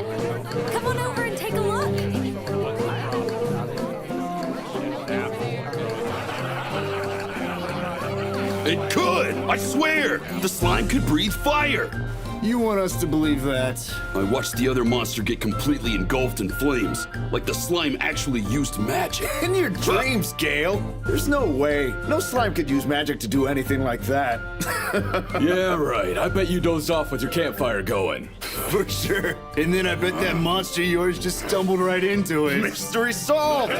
that. Come on over and take a look. It could! I swear! The slime could breathe fire! You want us to believe that? I watched the other monster get completely engulfed in flames, like the slime actually used magic. In your dreams, Gale. There's no way. No slime could use magic to do anything like that. Yeah, right. I bet you dozed off with your campfire going. For sure. And then I bet that monster of yours just stumbled right into it. Mystery solved!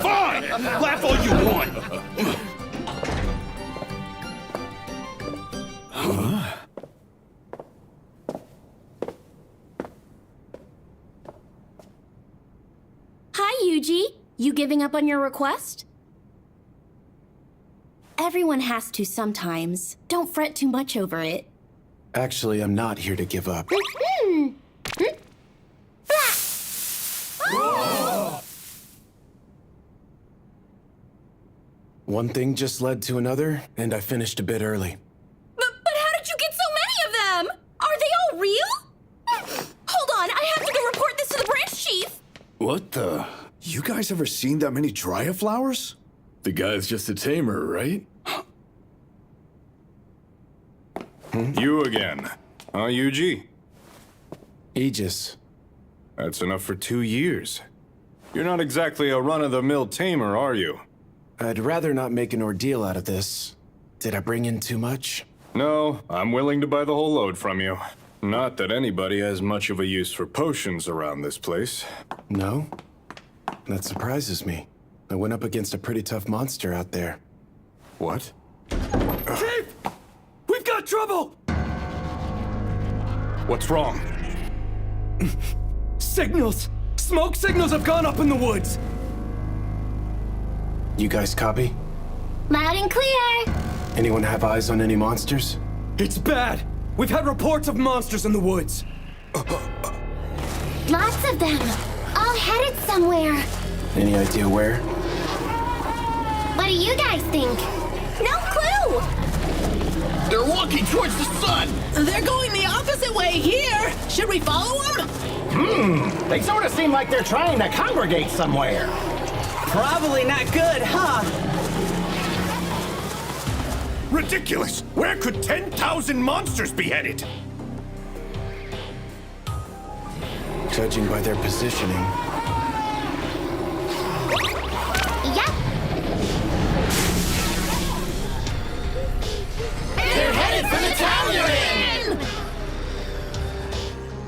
Fine! Laugh all you want! Hi, Yuji. You giving up on your request? Everyone has to sometimes. Don't fret too much over it. Actually, I'm not here to give up. One thing just led to another, and I finished a bit early. But how did you get so many of them? Are they all real? Hold on, I have to go report this to the branch chief. What the? You guys ever seen that many Dryad flowers? The guy's just a tamer, right? You again. Huh, Yuji? Aegis. That's enough for 2 years. You're not exactly a run-of-the-mill tamer, are you? I'd rather not make an ordeal out of this. Did I bring in too much? No, I'm willing to buy the whole load from you. Not that anybody has much of a use for potions around this place. No? That surprises me. I went up against a pretty tough monster out there. What? Chief! We've got trouble! What's wrong? Signals! Smoke signals have gone up in the woods! You guys copy? Loud and clear. Anyone have eyes on any monsters? It's bad! We've had reports of monsters in the woods! Lots of them. All headed somewhere. Any idea where? What do you guys think? No clue. They're walking towards the sun! They're going the opposite way here. Should we follow them? They sort of seem like they're trying to congregate somewhere. Probably not good, huh? Ridiculous! Where could 10,000 monsters be headed? Judging by their positioning. Yep. They're headed for the town you're in!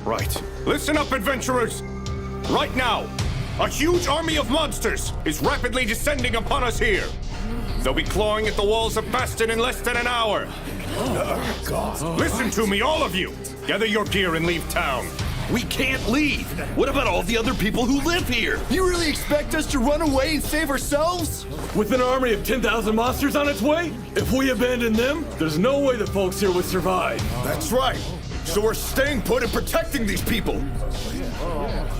Right. Listen up, adventurers! Right now, a huge army of monsters is rapidly descending upon us here. They'll be clawing at the walls of Bastion in less than an hour. Listen to me, all of you! Gather your gear and leave town. We can't leave! What about all the other people who live here? You really expect us to run away and save ourselves? With an army of 10,000 monsters on its way? If we abandon them, there's no way the folks here would survive. That's right. So we're staying put and protecting these people.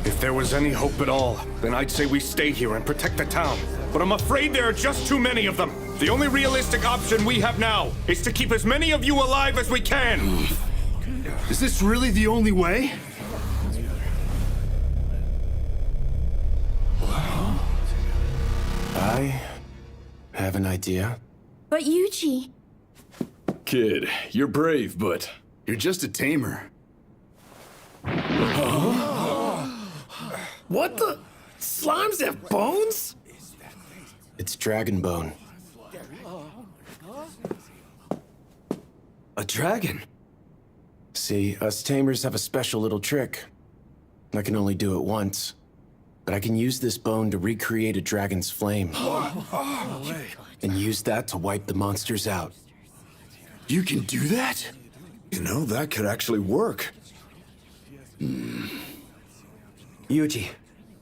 If there was any hope at all, then I'd say we stay here and protect the town. But I'm afraid there are just too many of them. The only realistic option we have now is to keep as many of you alive as we can. Is this really the only way? I have an idea. But Yuji. Kid, you're brave, but... You're just a tamer. What the? Slimes have bones? It's dragon bone. A dragon? See, us tamers have a special little trick. I can only do it once. But I can use this bone to recreate a dragon's flame. And use that to wipe the monsters out. You can do that? You know, that could actually work. Yuji,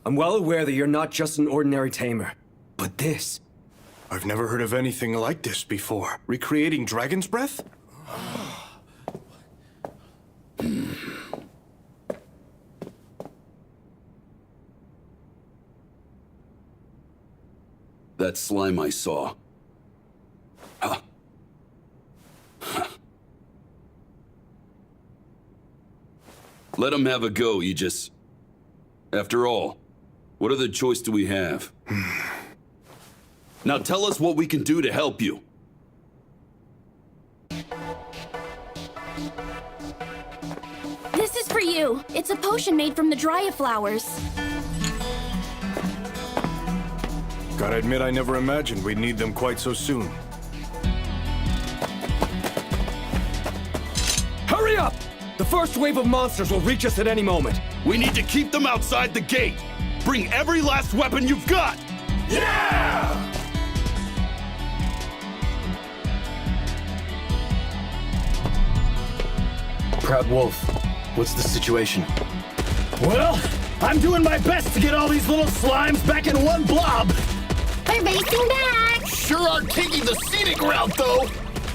I'm well aware that you're not just an ordinary tamer, but this... I've never heard of anything like this before. Recreating dragon's breath? That slime I saw. Huh. Let him have a go, Aegis. After all, what other choice do we have? Now tell us what we can do to help you. This is for you. It's a potion made from the Dryia flowers. Gotta admit, I never imagined we'd need them quite so soon. Hurry up! The first wave of monsters will reach us at any moment. We need to keep them outside the gate. Bring every last weapon you've got. Yeah! Proud Wolf, what's the situation? Well, I'm doing my best to get all these little slimes back in one blob. We're racing back. Sure are taking the scenic route, though.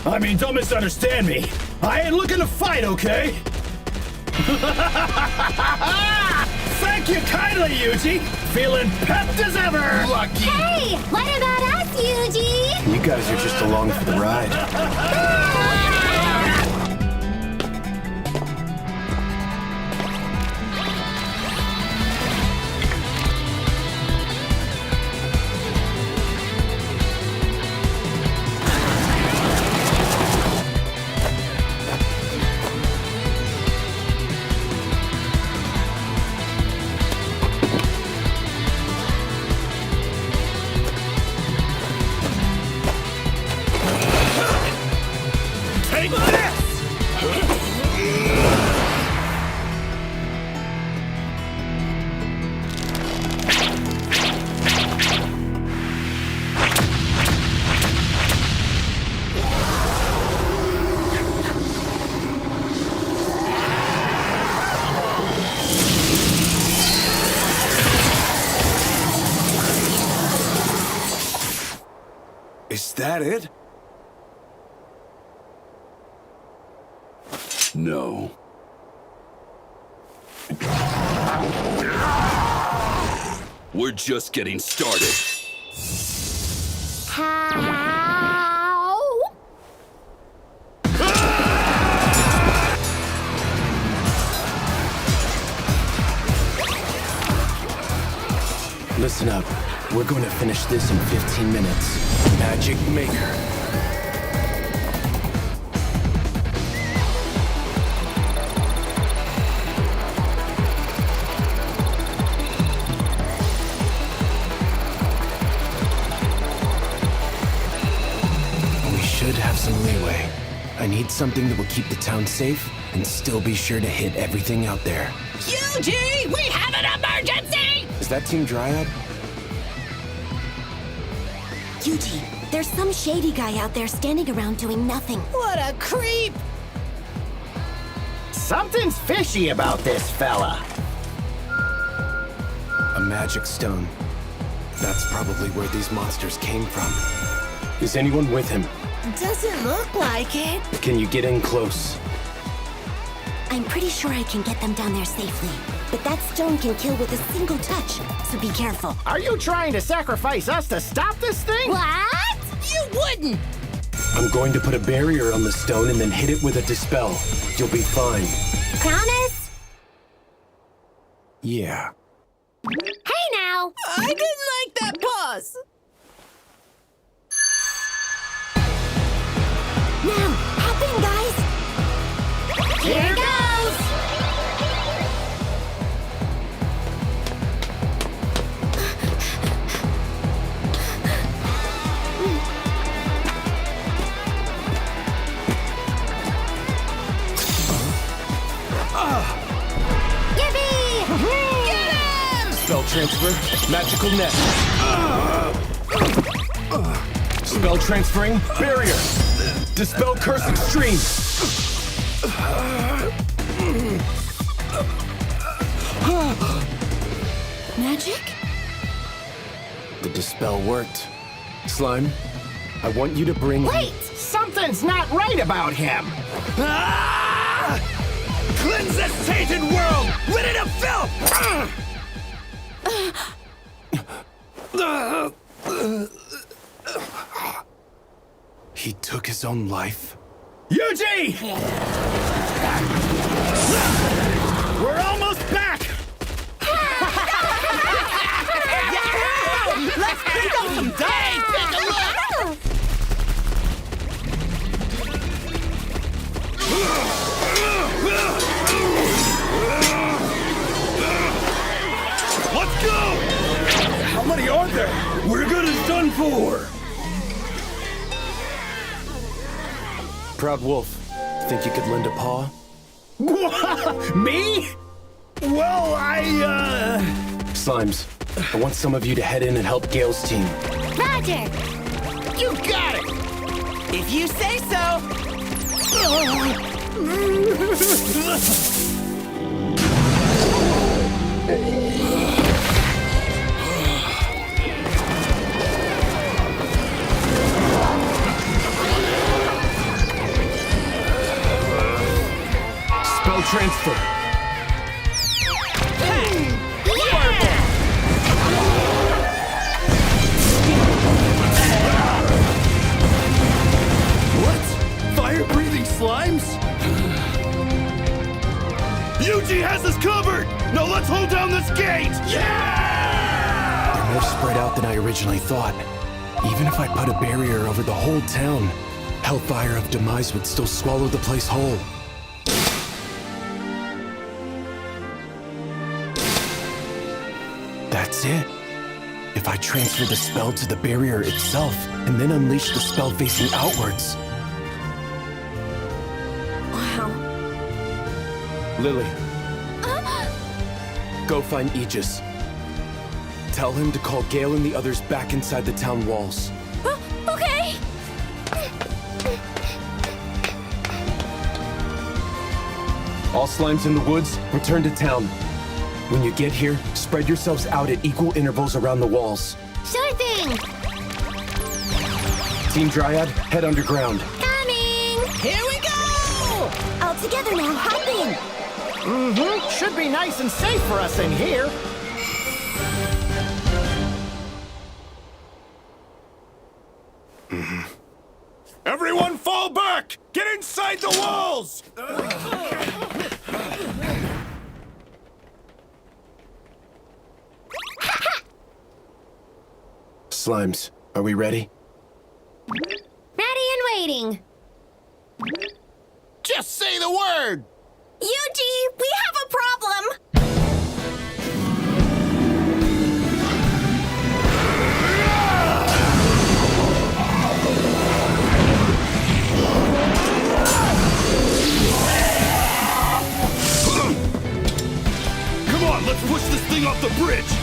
I mean, don't misunderstand me. I ain't looking to fight, okay? Thank you kindly, Yuji. Feeling pepped as ever. Lucky. Hey, what about us, Yuji? You guys are just along for the ride. Take this! Is that it? No. We're just getting started. How? Listen up. We're going to finish this in 15 minutes. Magic Maker. We should have some leeway. I need something that will keep the town safe and still be sure to hit everything out there. Yuji, we have an emergency! Is that Team Dryad? Yuji, there's some shady guy out there standing around doing nothing. What a creep! Something's fishy about this fella. A magic stone. That's probably where these monsters came from. Is anyone with him? Doesn't look like it. Can you get in close? I'm pretty sure I can get them down there safely. But that stone can kill with a single touch, so be careful. Are you trying to sacrifice us to stop this thing? What? You wouldn't! I'm going to put a barrier on the stone and then hit it with a dispel. You'll be fine. Promise? Yeah. Hey now! I didn't like that pause. Now, hop in, guys! Here goes! Yippee! Get him! Spell transfer, magical net. Spell transferring, barrier. Dispel curse extreme. Magic? The dispel worked. Slime, I want you to bring... Wait! Something's not right about him. Cleanse this tainted world! Rid it of filth! He took his own life? Yuji! We're before. Proud Wolf, think you could lend a paw? Me? Well, Slimes, I want some of you to head in and help Gale's team. Roger. You got it! If you say so! Spell transfer. Fire-breathing slimes? Yuji has us covered! Now let's hold down this gate! They're more spread out than I originally thought. Even if I put a barrier over the whole town, Hellfire of Demise would still swallow the place whole. That's it. If I transfer the spell to the barrier itself, and then unleash the spell facing outwards. Wow. Lily. Go find Aegis. Tell him to call Gale and the others back inside the town walls. Okay. All slimes in the woods, return to town. When you get here, spread yourselves out at equal intervals around the walls. Sure thing. Team Dryad, head underground. Coming. Here we go! All together now. Hop in. Should be nice and safe for us in here. Everyone fall back! Get inside the walls! Slimes, are we ready? Ready and waiting. Just say the word! Yuji, we have a problem. Come on, let's push this thing off the bridge!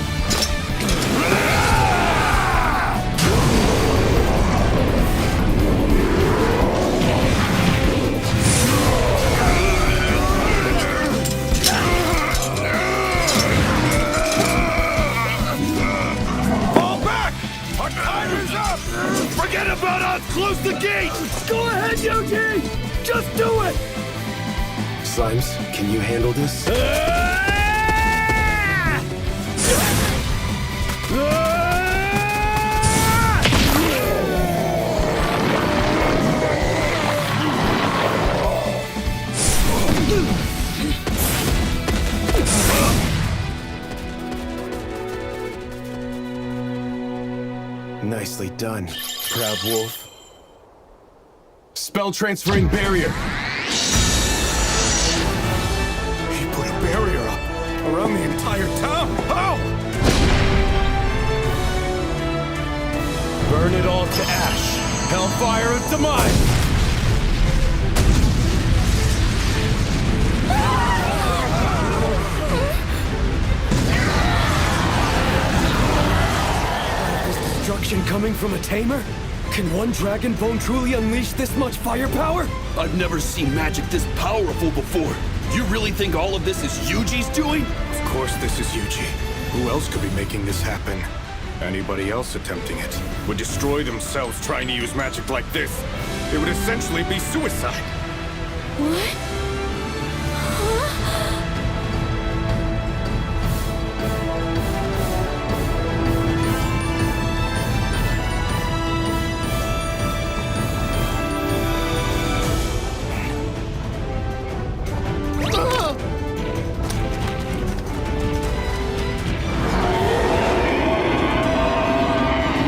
Fall back! Our time is up! Forget about us! Close the gate! Go ahead, Yuji! Just do it! Slimes, can you handle this? Nicely done, Proud Wolf. Spell transferring barrier. He put a barrier up around the entire town. How? Burn it all to ash! Hellfire of Demise! Destruction coming from a tamer? Can one Dragon Bone truly unleash this much firepower? I've never seen magic this powerful before. You really think all of this is Yuji's doing? Of course this is Yuji. Who else could be making this happen? Anybody else attempting it Would destroy themselves trying to use magic like this. It would essentially be suicide. What?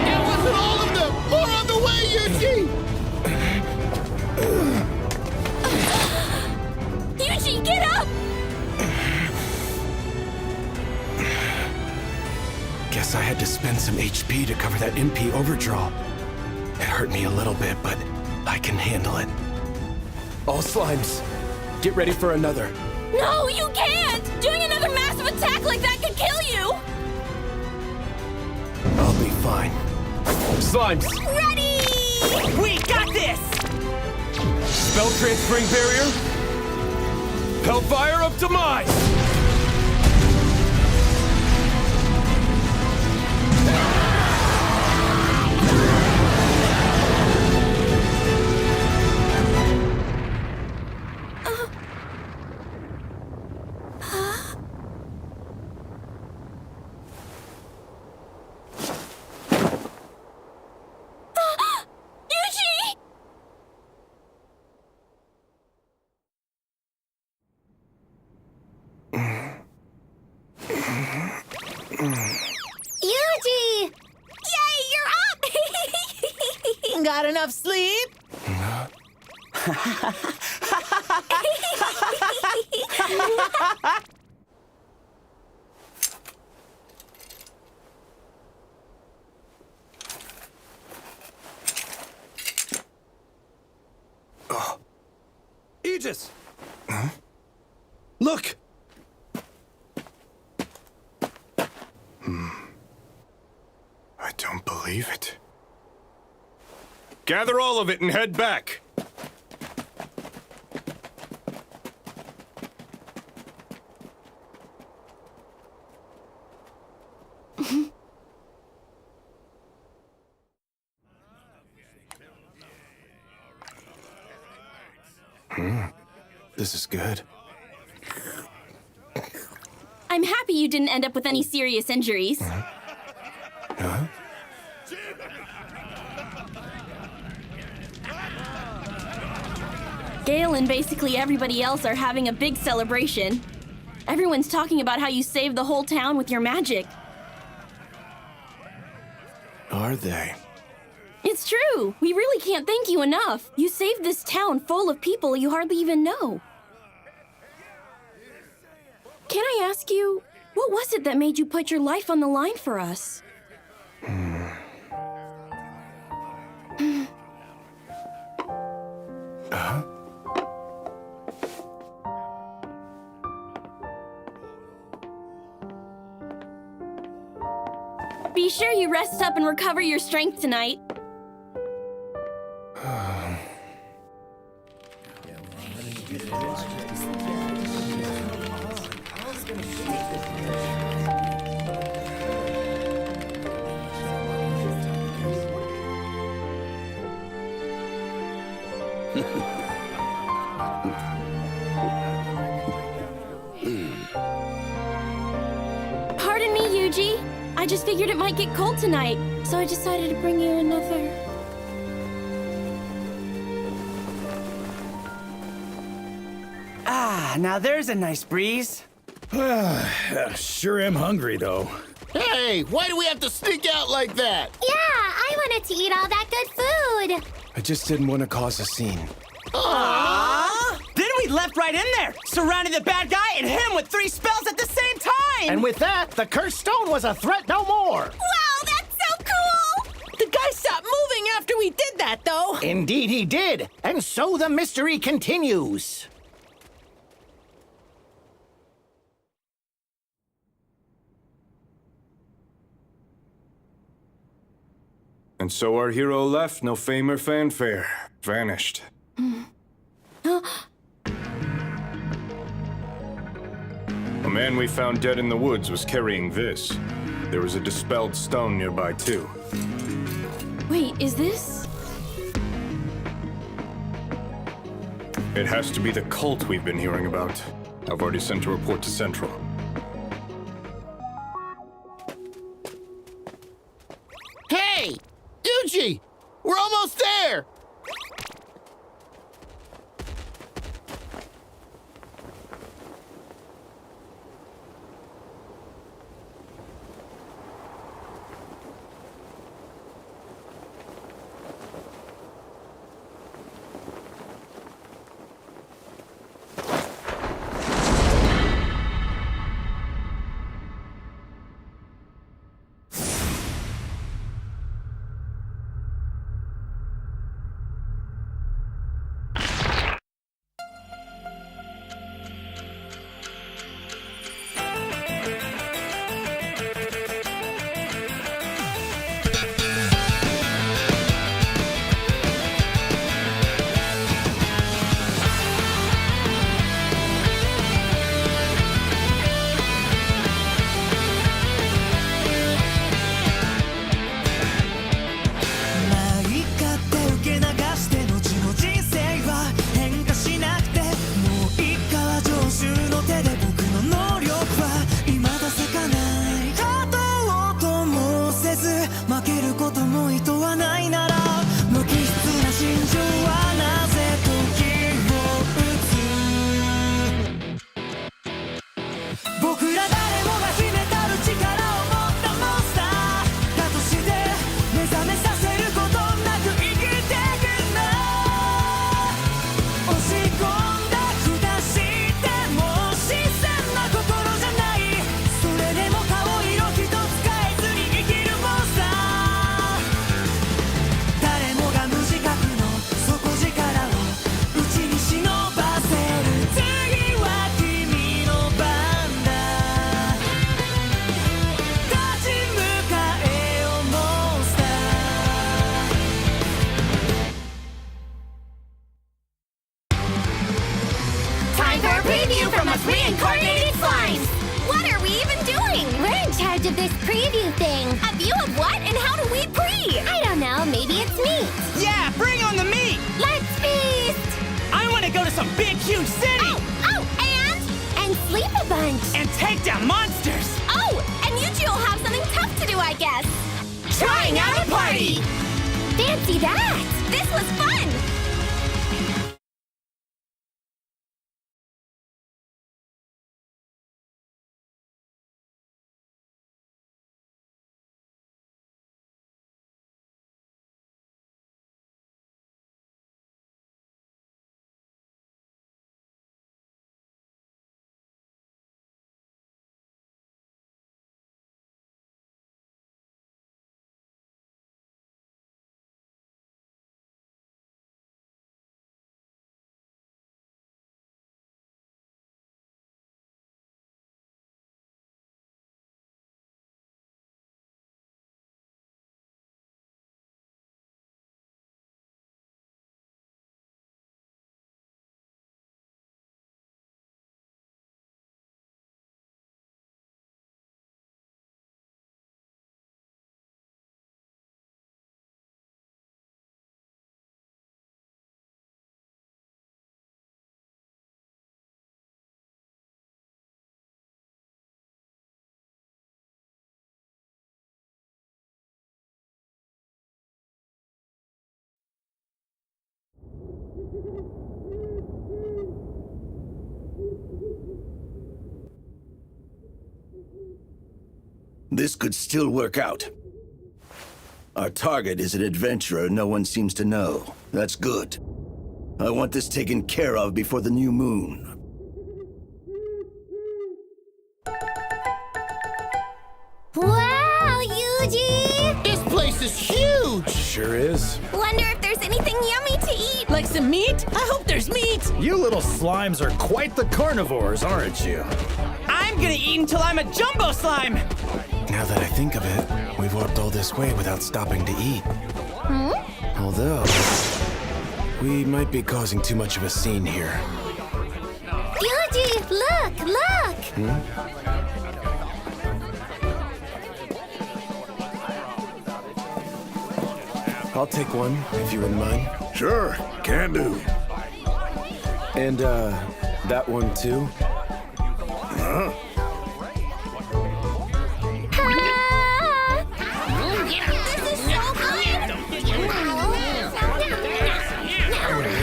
It wasn't all of them! More on the way, Yuji! Guess I had to spend some HP to cover that MP overdraw. It hurt me a little bit, but I can handle it. All slimes, get ready for another. No, you can't! Doing another massive attack like that could kill you! I'll be fine. Slimes, Ready! We got this! spell transferring barrier. Hellfire of Demise! Yuji! Yuji! Yay, you're up! Got enough sleep? Aegis! Look! I don't believe it. Gather all of it and head back. This is good. I'm happy you didn't end up with any serious injuries. Huh? Gale and basically everybody else are having a big celebration. Everyone's talking about how you saved the whole town with your magic. Are they? It's true. We really can't thank you enough. You saved this town full of people you hardly even know. Can I ask you, what was it that made you put your life on the line for us? Be sure you rest up and recover your strength tonight. Pardon me, Yuji. I just figured it might get cold tonight, so I decided to bring you another. Ah, now there's a nice breeze. Sure am hungry, though. Hey, why do we have to sneak out like that? Yeah, I wanted to eat all that good food. I just didn't want to cause a scene. Then we leapt right in there, surrounded the bad guy and him with 3 spells at the same time! And with that, the cursed stone was a threat no more. Wow, that's so cool! The guy stopped moving after we did that, though. Indeed he did. And so the mystery continues. And so our hero left, no fame or fanfare. Vanished. A man we found dead in the woods was carrying this. There was a dispelled stone nearby, too. Wait, is this? It has to be the cult we've been hearing about. I've already sent a report to Central. Hey! Yuji! We're almost there! 僕ら誰もが秘めたる力を持ったモンスターだとして目覚めさせることなく生きてくんだ押し込んだ下しても自然な心じゃないそれでも顔色一つ変えずに生きるモンスター誰もが無自覚の底力を内に忍ばせる次は君の番だ立ち向かえよモンスター Time for a preview from us reincarnated slimes! What are we even doing? We're in charge of this preview thing. A view of what and how do we pre? I don't know, maybe it's meat. Yeah, bring on the meat! Let's feast! I want to go to some big, huge city! Oh, And sleep a bunch. And take down monsters! and you two will have something tough to do, I guess. Trying out a party! Fancy that! This was fun. This could still work out. Our target is an adventurer no one seems to know. That's good. I want this taken care of before the new moon. Wow, Yuji! This place is huge! Sure is. Wonder if there's anything yummy to eat. Like some meat? I hope there's meat. You little slimes are quite the carnivores, aren't you? I'm gonna eat until I'm a jumbo slime! Now that I think of it, we've walked all this way without stopping to eat. Although, we might be causing too much of a scene here. Yuji, look, look! I'll take one, if you wouldn't mind. Sure, can do. And, that one too? Huh?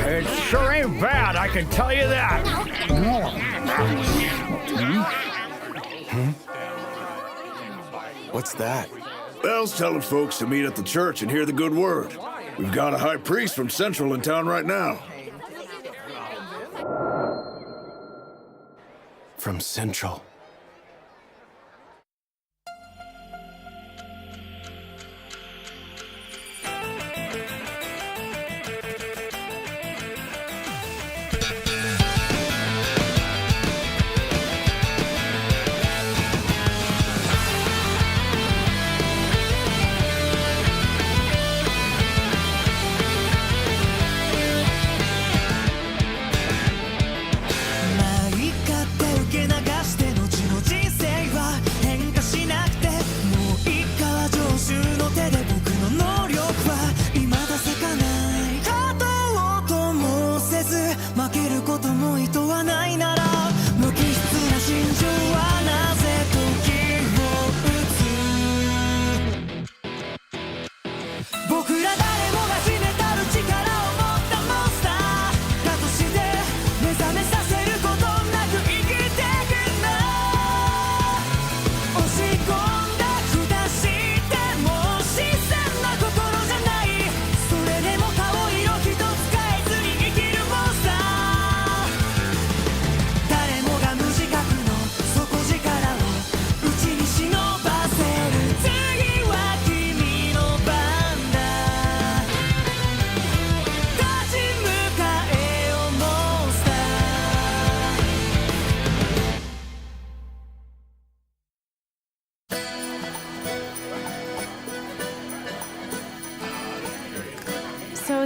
It sure ain't bad, I can tell you that. What's that? Bell's telling folks to meet at the church and hear the good word. We've got a high priest from Central in town right now. From Central.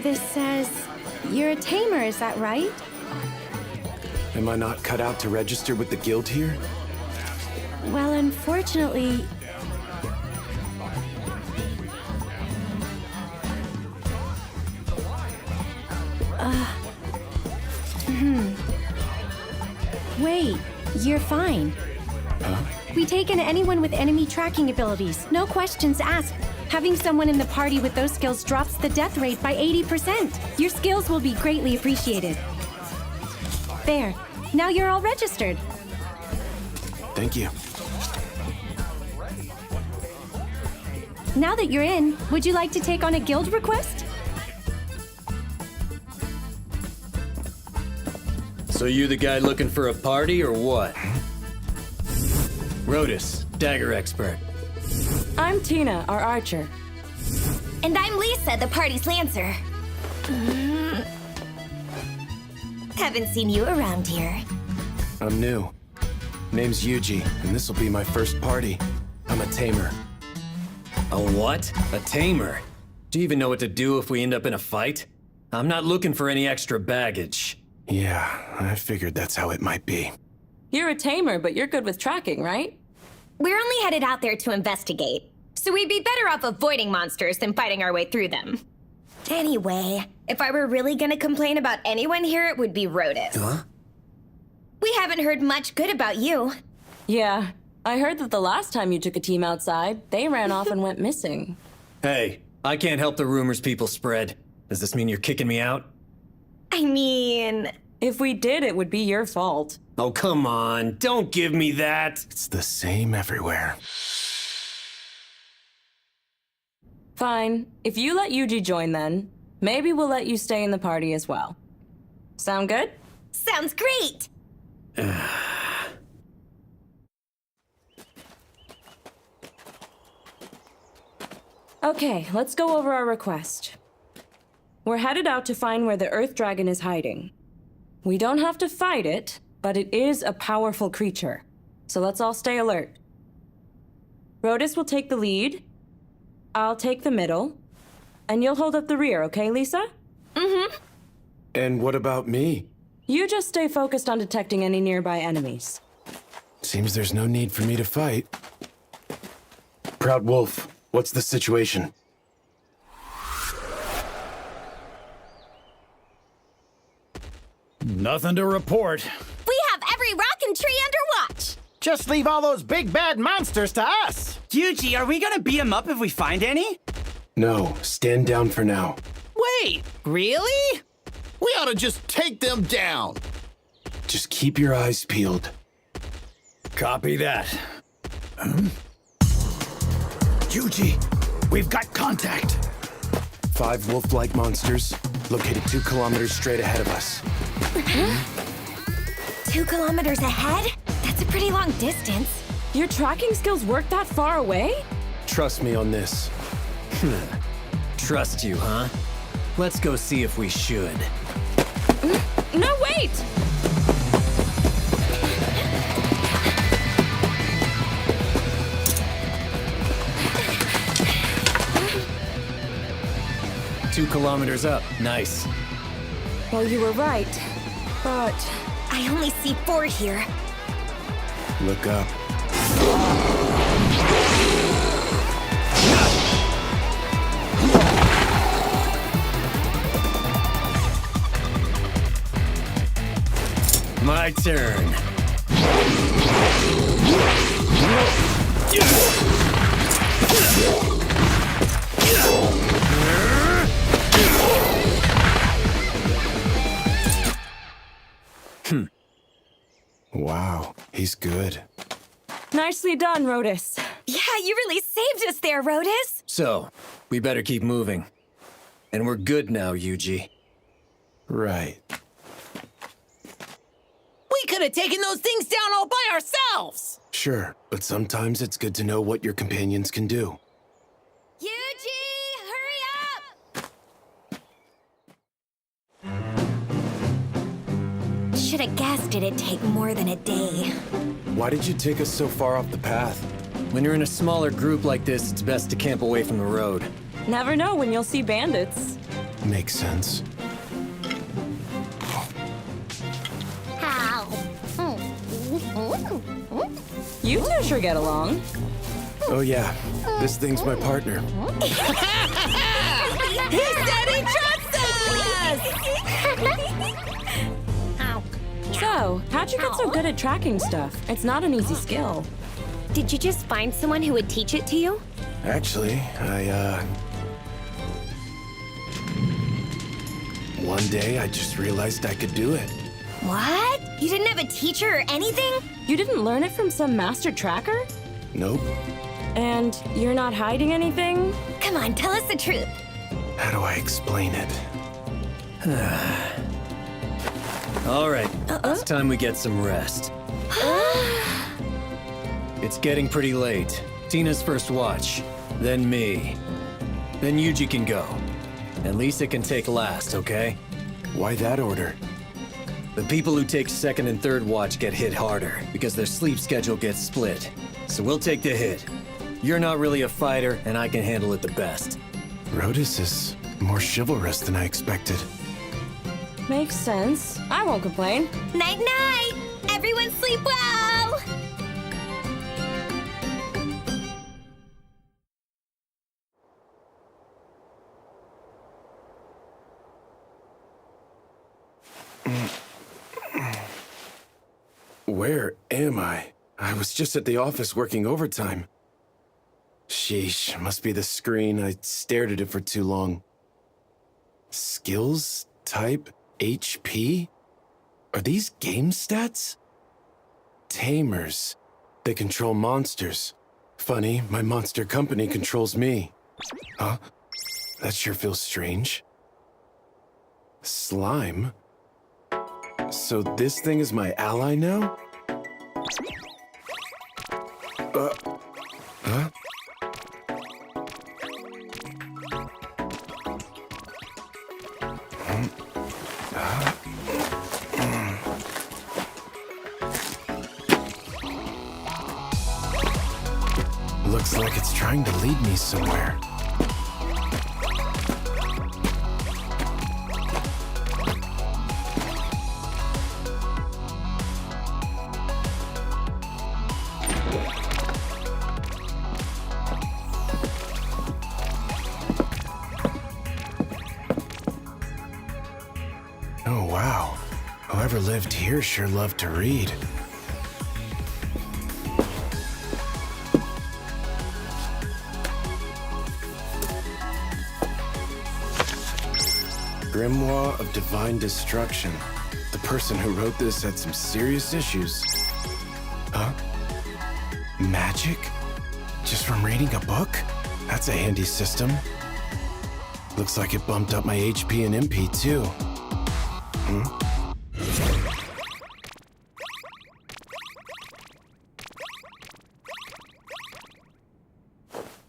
So this says you're a tamer, is that right? Am I not cut out to register with the guild here? Well, unfortunately... Wait, you're fine. We take in anyone with enemy tracking abilities, no questions asked. Having someone in the party with those skills drops the death rate by 80%. Your skills will be greatly appreciated. There, now you're all registered. Thank you. Now that you're in, would you like to take on a guild request? So you the guy looking for a party or what? Rotus, dagger expert. I'm Tina, our archer. And I'm Lisa, the party's lancer. Haven't seen you around here. I'm new. Name's Yuji, and this'll be my first party. I'm a tamer. A what? A tamer? Do you even know what to do if we end up in a fight? I'm not looking for any extra baggage. Yeah, I figured that's how it might be. You're a tamer, but you're good with tracking, right? We're only headed out there to investigate, so we'd be better off avoiding monsters than fighting our way through them. Anyway, if I were really gonna complain about anyone here, it would be Rotus. Huh? We haven't heard much good about you. Yeah, I heard that the last time you took a team outside, they ran off and went missing. Hey, I can't help the rumors people spread. Does this mean you're kicking me out? I mean... If we did, it would be your fault. Oh, come on. Don't give me that. It's the same everywhere. Fine. If you let Yuji join then, maybe we'll let you stay in the party as well. Sound good? Sounds great! Okay, let's go over our request. We're headed out to find where the Earth Dragon is hiding. We don't have to fight it, but it is a powerful creature. So let's all stay alert. Rotus will take the lead, I'll take the middle, and you'll hold up the rear, okay, Lisa? Mm-hmm. And what about me? You just stay focused on detecting any nearby enemies. Seems there's no need for me to fight. Proud Wolf, what's the situation? Nothing to report. We have every rock and tree under watch! Just leave all those big bad monsters to us! Yuji, are we gonna beat them up if we find any? No, stand down for now. Wait, really? We ought to just take them down. Just keep your eyes peeled. Copy that. Yuji, we've got contact. 5 wolf-like monsters, located 2 kilometers straight ahead of us. 2 kilometers ahead? That's a pretty long distance. Your tracking skills work that far away? Trust me on this. Trust you, huh? Let's go see if we should. No, wait! Two kilometers up. Nice. Well, you were right, but... I only see 4 here. Look up. My turn. Wow, he's good. Nicely done, Rotus. Yeah, you really saved us there, Rotus. So, we better keep moving. And we're good now, Yuji. Right. We could have taken those things down all by ourselves! Sure, but sometimes it's good to know what your companions can do. Yuji, hurry up! Should have guessed it'd take more than a day. Why did you take us so far off the path? When you're in a smaller group like this, it's best to camp away from the road. Never know when you'll see bandits. Makes sense. You two sure get along. Oh yeah, this thing's my partner. He said he trusts us! So, how'd you get so good at tracking stuff? It's not an easy skill. Did you just find someone who would teach it to you? Actually, one day I just realized I could do it. What? You didn't have a teacher or anything? You didn't learn it from some master tracker? Nope. And you're not hiding anything? Come on, tell us the truth. How do I explain it? All right, it's time we get some rest. It's getting pretty late. Tina's first watch, then me. Then Yuji can go. And Lisa can take last, okay? Why that order? The people who take second and third watch get hit harder because their sleep schedule gets split. So we'll take the hit. You're not really a fighter, and I can handle it the best. Rotus is more chivalrous than I expected. Makes sense. I won't complain. Night-night! Everyone sleep well! Where am I? I was just at the office working overtime. Sheesh, must be the screen. I stared at it for too long. Skills? Type? HP? Are these game stats? Tamers. They control monsters. Funny, my monster company controls me. Huh? That sure feels strange. Slime? So this thing is my ally now? Huh? Looks like it's trying to lead me somewhere. Oh, wow. Whoever lived here sure loved to read. Grimoire of Divine Destruction. The person who wrote this had some serious issues. Huh? Magic? Just from reading a book? That's a handy system. Looks like it bumped up my HP and MP too.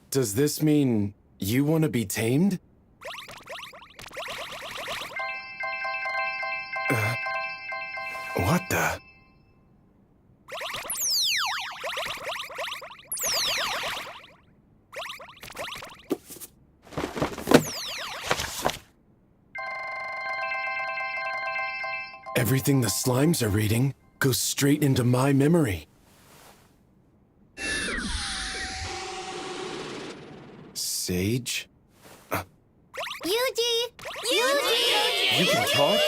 Does this mean you want to be tamed? What the? Everything the slimes are reading goes straight into my memory. Sage? Yuji! Yuji! You can talk?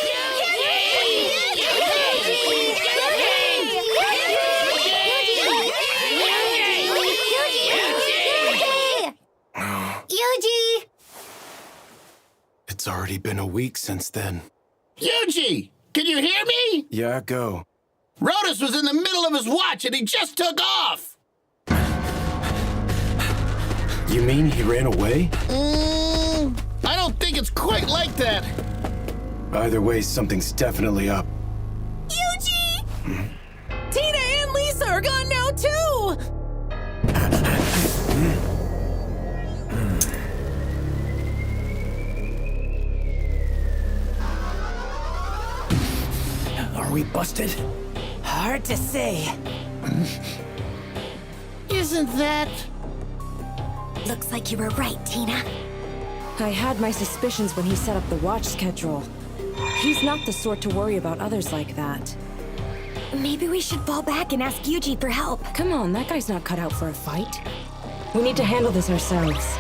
Yuji! It's already been a week since then. Yuji! Can you hear me? Yeah, go. Rotus was in the middle of his watch and he just took off! You mean he ran away? I don't think it's quite like that. Either way, something's definitely up. Yuji! Tina and Lisa are gone now, too! Are we busted? Hard to say. Isn't that... Looks like you were right, Tina. I had my suspicions when he set up the watch schedule. He's not the sort to worry about others like that. Maybe we should fall back and ask Yuji for help. Come on, that guy's not cut out for a fight. We need to handle this ourselves.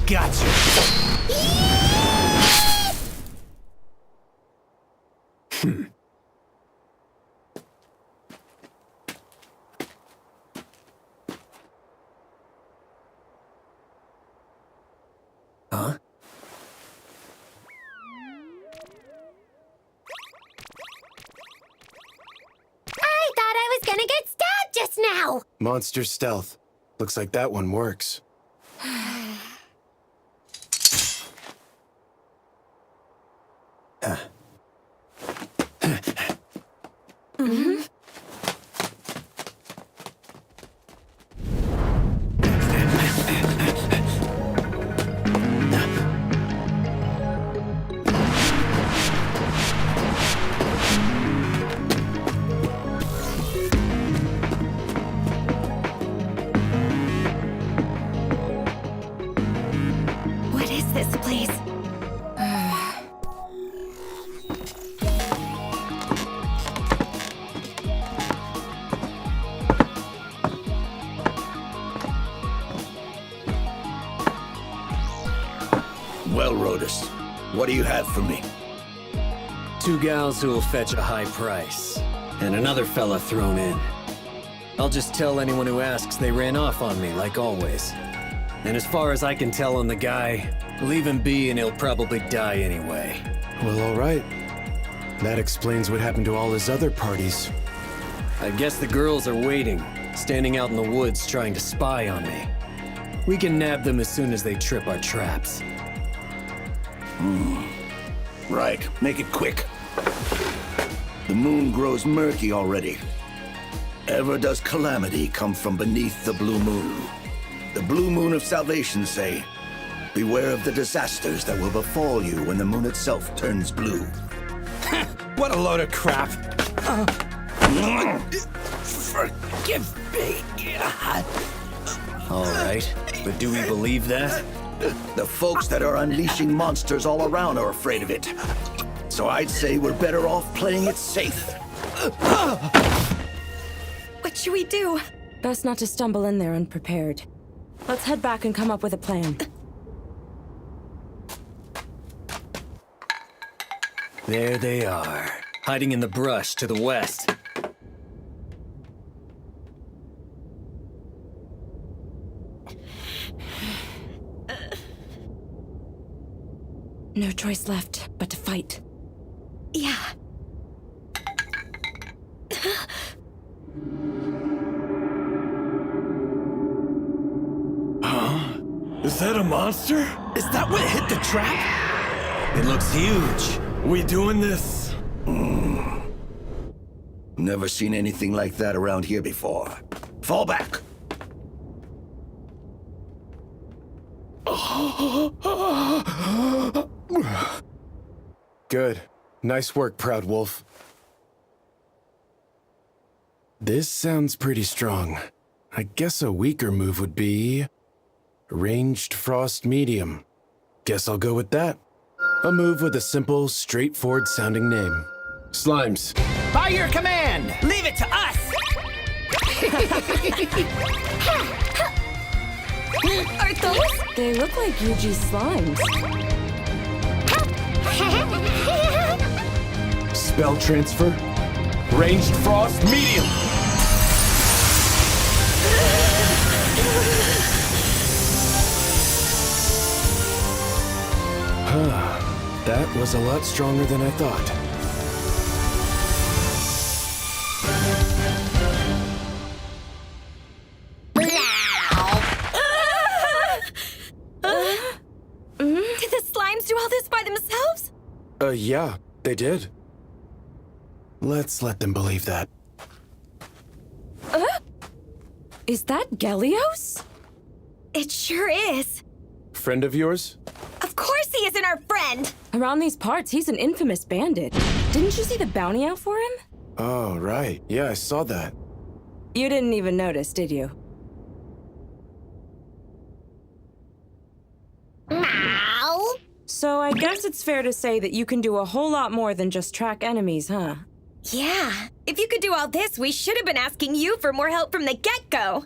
Gotcha. Huh? I thought I was gonna get stabbed just now! Monster stealth. Looks like that one works. Mm-hmm. What is this place? Well, Rhodus, what do you have for me? 2 gals who'll fetch a high price, and another fella thrown in. I'll just tell anyone who asks they ran off on me, like always. And as far as I can tell on the guy, leave him be and he'll probably die anyway. Well, all right. That explains what happened to all his other parties. I guess the girls are waiting, standing out in the woods trying to spy on me. We can nab them as soon as they trip our traps. Right, make it quick. The moon grows murky already. Ever does calamity come from beneath the blue moon. The blue moon of salvation, say. Beware of the disasters that will befall you when the moon itself turns blue. What a load of crap. Forgive me. All right, but do we believe that? The folks that are unleashing monsters all around are afraid of it. So I'd say we're better off playing it safe. What should we do? Best not to stumble in there unprepared. Let's head back and come up with a plan. There they are, hiding in the brush to the west. No choice left but to fight. Yeah. Is that a monster? Is that what hit the trap? It looks huge. We doing this? Never seen anything like that around here before. Fall back. Good. Nice work, Proud Wolf. This sounds pretty strong. I guess a weaker move would be... Ranged Frost Medium. Guess I'll go with that. A move with a simple, straightforward sounding name. Slimes. By your command, leave it to us. Are those? They look like Yuji's slimes. Spell transfer. Ranged Frost Medium. That was a lot stronger than I thought. Did the slimes do all this by themselves? Yeah, they did. Let's let them believe that. Is that Gelios? It sure is. Friend of yours? Of course he isn't our friend! Around these parts, he's an infamous bandit. Didn't you see the bounty out for him? Oh, right. Yeah, I saw that. You didn't even notice, did you? Meow. So I guess it's fair to say that you can do a whole lot more than just track enemies, huh? Yeah. If you could do all this, we should have been asking you for more help from the get-go.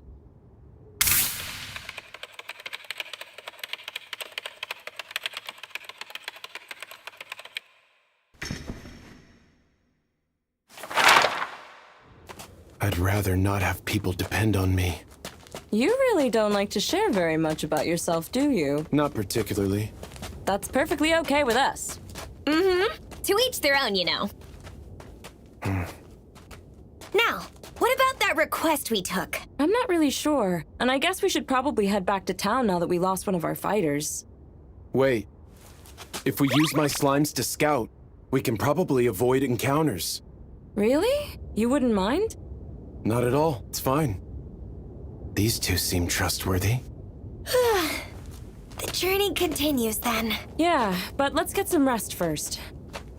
I'd rather not have people depend on me. You really don't like to share very much about yourself, do you? Not particularly. That's perfectly okay with us. Mm-hmm. To each their own, you know. Now, what about that request we took? I'm not really sure, and I guess we should probably head back to town now that we lost one of our fighters. Wait. If we use my slimes to scout, we can probably avoid encounters. Really? You wouldn't mind? Not at all. It's fine. These two seem trustworthy. The journey continues then. Yeah, but let's get some rest first.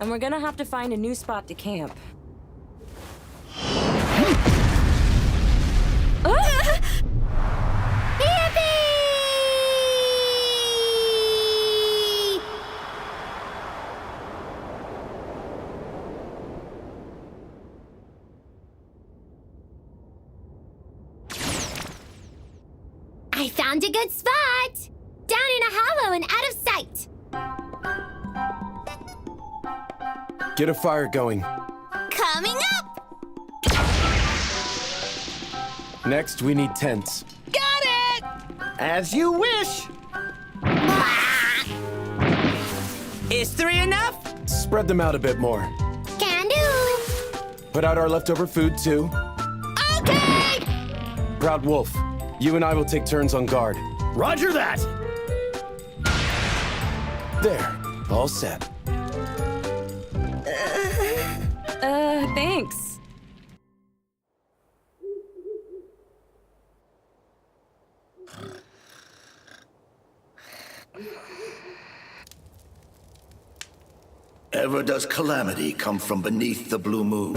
And we're gonna have to find a new spot to camp. I found a good spot! Down in a hollow and out of sight! Get a fire going. Coming up! Next, we need tents. Got it! As you wish. Is 3 enough? Spread them out a bit more. Can do! Put out our leftover food, too. Okay! Proud Wolf, you and I will take turns on guard. Roger that! There, all set. Thanks. Ever does calamity come from beneath the blue moon.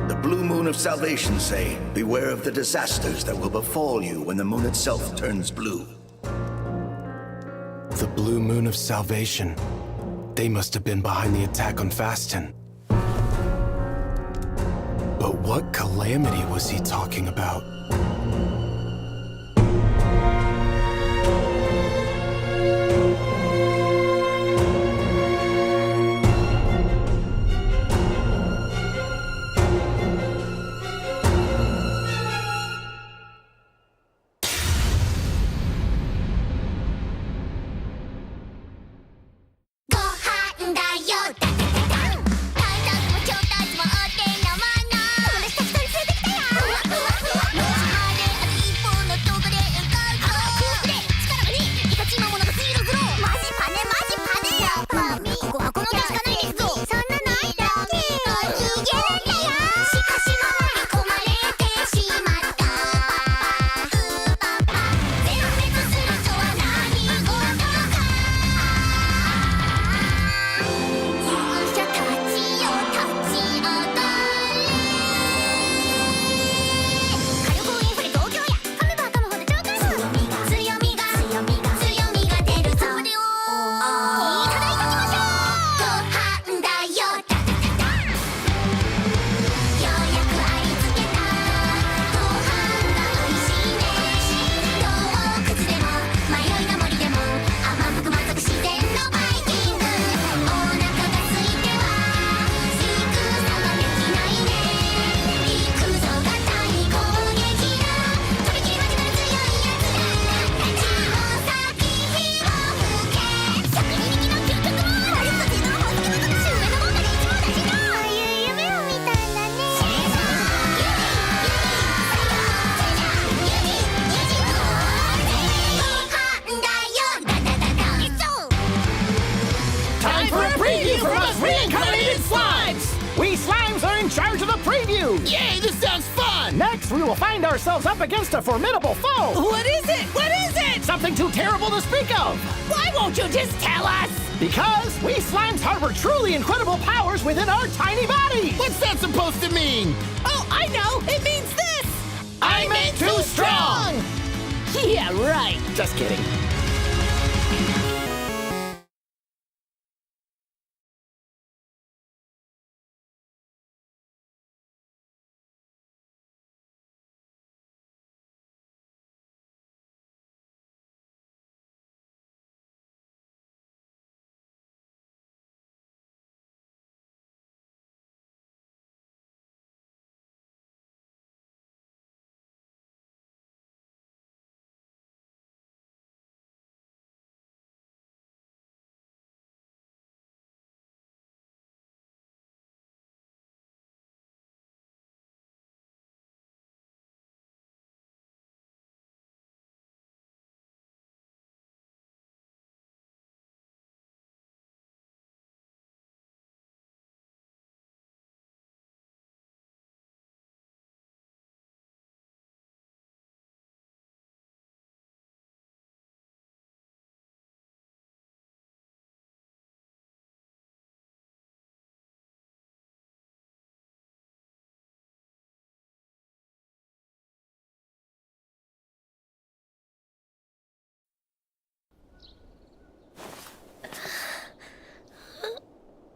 The blue moon of salvation say, beware of the disasters that will befall you when the moon itself turns blue. The blue moon of salvation. They must have been behind the attack on Faston. But what calamity was he talking about? in charge of the preview! Yay, this sounds fun! Next, we will find ourselves up against a formidable foe! What is it? What is it? Something too terrible to speak of! Why won't you just tell us? Because we slimes harbor truly incredible powers within our tiny bodies! What's that supposed to mean? Oh, I know! It means this! I'm too strong! Yeah, right. Just kidding.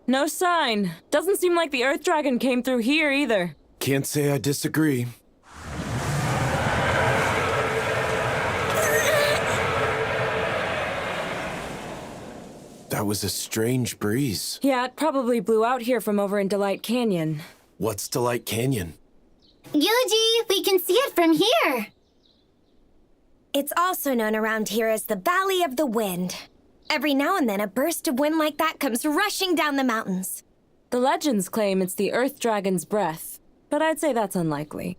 No sign. Doesn't seem like the Earth Dragon came through here either. Can't say I disagree. That was a strange breeze. Yeah, it probably blew out here from over in Delight Canyon. What's Delight Canyon? Yuji, we can see it from here. It's also known around here as the Valley of the Wind. Every now and then, a burst of wind like that comes rushing down the mountains. The legends claim it's the Earth Dragon's breath, but I'd say that's unlikely.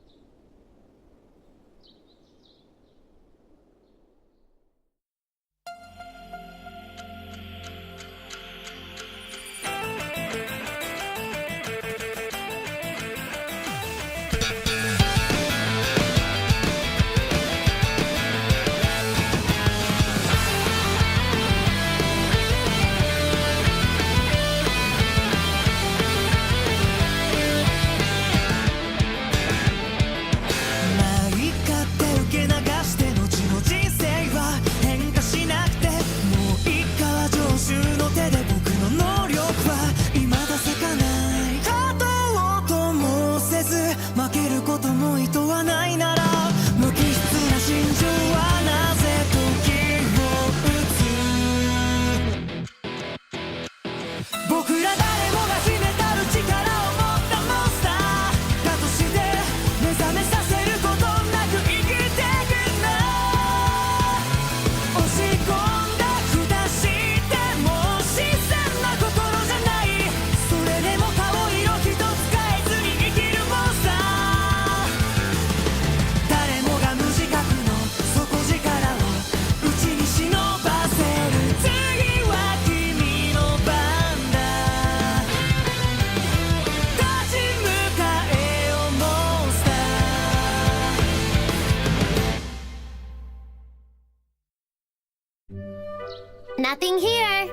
Nothing here.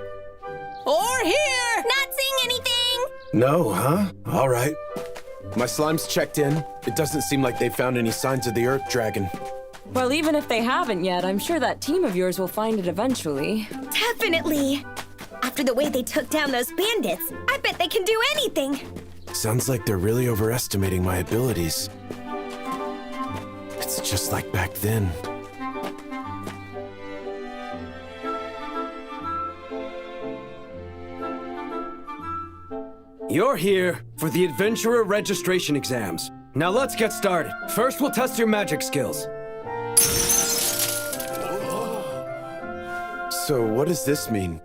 Or here! Not seeing anything! No, huh? All right. My slime's checked in. It doesn't seem like they found any signs of the Earth Dragon. Well, even if they haven't yet, I'm sure that team of yours will find it eventually. Definitely! After the way they took down those bandits, I bet they can do anything! Sounds like they're really overestimating my abilities. It's just like back then. You're here for the Adventurer registration exams. Now let's get started. First, we'll test your magic skills. So what does this mean?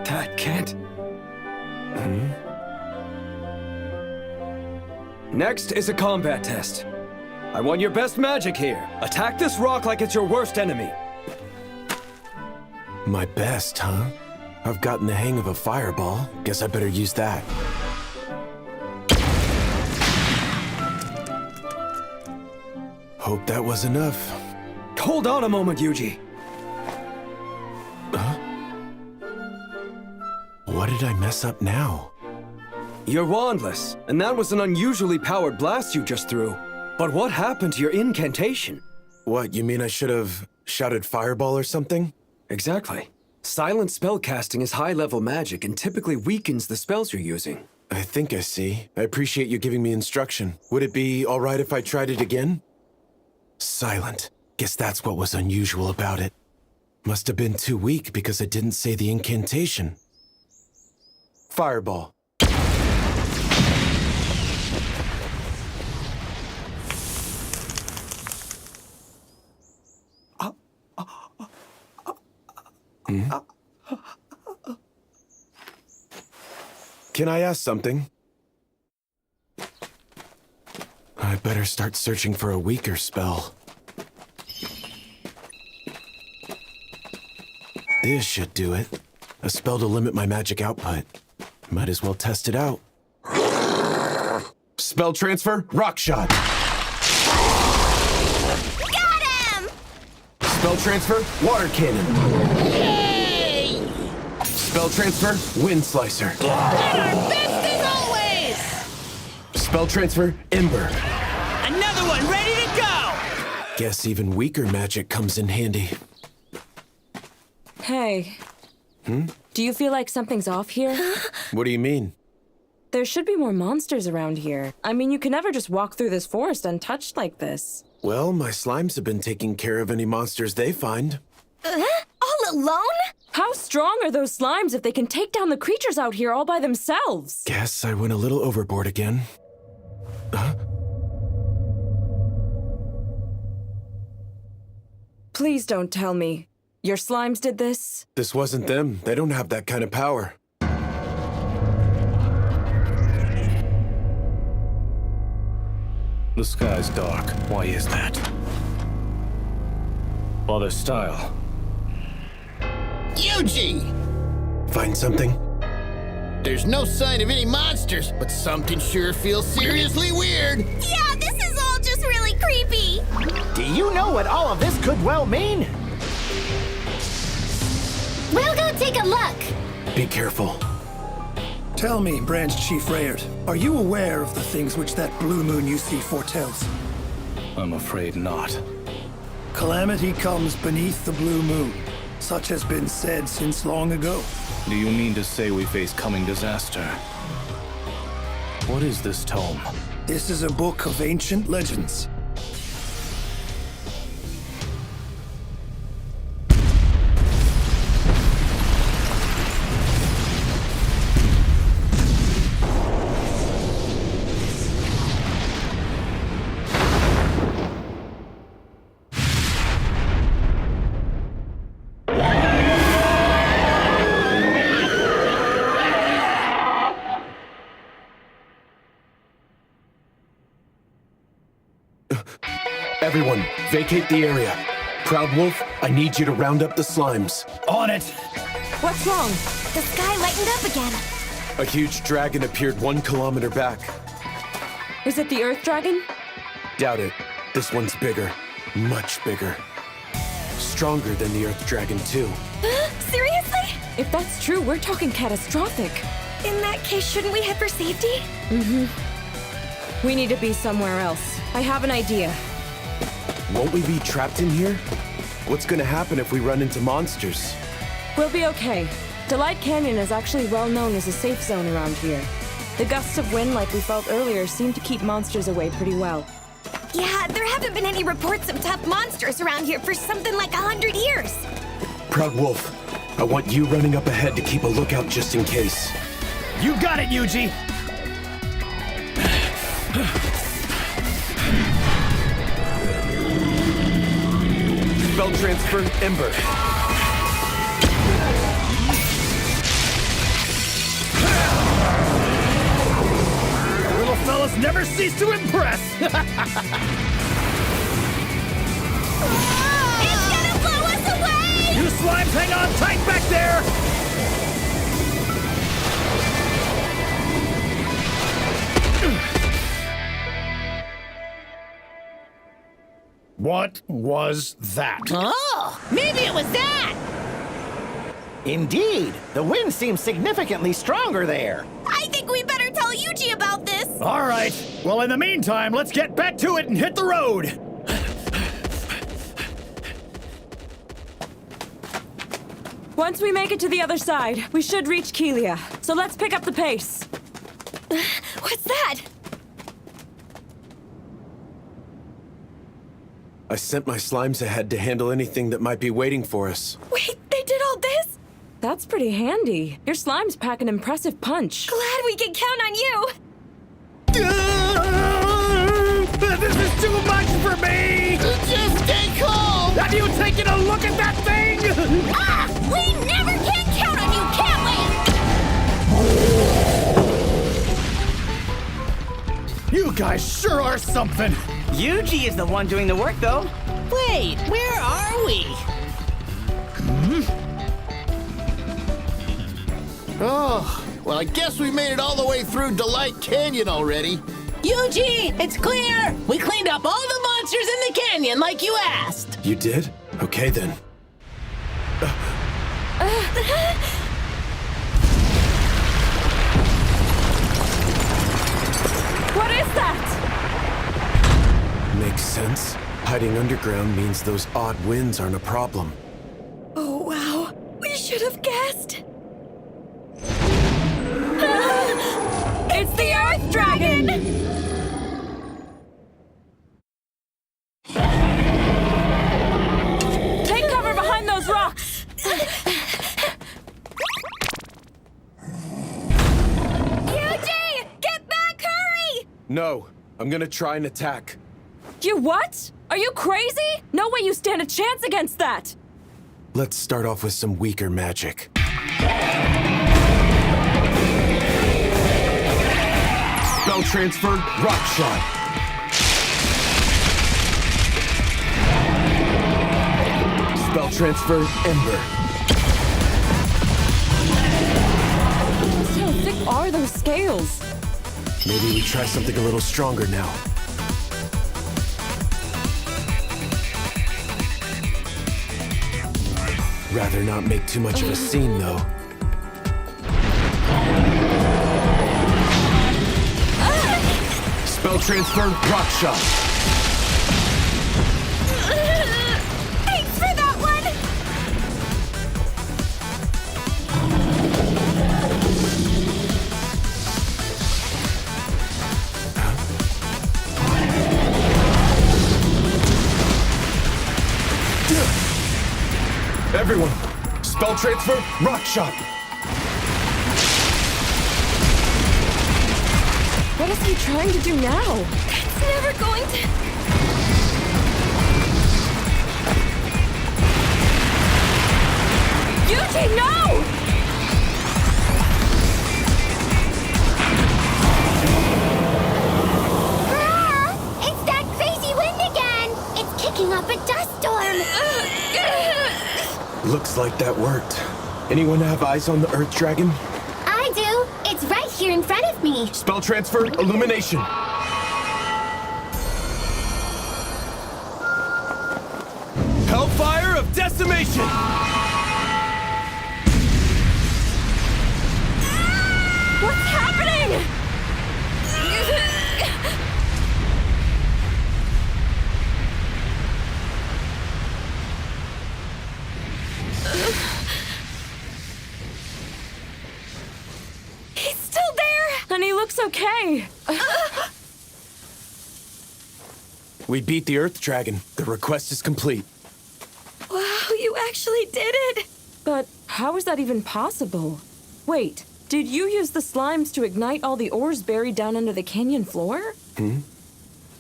That can't... Next is a combat test. I want your best magic here. Attack this rock like it's your worst enemy. My best, huh? I've gotten the hang of a fireball. Guess I better use that. Hope that was enough. Hold on a moment, Yuji. What did I mess up now? You're wandless, and that was an unusually powered blast you just threw. But what happened to your incantation? What, you mean I should have shouted fireball or something? Exactly. Silent spellcasting is high-level magic and typically weakens the spells you're using. I think I see. I appreciate you giving me instruction. Would it be all right if I tried it again? Silent. Guess that's what was unusual about it. Must have been too weak because I didn't say the incantation. Fireball. Can I ask something? I better start searching for a weaker spell. This should do it. A spell to limit my magic output. Might as well test it out. Spell transfer, rock shot. Got him! Spell transfer, water cannon. Yay! Spell transfer, wind slicer. At our best as always! Spell transfer, ember. Another one ready to go! Guess even weaker magic comes in handy. Hey. Do you feel like something's off here? What do you mean? There should be more monsters around here. I mean, you can never just walk through this forest untouched like this. Well, my slimes have been taking care of any monsters they find. All alone? How strong are those slimes if they can take down the creatures out here all by themselves? Guess I went a little overboard again. Please don't tell me. Your slimes did this? This wasn't them. They don't have that kind of power. The sky's dark. Why is that? Father Style. Yuji! Find something? There's no sign of any monsters, but something sure feels seriously weird. Yeah, this is all just really creepy. Do you know what all of this could well mean? We'll go take a look. Be careful. Tell me, Branch Chief Rayard, are you aware of the things which that blue moon you see foretells? I'm afraid not. Calamity comes beneath the blue moon. Such has been said since long ago. Do you mean to say we face coming disaster? What is this tome? This is a book of ancient legends. Everyone, vacate the area. Proud Wolf, I need you to round up the slimes. On it! What's wrong? The sky lightened up again. A huge dragon appeared 1 kilometer back. Is it the Earth Dragon? Doubt it. This one's bigger. Much bigger. Stronger than the Earth Dragon, too. Seriously? If that's true, we're talking catastrophic. In that case, shouldn't we head for safety? We need to be somewhere else. I have an idea. Won't we be trapped in here? What's gonna happen if we run into monsters? We'll be okay. Delight Canyon is actually well known as a safe zone around here. The gusts of wind like we felt earlier seem to keep monsters away pretty well. Yeah, there haven't been any reports of tough monsters around here for something like 100 years. Proud Wolf, I want you running up ahead to keep a lookout just in case. You got it, Yuji! Spell transfer, Ember. Little fellas never cease to impress! It's gonna blow us away! You slimes hang on tight back there! What was that? Oh, maybe it was that! Indeed, the wind seems significantly stronger there. I think we better tell Yuji about this. All right. Well, in the meantime, let's get back to it and hit the road. Once we make it to the other side, we should reach Kelia. So let's pick up the pace. What's that? I sent my slimes ahead to handle anything that might be waiting for us. Wait, they did all this? That's pretty handy. Your slimes pack an impressive punch. Glad we can count on you. This is too much for me! Just stay calm! Have you taken a look at that thing? Ah! We never can count on you, can we? You guys sure are something! Yuji is the one doing the work, though. Wait, where are we? Oh, well, I guess we made it all the way through Delight Canyon already. Yuji, it's clear! We cleaned up all the monsters in the canyon like you asked! You did? Okay then. What is that? Makes sense. Hiding underground means those odd winds aren't a problem. Oh, wow. We should have guessed. It's the Earth Dragon! Take cover behind those rocks! Yuji! Get back, hurry! No, I'm gonna try and attack. You what? Are you crazy? No way you stand a chance against that! Let's start off with some weaker magic. Spell transfer, rock shot. Spell transfer, ember. Just how thick are those scales? Maybe we try something a little stronger now. Rather not make too much of a scene, though. Spell transfer, rock shot. Thanks for that one! Everyone, spell transfer, rock shot. What is he trying to do now? It's never going to... Yuji, no! Ah! It's that crazy wind again! It's kicking up a dust storm! Looks like that worked. Anyone have eyes on the Earth Dragon? I do! It's right here in front of me! Spell transfer, illumination. Hellfire of decimation! What's happening? He's still there! And he looks okay. We beat the Earth Dragon. The request is complete. Wow, you actually did it! But how is that even possible? Wait, did you use the slimes to ignite all the ores buried down under the canyon floor?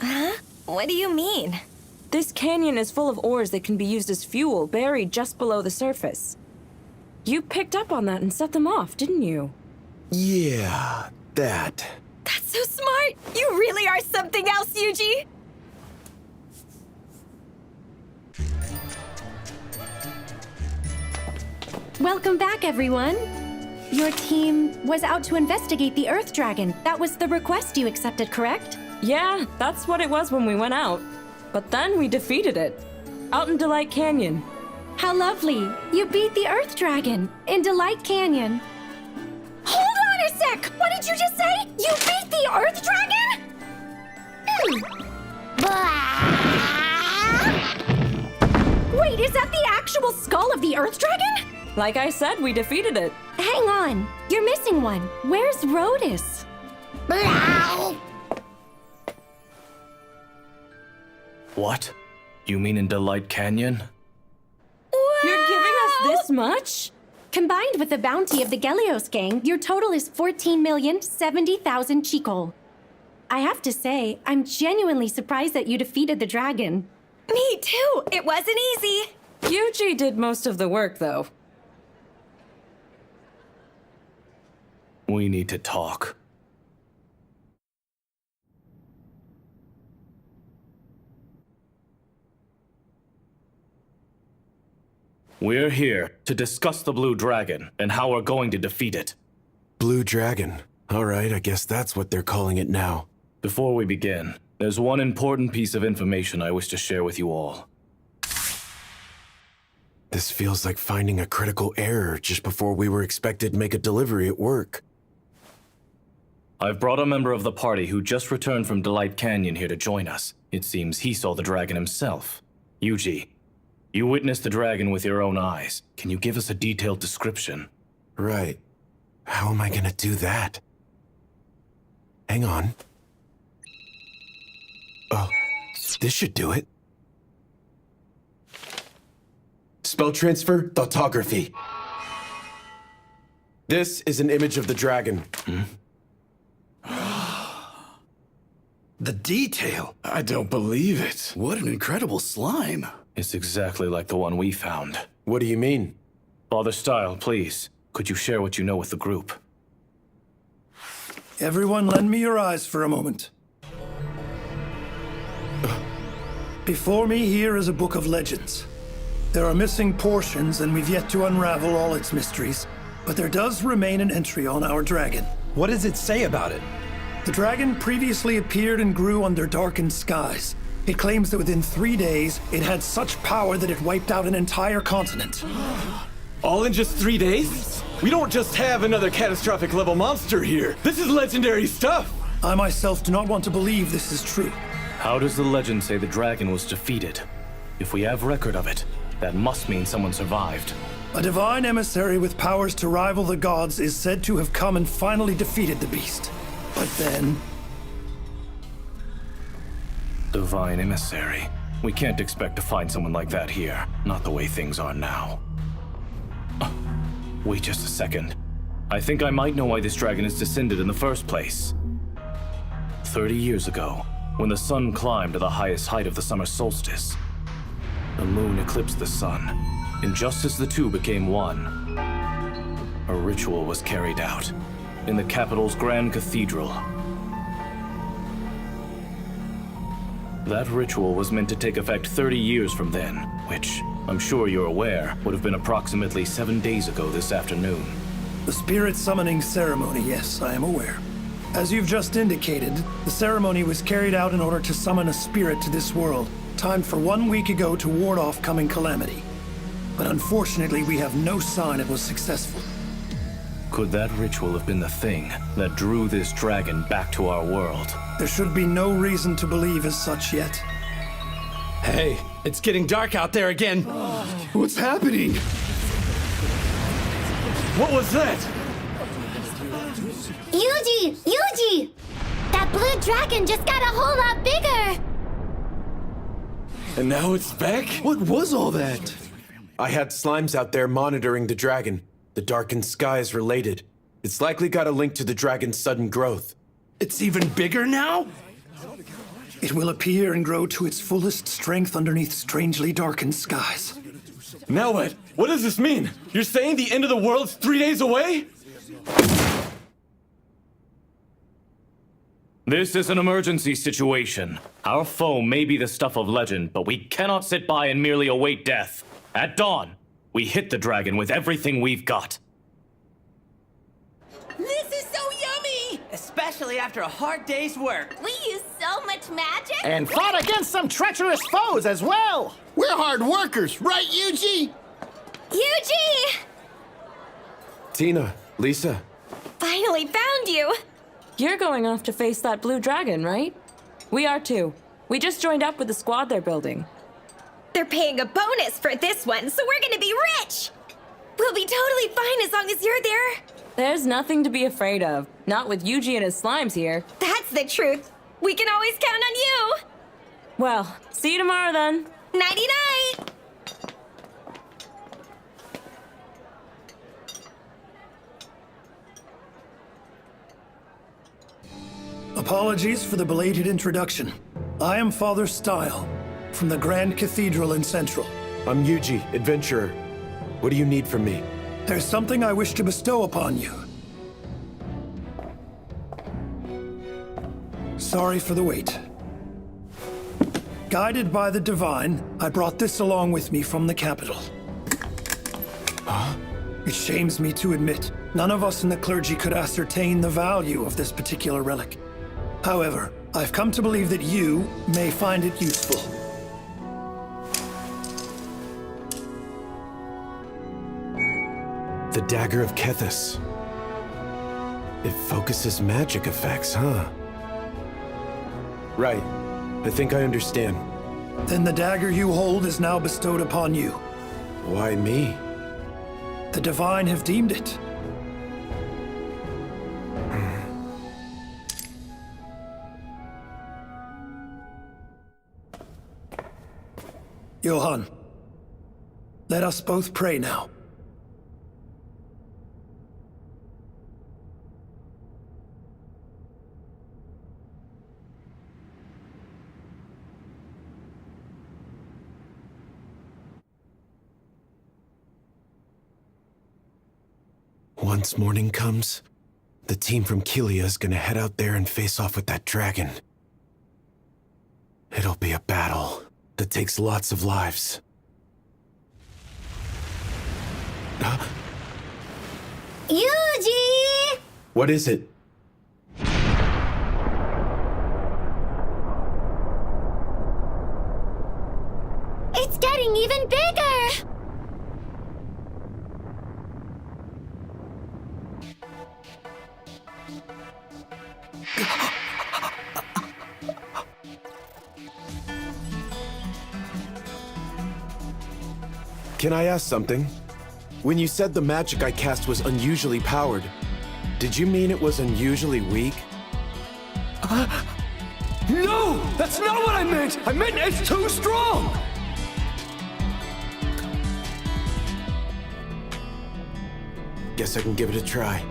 Huh? What do you mean? This canyon is full of ores that can be used as fuel buried just below the surface. You picked up on that and set them off, didn't you? Yeah, that. That's so smart! You really are something else, Yuji! Welcome back, everyone. Your team was out to investigate the Earth Dragon. That was the request you accepted, correct? Yeah, that's what it was when we went out. But then we defeated it. Out in Delight Canyon. How lovely. You beat the Earth Dragon in Delight Canyon. Hold on a sec! What did you just say? You beat the Earth Dragon? Wait, is that the actual skull of the Earth Dragon? Like I said, we defeated it. Hang on. You're missing one. Where's Rhodus? What? You mean in Delight Canyon? You're giving us this much? Combined with the bounty of the Gelios gang, your total is 14,070,000 Chikol. I have to say, I'm genuinely surprised that you defeated the dragon. Me too. It wasn't easy. Yuji did most of the work, though. We need to talk. We're here to discuss the Blue Dragon and how we're going to defeat it. Blue Dragon. All right, I guess that's what they're calling it now. Before we begin, there's one important piece of information I wish to share with you all. This feels like finding a critical error just before we were expected to make a delivery at work. I've brought a member of the party who just returned from Delight Canyon here to join us. It seems he saw the dragon himself. Yuji, you witnessed the dragon with your own eyes. Can you give us a detailed description? Right. How am I gonna do that? Hang on. Oh, this should do it. Spell transfer, thoughtography. This is an image of the dragon. The detail! I don't believe it. What an incredible slime. It's exactly like the one we found. What do you mean? Father Style, please, could you share what you know with the group? Everyone lend me your eyes for a moment. Before me here is a book of legends. There are missing portions and we've yet to unravel all its mysteries, but there does remain an entry on our dragon. What does it say about it? The dragon previously appeared and grew under darkened skies. It claims that within 3 days, it had such power that it wiped out an entire continent. All in just 3 days? We don't just have another catastrophic level monster here. This is legendary stuff. I myself do not want to believe this is true. How does the legend say the dragon was defeated? If we have record of it, that must mean someone survived. A divine emissary with powers to rival the gods is said to have come and finally defeated the beast. But then... Divine emissary. We can't expect to find someone like that here. Not the way things are now. Wait just a second. I think I might know why this dragon is descended in the first place. 30 years ago, when the sun climbed to the highest height of the summer solstice, the moon eclipsed the sun, and just as the two became one, a ritual was carried out in the capital's grand cathedral. That ritual was meant to take effect 30 years from then, which, I'm sure you're aware, would have been approximately 7 days ago this afternoon. The spirit summoning ceremony, yes, I am aware. As you've just indicated, the ceremony was carried out in order to summon a spirit to this world, timed for 1 week ago to ward off coming calamity. But unfortunately, we have no sign it was successful. Could that ritual have been the thing that drew this dragon back to our world? There should be no reason to believe as such yet. Hey, it's getting dark out there again. What's happening? What was that? Yuji! Yuji! That blue dragon just got a whole lot bigger! And now it's back? What was all that? I had slimes out there monitoring the dragon. The darkened sky is related. It's likely got a link to the dragon's sudden growth. It's even bigger now? It will appear and grow to its fullest strength underneath strangely darkened skies. Now what? What does this mean? You're saying the end of the world's 3 days away? This is an emergency situation. Our foe may be the stuff of legend, but we cannot sit by and merely await death. At dawn, we hit the dragon with everything we've got. This is so yummy! Especially after a hard day's work. We used so so much magic? And fought against some treacherous foes as well. We're hard workers, right, Yuji? Yuji! Tina, Lisa. Finally found you! You're going off to face that blue dragon, right? We are too. We just joined up with the squad they're building. They're paying a bonus for this one, so we're gonna be rich! We'll be totally fine as long as you're there. There's nothing to be afraid of. Not with Yuji and his slimes here. That's the truth. We can always count on you. Well, see you tomorrow then. Nighty-night! Apologies for the belated introduction. I am Father Style, from the Grand Cathedral in Central. I'm Yuji, adventurer. What do you need from me? There's something I wish to bestow upon you. Sorry for the wait. Guided by the divine, I brought this along with me from the capital. Huh? It shames me to admit, none of us in the clergy could ascertain the value of this particular relic. However, I've come to believe that you may find it useful. The Dagger of Kethis. It focuses magic effects, huh? Right. I think I understand. Then the dagger you hold is now bestowed upon you. Why me? The divine have deemed it. Johann, let us both pray now. Once morning comes, the team from Kelia is gonna head out there and face off with that dragon. It'll be a battle that takes lots of lives. Yuji! What is it? It's getting even bigger! Can I ask something? When you said the magic I cast was unusually powered, did you mean it was unusually weak? No! That's not what I meant! I meant it's too strong! Guess I can give it a try.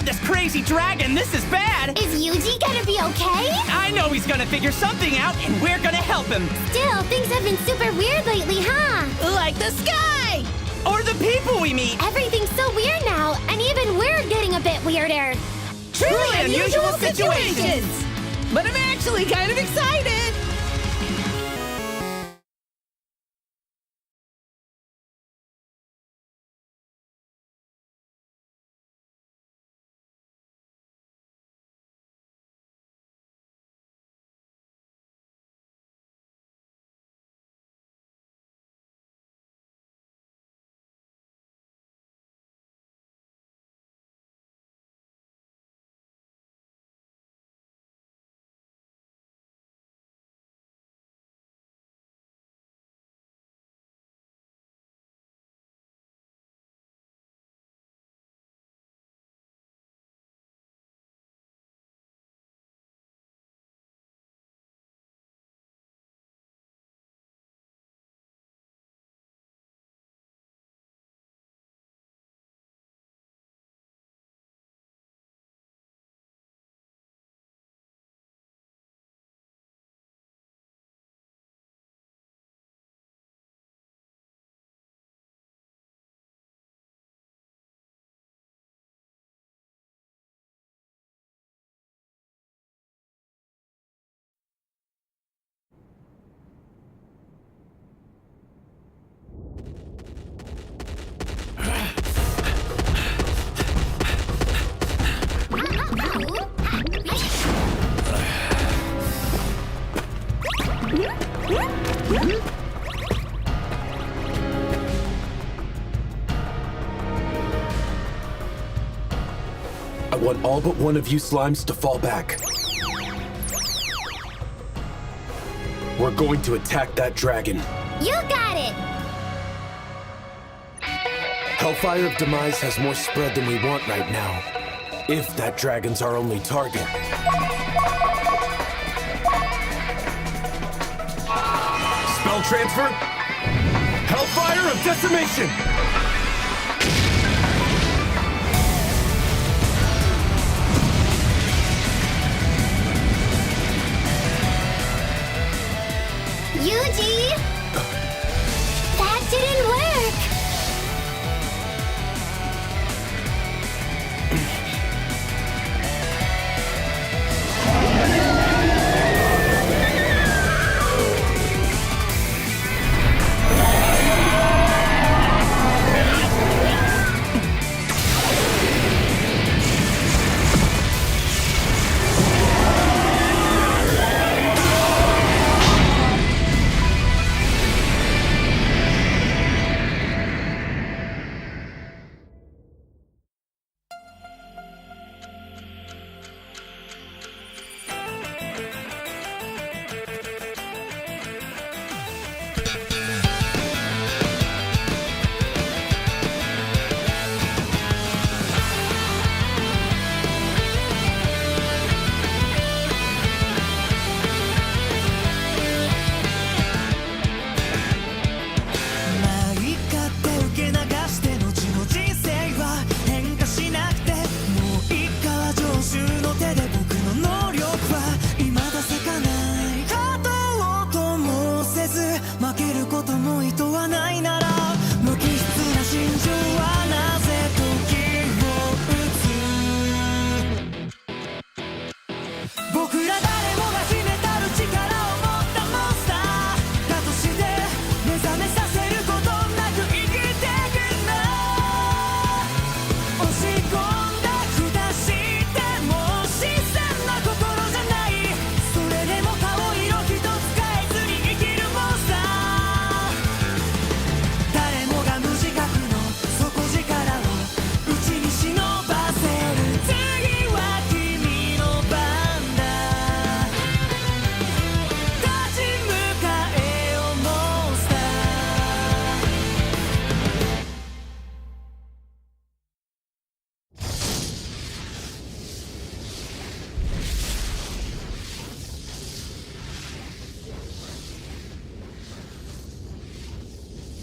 this crazy dragon. This is bad. Is Yuji gonna be okay? I know he's gonna figure something out, and we're gonna help him. Still, things have been super weird lately, huh? Like the sky! Or the people we meet. Everything's so weird now, and even we're getting a bit weirder. Truly unusual situations! But I'm actually kind of excited! I want all but one of you slimes to fall back. We're going to attack that dragon. You got it! Hellfire of Demise has more spread than we want right now. If that dragon's our only target. Spell transfer? Hellfire of Decimation! Yuji! That didn't work!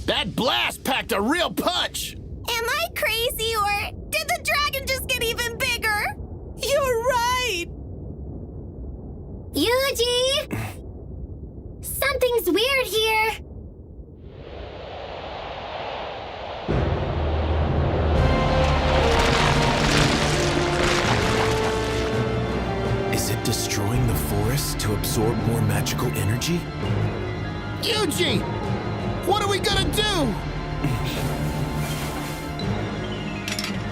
That blast packed a real punch! Am I crazy, or did the dragon just get even bigger? forest to absorb more magical energy? Yuji! What are we gonna do?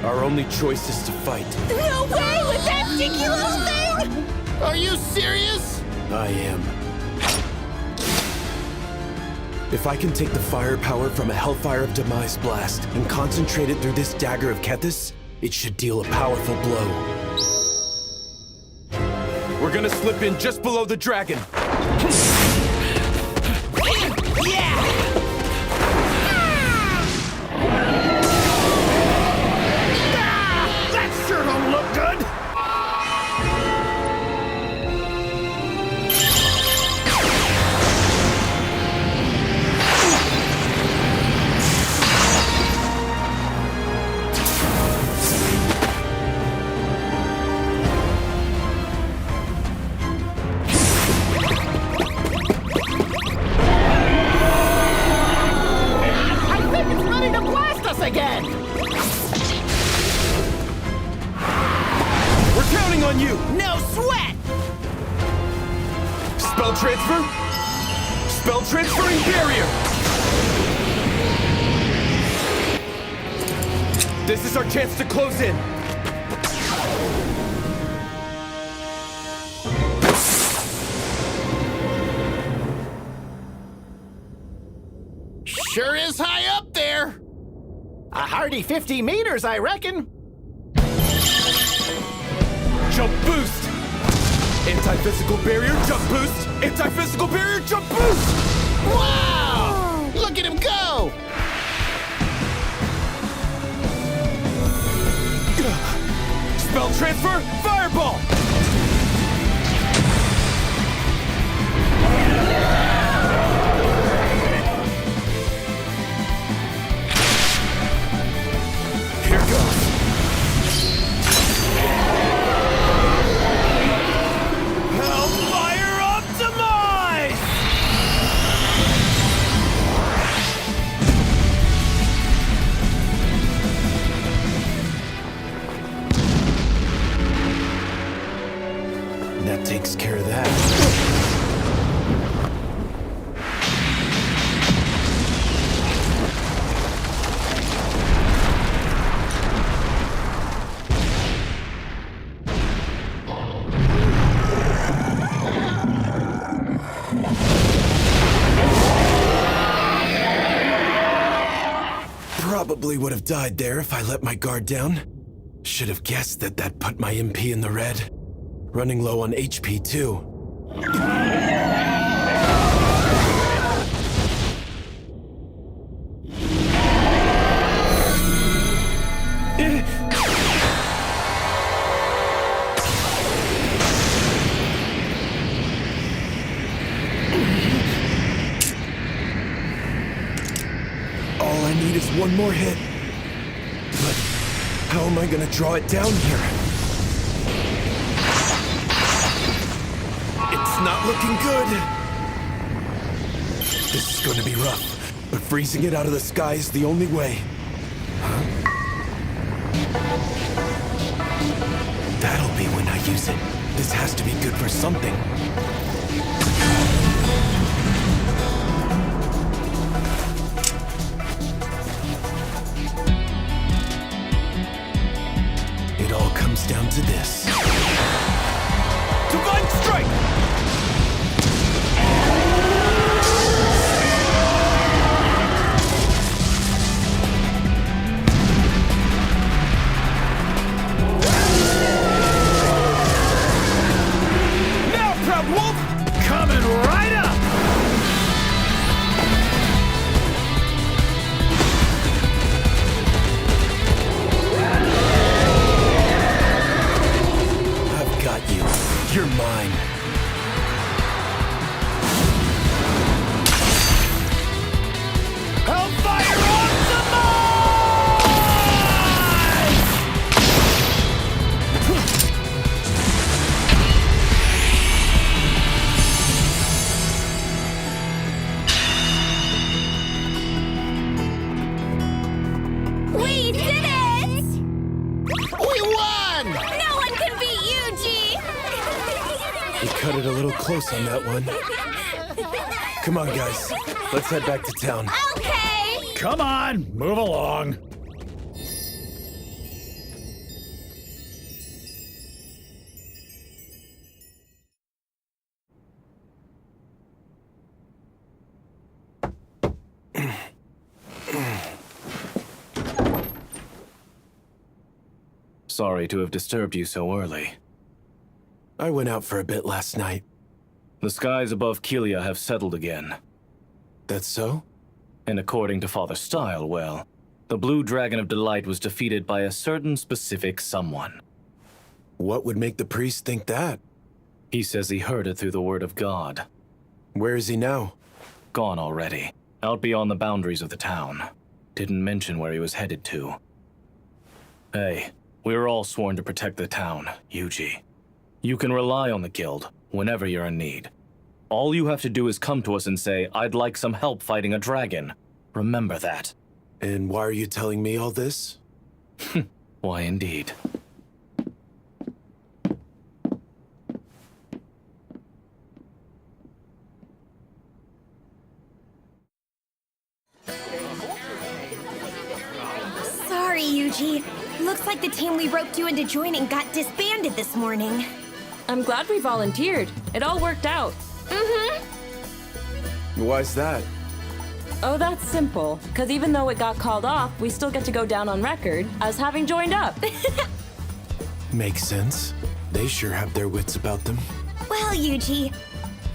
Our only choice is to fight. No way with that sticky little thing! Are you serious? I am. If I can take the firepower from a Hellfire of Demise blast and concentrate it through this dagger of Kethis, it should deal a powerful blow. We're gonna slip in just below the dragon. That sure don't look good! Again! We're counting on you! No sweat! Spell transfer? Spell transferring barrier! This is our chance to close in! Sure is high up there! A hearty 50 meters, I reckon. Jump boost! Anti-physical barrier, jump boost! Anti-physical barrier, jump boost! Wow! Look at him go! Spell transfer, fireball! Here goes. Hellfire of Demise! That takes care of that. Probably would have died there if I let my guard down. Should have guessed that that put my MP in the red. Running low on HP too. All I need is one more hit. But how am I gonna draw it down here? It's not looking good. This is going to be rough, but freezing it out of the sky is the only way. Huh? That'll be when I use it. This has to be good for something. It all comes down to this. Divine Strike! Now, Proud Wolf! Coming right up! I've got you. You're mine. cut it a little close on that one. Come on, guys. Let's head back to town. Okay! Come on, move along. Sorry to have disturbed you so early. I went out for a bit last night. The skies above Kelia have settled again. That's so? And according to Father Style, well, the Blue Dragon of Delight was defeated by a certain specific someone. What would make the priest think that? He says he heard it through the word of God. Where is he now? Gone already. Out beyond the boundaries of the town. Didn't mention where he was headed to. Hey, we were all sworn to protect the town, Yuji. You can rely on the guild whenever you're in need. All you have to do is come to us and say, I'd like some help fighting a dragon. Remember that. And why are you telling me all this? Why, indeed. Sorry, Yuji. Looks like the team we roped you into joining got disbanded this morning. I'm glad we volunteered. It all worked out. Why's that? Oh, that's simple. Because even though it got called off, we still get to go down on record as having joined up. Makes sense. They sure have their wits about them. Well, Yuji,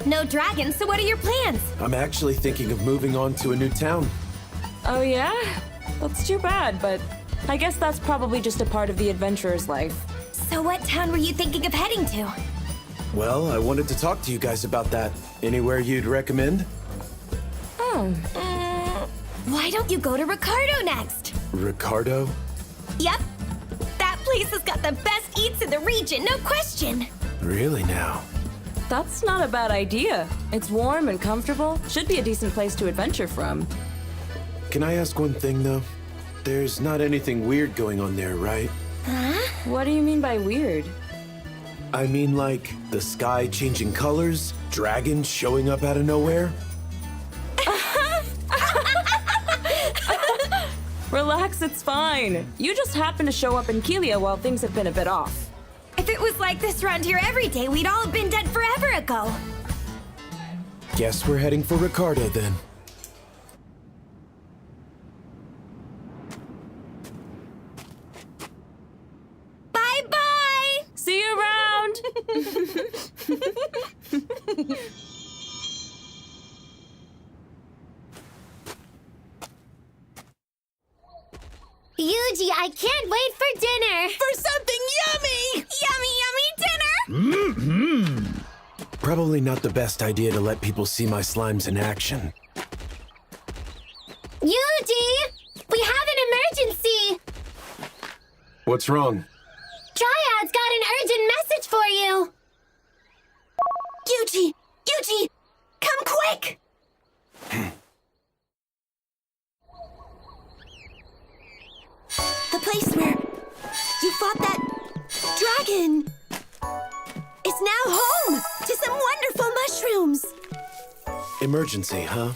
no dragons, so what are your plans? I'm actually thinking of moving on to a new town. Oh, yeah? That's too bad, but I guess that's probably just a part of the adventurer's life. So what town were you thinking of heading to? Well, I wanted to talk to you guys about that. Anywhere you'd recommend? Why don't you go to Ricardo next? Ricardo? Yep. That place has got the best eats in the region, no question. Really now? That's not a bad idea. It's warm and comfortable. Should be a decent place to adventure from. Can I ask one thing, though? There's not anything weird going on there, right? Huh? What do you mean by weird? I mean, like, the sky changing colors, dragons showing up out of nowhere? Relax, it's fine. You just happened to show up in Kelia while things have been a bit off. If it was like this around here every day, we'd all have been dead forever ago. Guess we're heading for Ricardo, then. Bye-bye! See you around! Yuji, I can't wait for dinner! For something yummy! Yummy, yummy dinner! Probably not the best idea to let people see my slimes in action. Yuji! We have an emergency! What's wrong? Triad's got an urgent message for you! Yuji! Yuji! Come quick! The place where you fought that dragon is now home to some wonderful mushrooms! Emergency, huh?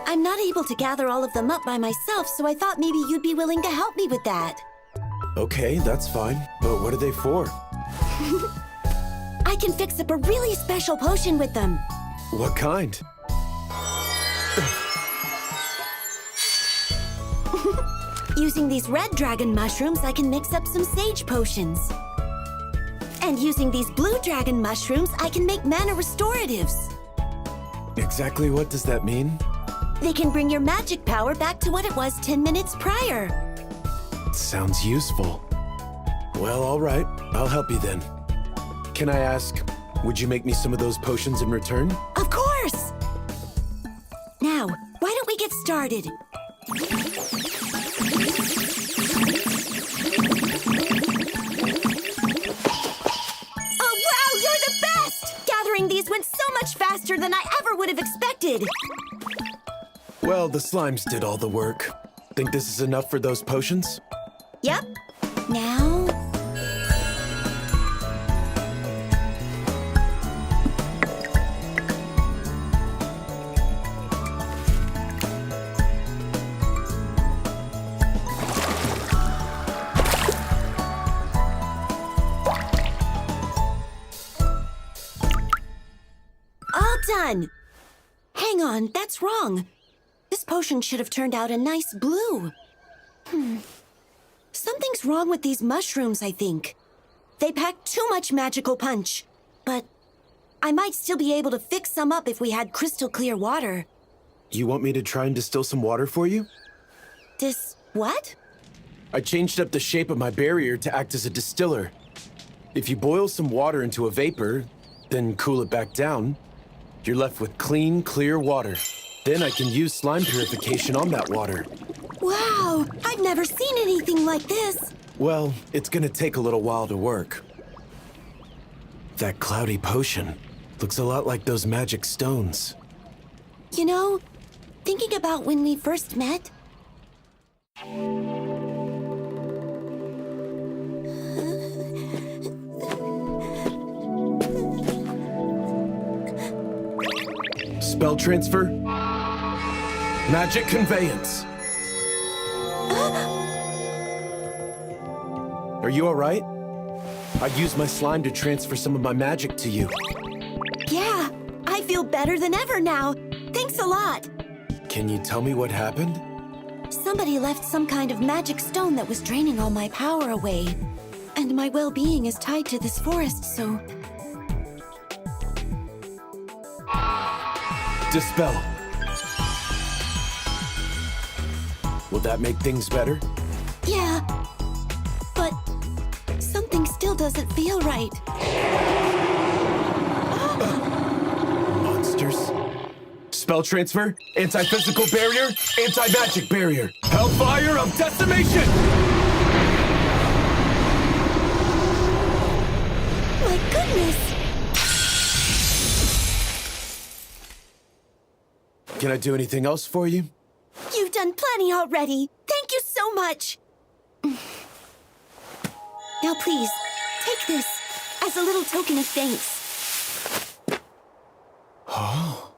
I'm not able to gather all of them up by myself, so I thought maybe you'd be willing to help me with that. Okay, that's fine. But what are they for? I can fix up a really special potion with them. What kind? Using these red dragon mushrooms, I can mix up some sage potions. And using these blue dragon mushrooms, I can make mana restoratives. Exactly what does that mean? They can bring your magic power back to what it was 10 minutes prior. Sounds useful. Well, all right. I'll help you then. Can I ask, would you make me some of those potions in return? Of course! Now, why don't we get started? Oh, wow, you're the best! Gathering these went so much faster than I ever would have expected. Well, the slimes did all the work. Think this is enough for those potions? Yep. Now... on! Hang on, that's wrong. This potion should have turned out a nice blue. Something's wrong with these mushrooms, I think. They pack too much magical punch. But I might still be able to fix some up if we had crystal clear water. You want me to try and distill some water for you? What? I changed up the shape of my barrier to act as a distiller. If you boil some water into a vapor, then cool it back down, you're left with clean, clear water. Then I can use slime purification on that water. Wow! I've never seen anything like this! Well, it's gonna take a little while to work. That cloudy potion looks a lot like those magic stones. You know, thinking about when we first met... Spell transfer. Magic conveyance. Are you all right? I used my slime to transfer some of my magic to you. Yeah, I feel better than ever now. Thanks a lot. Can you tell me what happened? Somebody left some kind of magic stone that was draining all my power away. And my well-being is tied to this forest, so... Dispel. Will that make things better? Yeah, but something still doesn't feel right. Monsters. Spell transfer, anti-physical barrier, anti-magic barrier. Hellfire of decimation! My goodness! Can I do anything else for you? You've done plenty already. Thank you so much. Now please, take this as a little token of thanks. Oh.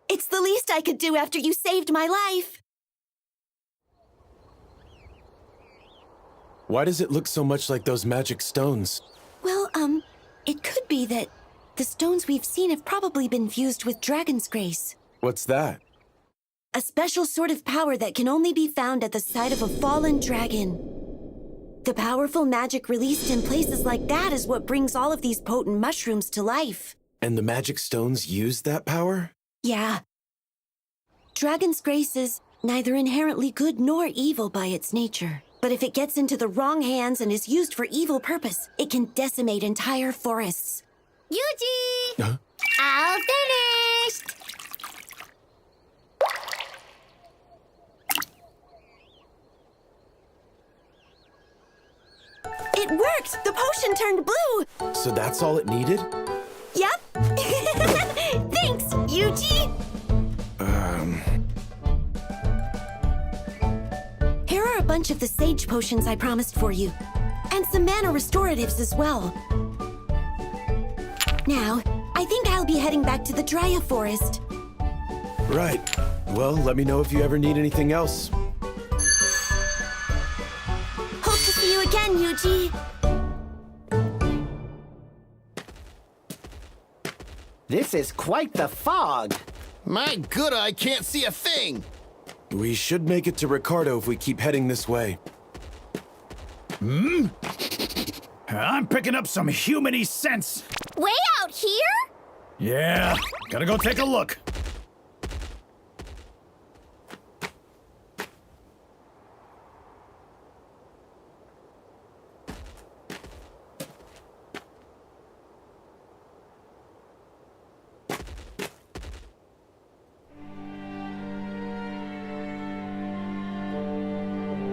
It's the least I could do after you saved my life. Why does it look so much like those magic stones? Well, it could be that the stones we've seen have probably been fused with Dragon's Grace. What's that? A special sort of power that can only be found at the site of a fallen dragon. The powerful magic released in places like that is what brings all of these potent mushrooms to life. And the magic stones use that power? Yeah. Dragon's Grace is neither inherently good nor evil by its nature. But if it gets into the wrong hands and is used for evil purpose, it can decimate entire forests. Yuji! Huh? All finished! It worked! The potion turned blue! So that's all it needed? Yep! Thanks, Yuji! Here are a bunch of the sage potions I promised for you. And some mana restoratives as well. Now, I think I'll be heading back to the Dryia Forest. Right. Well, let me know if you ever need anything else. Hope to see you again, Yuji. This is quite the fog. My good eye can't see a thing. We should make it to Ricardo if we keep heading this way. I'm picking up some humany scents. Way out here? Yeah, gotta go take a look.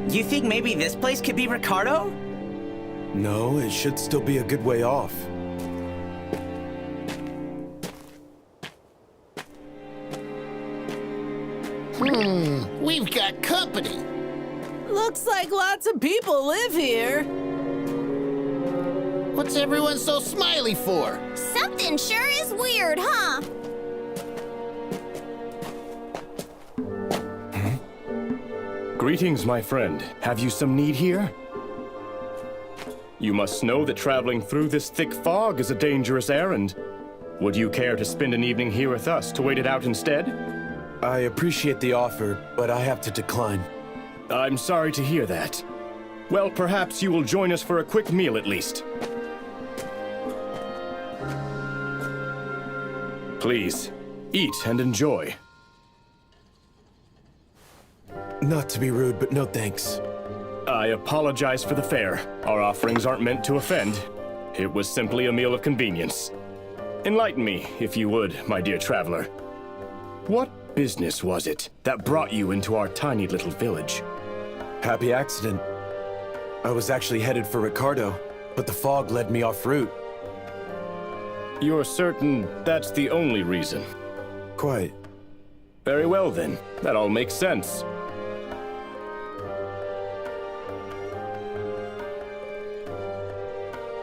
You think maybe this place could be Ricardo? No, it should still be a good way off. We've got company. Looks like lots of people live here. What's everyone so smiley for? Something sure is weird, huh? Greetings, my friend. Have you some need here? You must know that traveling through this thick fog is a dangerous errand. Would you care to spend an evening here with us to wait it out instead? I appreciate the offer, but I have to decline. I'm sorry to hear that. Well, perhaps you will join us for a quick meal at least. Please, eat and enjoy. Not to be rude, but no thanks. I apologize for the fare. Our offerings aren't meant to offend. It was simply a meal of convenience. Enlighten me, if you would, my dear traveler. What business was it that brought you into our tiny little village? Happy accident. I was actually headed for Ricardo, but the fog led me off route. You're certain that's the only reason? Quite. Very well then. That all makes sense.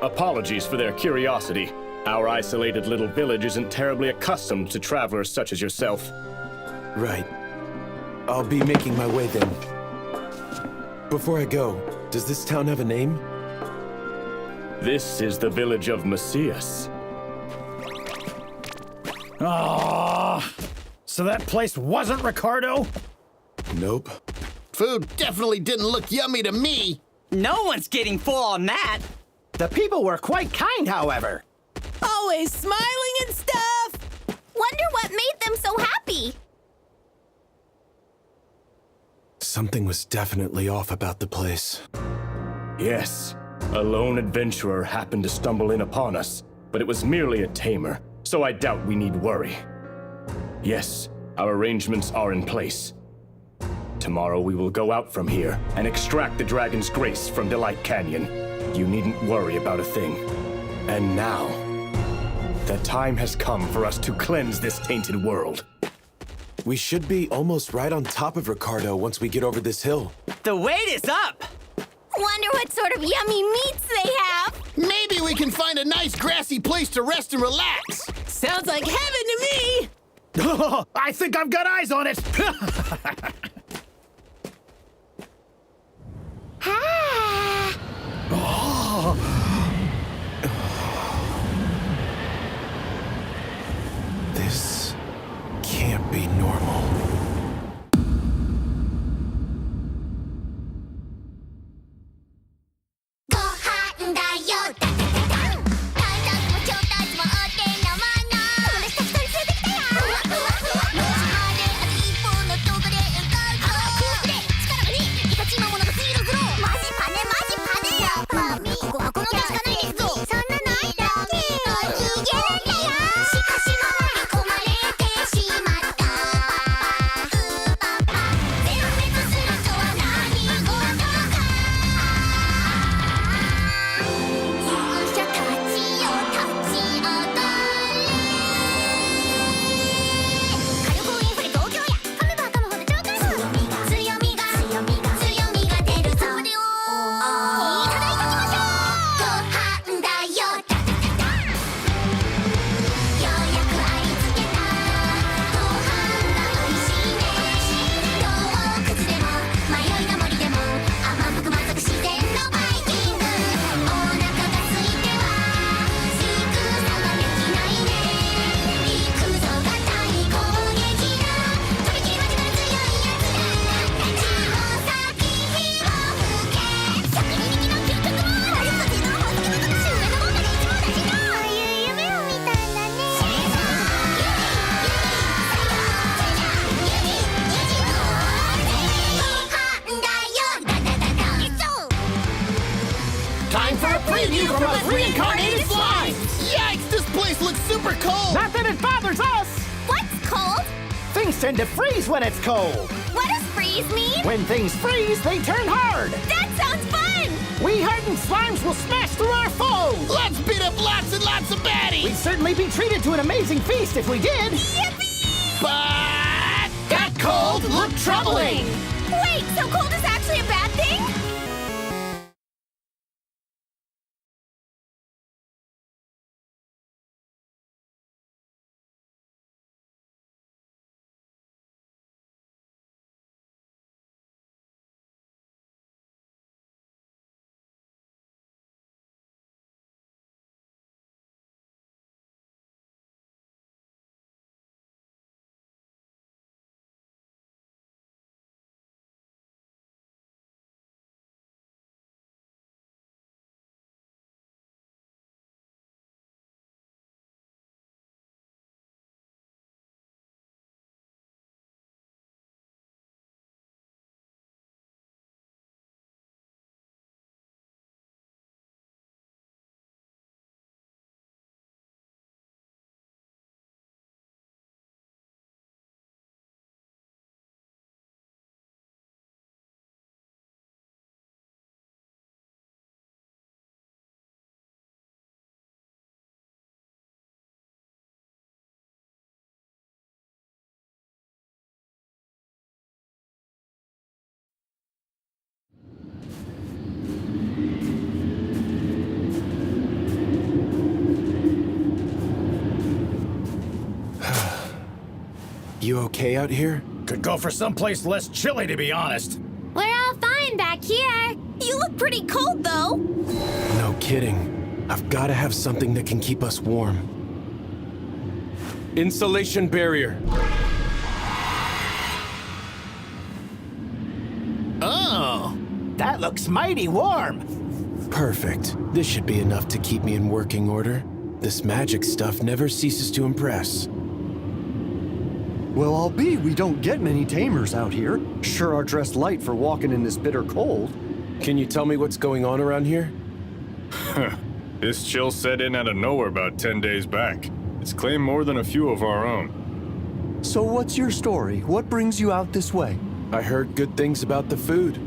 Apologies for their curiosity. Our isolated little village isn't terribly accustomed to travelers such as yourself. Right. I'll be making my way then. Before I go, does this town have a name? This is the village of Macias. Ah, so that place wasn't Ricardo? Nope. Food definitely didn't look yummy to me. No one's getting full on that. The people were quite kind, however. Always smiling and stuff. Wonder what made them so happy. Something was definitely off about the place. Yes, a lone adventurer happened to stumble in upon us, but it was merely a tamer, so I doubt we need worry. Yes, our arrangements are in place. Tomorrow we will go out from here and extract the Dragon's Grace from Delight Canyon. You needn't worry about a thing. And now, the time has come for us to cleanse this tainted world. We should be almost right on top of Ricardo once we get over this hill. The wait is up! Wonder what sort of yummy meats they have. Maybe we can find a nice grassy place to rest and relax. Sounds like heaven to me. I think I've got eyes on it. This can't be normal. Time for a preview from a reincarnated slime! Yikes, this place looks super cold! Not that it bothers us! What's cold? Things tend to freeze when it's cold. What does freeze mean? When things freeze, they turn hard. That sounds fun! We hardened slimes will smash through our foes! Let's beat up lots and lots of baddies! We'd certainly be treated to an amazing feast if we did. Yippee! But that cold looked troubling! Wait, so cold is actually a bad thing? You okay out here? Could go for someplace less chilly, to be honest. We're all fine back here. You look pretty cold, though. No kidding. I've got to have something that can keep us warm. Insulation barrier. Oh, that looks mighty warm. Perfect. This should be enough to keep me in working order. This magic stuff never ceases to impress. Well, albeit we don't get many tamers out here. Sure are dressed light for walking in this bitter cold. Can you tell me what's going on around here? This chill set in out of nowhere about 10 days back. It's claimed more than a few of our own. So what's your story? What brings you out this way? I heard good things about the food.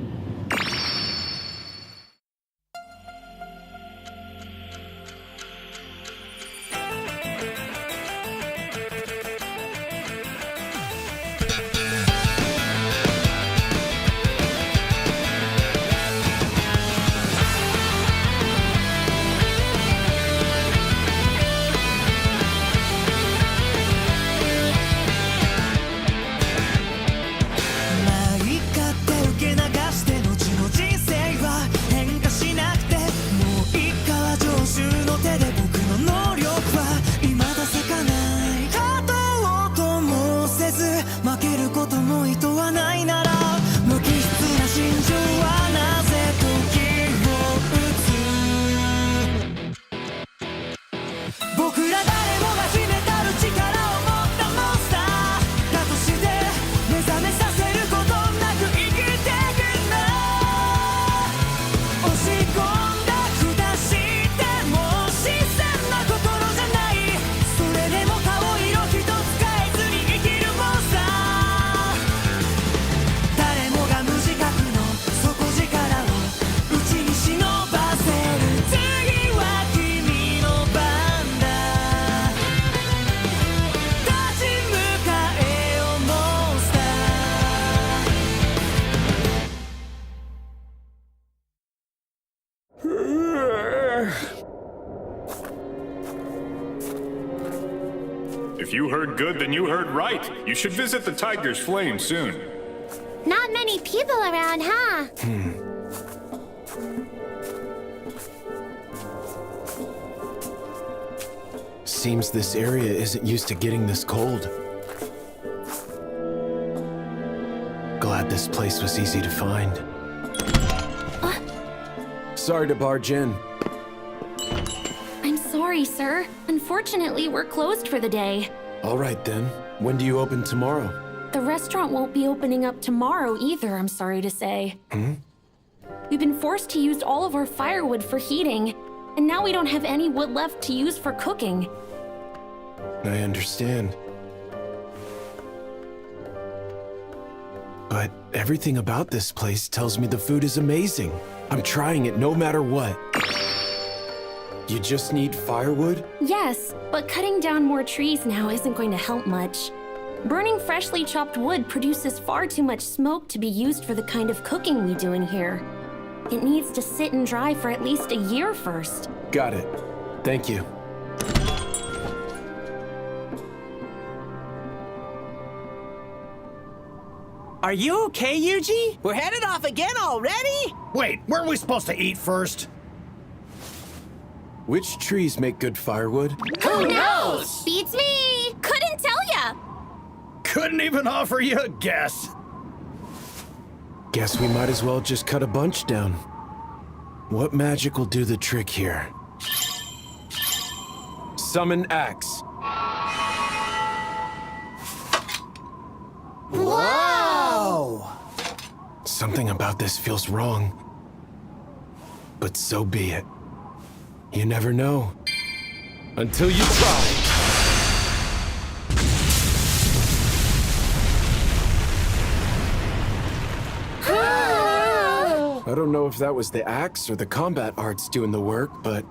If you heard good, then you heard right. You should visit the Tiger's Flame soon. Not many people around, huh? Seems this area isn't used to getting this cold. Glad this place was easy to find. Sorry to barge in. I'm sorry, sir. Unfortunately, we're closed for the day. All right then. When do you open tomorrow? The restaurant won't be opening up tomorrow either, I'm sorry to say. We've been forced to use all of our firewood for heating, and now we don't have any wood left to use for cooking. I understand. But everything about this place tells me the food is amazing. I'm trying it no matter what. You just need firewood? Yes, but cutting down more trees now isn't going to help much. Burning freshly chopped wood produces far too much smoke to be used for the kind of cooking we do in here. It needs to sit and dry for at least a year first. Got it. Thank you. Are you okay, Yuji? We're headed off again already? Wait, weren't we supposed to eat first? Which trees make good firewood? Who knows? Beats me. Couldn't tell ya. Couldn't even offer you a guess. Guess we might as well just cut a bunch down. What magic will do the trick here? Summon axe. Whoa! Something about this feels wrong. But so be it. You never know. Until you try. I don't know if that was the axe or the combat arts doing the work, but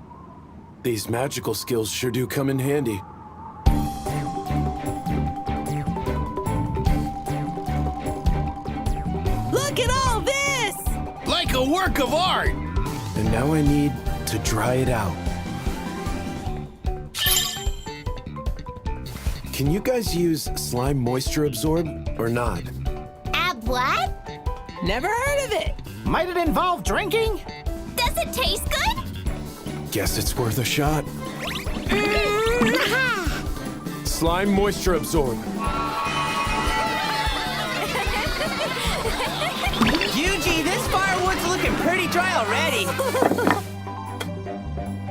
these magical skills sure do come in handy. Look at all this! Like a work of art! And now I need to dry it out. can you guys use slime moisture absorb or not? What? Never heard of it. Might it involve drinking? Does it taste good? Guess it's worth a shot. Slime moisture absorb. Yuji, this firewood's looking pretty dry already.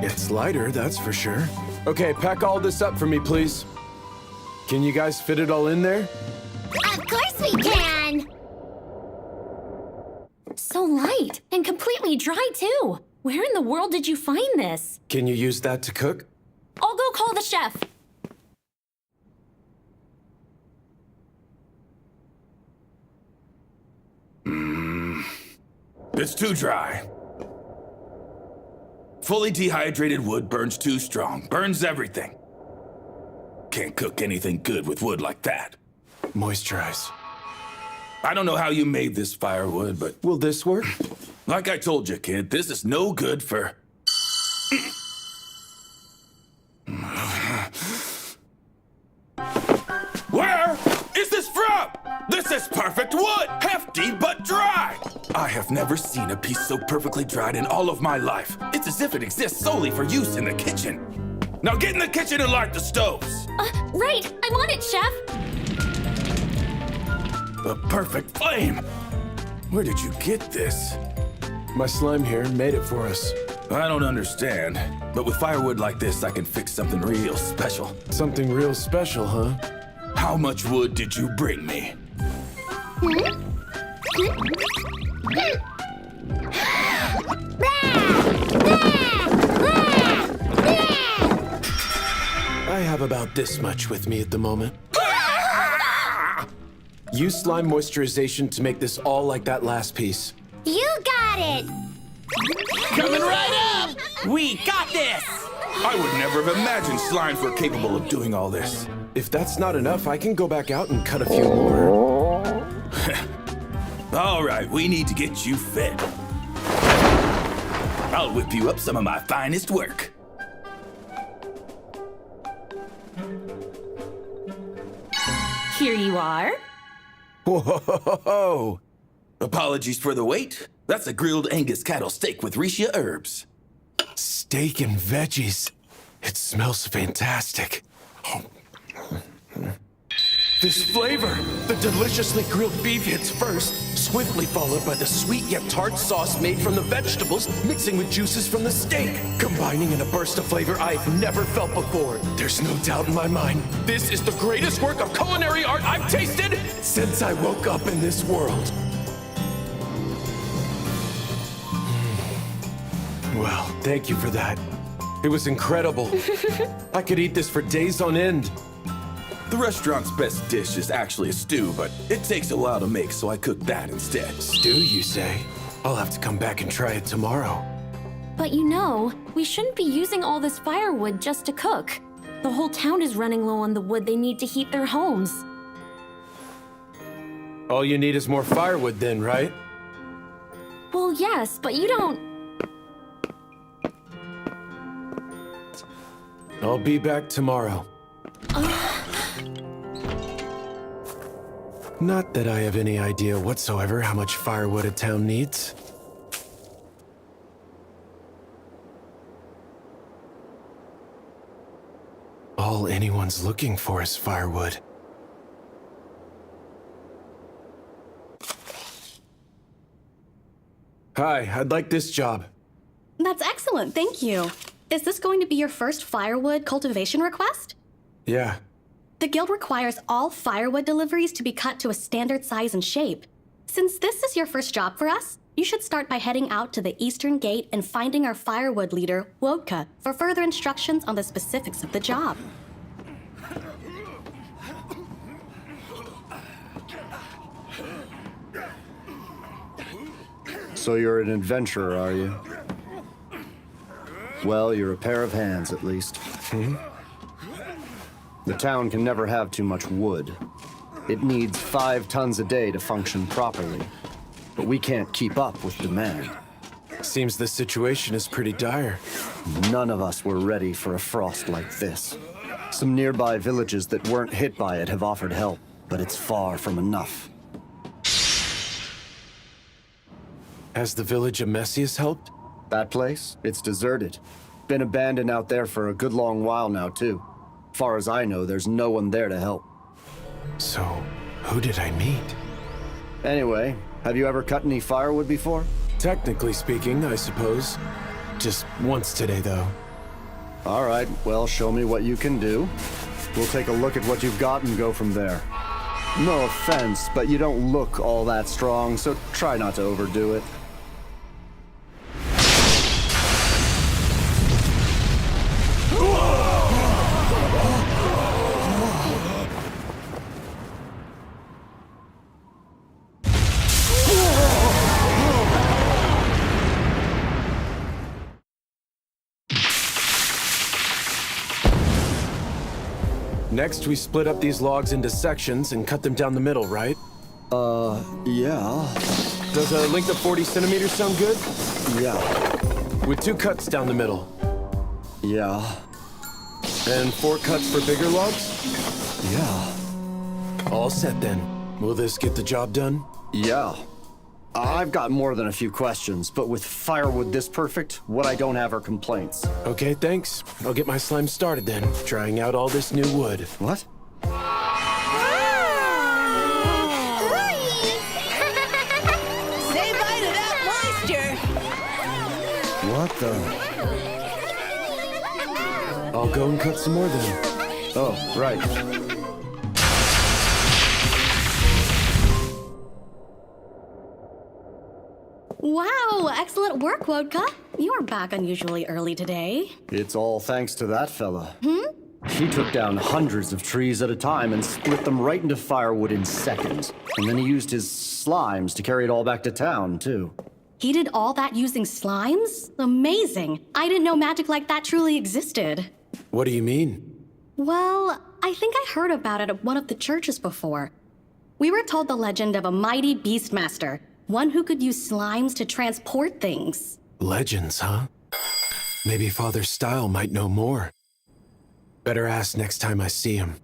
It's lighter, that's for sure. Okay, pack all this up for me, please. Can you guys fit it all in there? Of course we can! So light and completely dry, too. Where in the world did you find this? Can you use that to cook? I'll go call the chef. It's too dry. Fully dehydrated wood burns too strong. Burns everything. Can't cook anything good with wood like that. Moisturize. I don't know how you made this firewood, but... Will this work? Like I told you, kid, this is no good for... Where is this from? This is perfect wood! Hefty but dry! I have never seen a piece so perfectly dried in all of my life. It's as if it exists solely for use in the kitchen. Now get in the kitchen and light the stoves! Right! I'm on it, Chef! A perfect flame! Where did you get this? My slime here made it for us. I don't understand, but with firewood like this, I can fix something real special. Something real special, huh? How much wood did you bring me? I have about this much with me at the moment. Use slime moisturization to make this all like that last piece. You got it! Coming right up! We got this! I would never have imagined slimes were capable of doing all this. If that's not enough, I can go back out and cut a few more. All right, we need to get you fed. I'll whip you up some of my finest work. Here you are. Whoa! Apologies for the wait. That's a grilled Angus cattle steak with Risha herbs. Steak and veggies. It smells fantastic. This flavor! The deliciously grilled beef hits first, swiftly followed by the sweet yet tart sauce made from the vegetables, mixing with juices from the steak, combining in a burst of flavor I've never felt before. There's no doubt in my mind, this is the greatest work of culinary art I've tasted since I woke up in this world. Well, thank you for that. It was incredible. I could eat this for days on end. The restaurant's best dish is actually a stew, but it takes a while to make, so I cooked that instead. Stew, you say? I'll have to come back and try it tomorrow. But you know, we shouldn't be using all this firewood just to cook. The whole town is running low on the wood they need to heat their homes. All you need is more firewood then, right? Well, yes, but you don't... I'll be back tomorrow. Not that I have any idea whatsoever how much firewood a town needs. All anyone's looking for is firewood. Hi, I'd like this job. That's excellent, thank you. Is this going to be your first firewood cultivation request? Yeah. The guild requires all firewood deliveries to be cut to a standard size and shape. Since this is your first job for us, you should start by heading out to the eastern gate and finding our firewood leader, Wodka, for further instructions on the specifics of the job. So you're an adventurer, are you? Well, you're a pair of hands, at least. The town can never have too much wood. It needs 5 tons a day to function properly. But we can't keep up with demand. Seems the situation is pretty dire. None of us were ready for a frost like this. Some nearby villages that weren't hit by it have offered help, but it's far from enough. Has the village of Messias helped? That place? It's deserted. Been abandoned out there for a good long while now, too. Far as I know, there's no one there to help. So, who did I meet? Anyway, have you ever cut any firewood before? Technically speaking, I suppose. Just once today, though. All right, well, show me what you can do. We'll take a look at what you've got and go from there. No offense, but you don't look all that strong, so try not to overdo it. Next, we split up these logs into sections and cut them down the middle, right? Yeah. Does a length of 40 centimeters sound good? Yeah. With 2 cuts down the middle. Yeah. And 4 cuts for bigger logs? Yeah. All set then. Will this get the job done? Yeah. I've got more than a few questions, but with firewood this perfect, what I don't have are complaints. Okay, thanks. I'll get my slime started then, trying out all this new wood. What? Say bye to that moisture! What the? I'll go and cut some more then. Oh, right. Wow, excellent work, Wodka. You are back unusually early today. It's all thanks to that fella. Hmm? He took down hundreds of trees at a time and split them right into firewood in seconds. And then he used his slimes to carry it all back to town, too. He did all that using slimes? Amazing. I didn't know magic like that truly existed. What do you mean? Well, I think I heard about it at one of the churches before. We were told the legend of a mighty beastmaster, one who could use slimes to transport things. Legends, huh? Maybe Father Style might know more. Better ask next time I see him.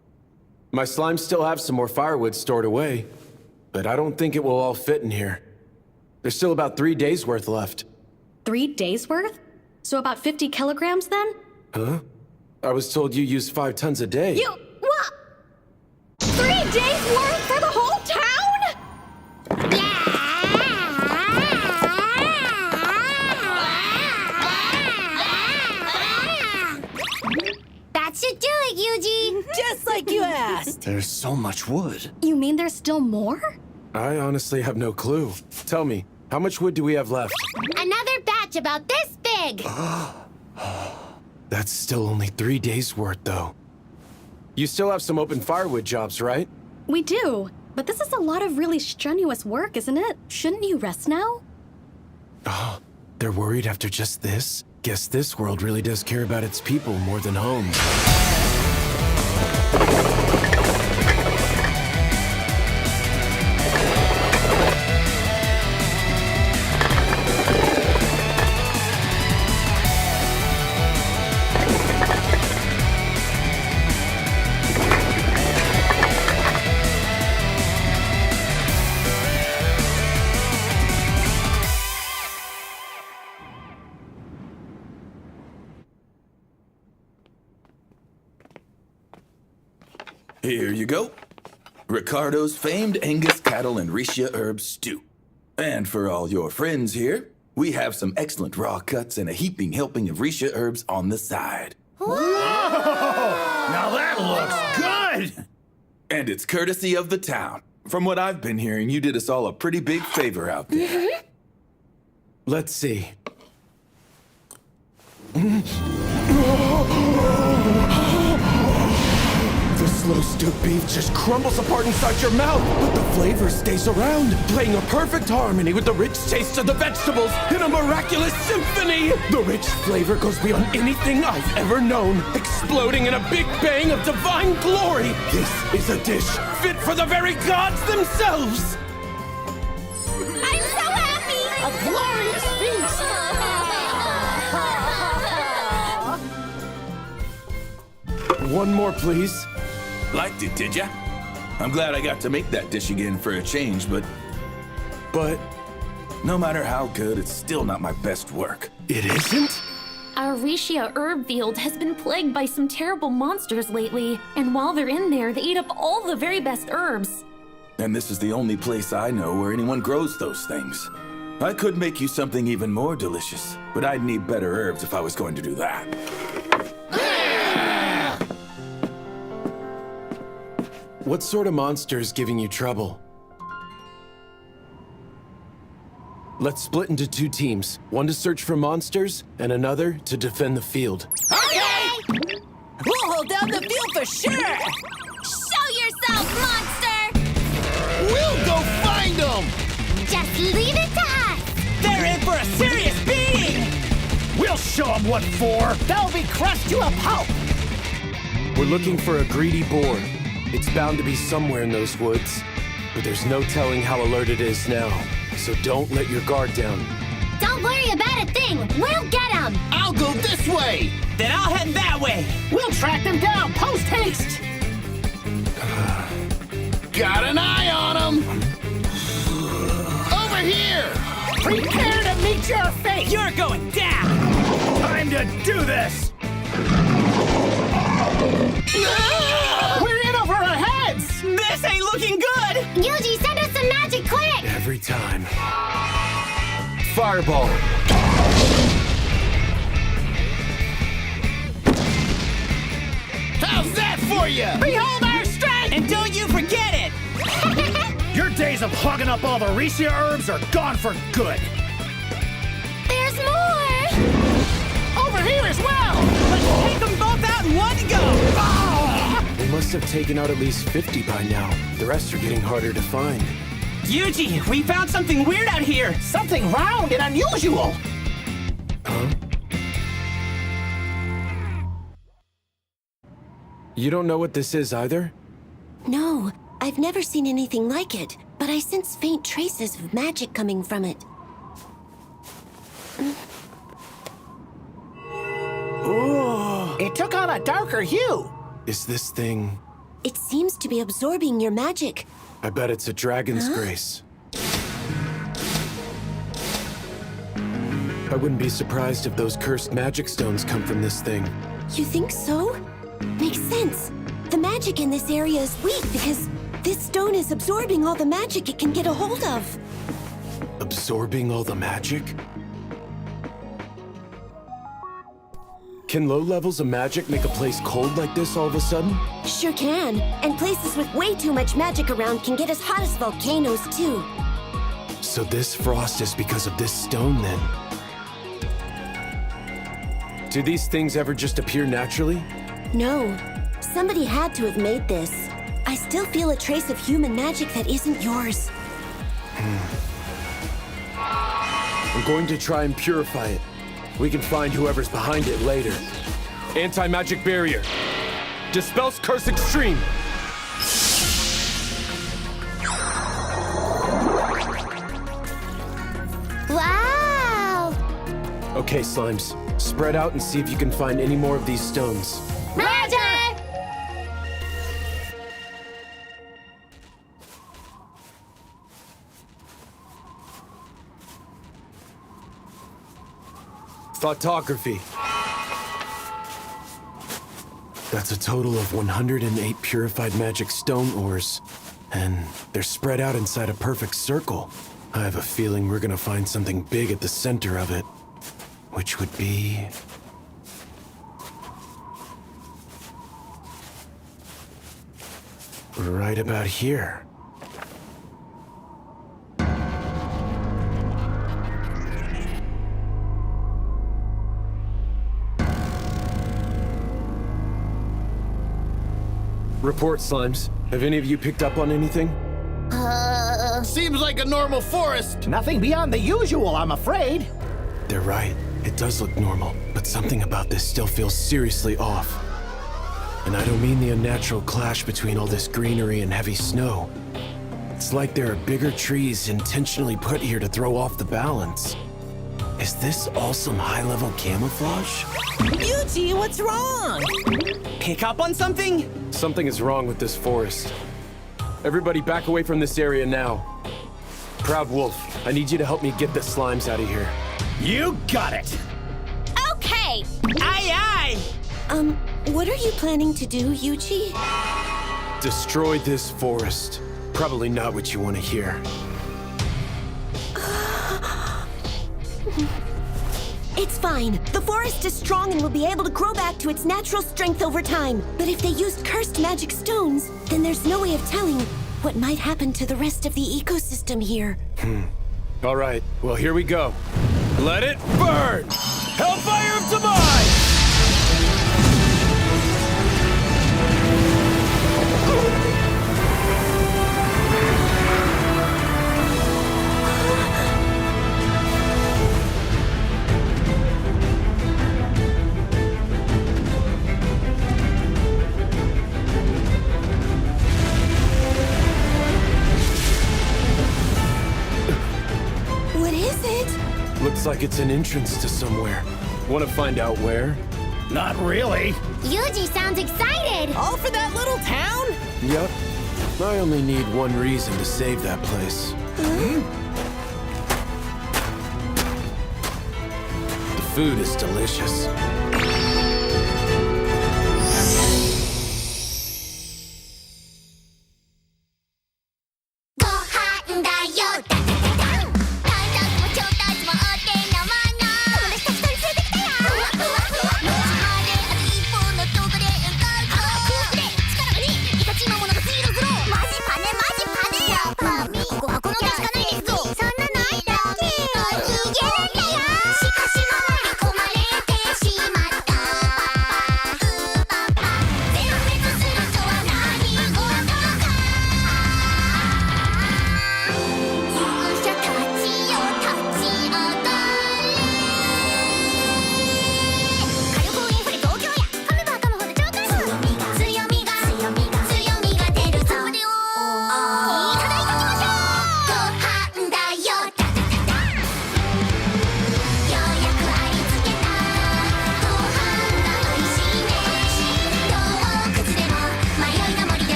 My slimes still have some more firewood stored away, but I don't think it will all fit in here. There's still about 3 days worth left. 3 days worth? So about 50 kilograms then? Huh? I was told you use 5 tons a day. You, what? 3 days worth for the whole town? That should do it, Yuji! Just like you asked! There's so much wood. You mean there's still more? I honestly have no clue. Tell me, how much wood do we have left? Another batch about this big! That's still only 3 days worth, though. You still have some open firewood jobs, right? We do, but this is a lot of really strenuous work, isn't it? Shouldn't you rest now? Oh, they're worried after just this? Guess this world really does care about its people more than home. Here you go. Ricardo's famed Angus cattle and Risha herb stew. And for all your friends here, we have some excellent raw cuts and a heaping helping of Risha herbs on the side. Whoa! Now that looks good! And it's courtesy of the town. From what I've been hearing, you did us all a pretty big favor out there. Let's see. The slow stewed beef just crumbles apart inside your mouth, but the flavor stays around, playing a perfect harmony with the rich taste of the vegetables in a miraculous symphony. The rich flavor goes beyond anything I've ever known, exploding in a big bang of divine glory. This is a dish fit for the very gods themselves. I'm so happy! A glorious feast! one more, please. Liked it, did ya? I'm glad I got to make that dish again for a change, but no matter how good, it's still not my best work. It isn't? Our Rishia herb field has been plagued by some terrible monsters lately, and while they're in there, they eat up all the very best herbs. And this is the only place I know where anyone grows those things. I could make you something even more delicious, but I'd need better herbs if I was going to do that. What sort of monster is giving you trouble? Let's split into 2 teams. One to search for monsters, and another to defend the field. Okay! We'll hold down the field for sure! Show yourself, monster! We'll go find them! Just leave it to us! They're in for a serious beating! We'll show them what for! They'll be crushed to a pulp! We're looking for a greedy boar. It's bound to be somewhere in those woods, but there's no telling how alert it is now. So don't let your guard down. Don't worry about a thing! We'll get him! I'll go this way! Then I'll head that way! We'll track them down post-haste! Got an eye on him! Over here! Prepare to meet your fate! You're going down! Time to do this! We're in over our heads! This ain't looking good! Yuji, send us some magic quick! Every time. Fireball! How's that for you? Behold our strength! And don't you forget it! Your days of hogging up all the Rishia herbs are gone for good! There's more! Over here as well! Let's take them both out in one go! Oh! We must have taken out at least 50 by now. The rest are getting harder to find. Yuji, we found something weird out here! Something round and unusual! Huh? You don't know what this is either? No, I've never seen anything like it, but I sense faint traces of magic coming from it. Ooh. It took on a darker hue. Is this thing... It seems to be absorbing your magic. I bet it's a dragon's grace. I wouldn't be surprised if those cursed magic stones come from this thing. You think so? Makes sense. The magic in this area is weak because this stone is absorbing all the magic it can get a hold of. Absorbing all the magic? Can low levels of magic make a place cold like this all of a sudden? Sure can. And places with way too much magic around can get as hot as volcanoes, too. So this frost is because of this stone, then? Do these things ever just appear naturally? No. Somebody had to have made this. I still feel a trace of human magic that isn't yours. I'm going to try and purify it. We can find whoever's behind it later. Anti-magic barrier. Dispels curse extreme. Wow! Okay, Slimes. Spread out and see if you can find any more of these stones. Roger! Thoughtography. That's a total of 108 purified magic stone ores. And they're spread out inside a perfect circle. I have a feeling we're gonna find something big at the center of it. Which would be... right about here. Report, Slimes. Have any of you picked up on anything? Seems like a normal forest. Nothing beyond the usual, I'm afraid. They're right. It does look normal, but something about this still feels seriously off. And I don't mean the unnatural clash between all this greenery and heavy snow. It's like there are bigger trees intentionally put here to throw off the balance. Is this all some high-level camouflage? Yuji, what's wrong? Pick up on something? Something is wrong with this forest. Everybody back away from this area now. Proud Wolf, I need you to help me get the slimes out of here. You got it! Okay! Aye, aye! What are you planning to do, Yuji? Destroy this forest. Probably not what you want to hear. It's fine. The forest is strong and will be able to grow back to its natural strength over time. But if they used cursed magic stones, then there's no way of telling what might happen to the rest of the ecosystem here. All right, well, here we go. Let it burn! Hellfire of Demise! What is it? Looks like it's an entrance to somewhere. Want to find out where? Not really. Yuji sounds excited! All for that little town? Yup. I only need one reason to save that place. The food is delicious.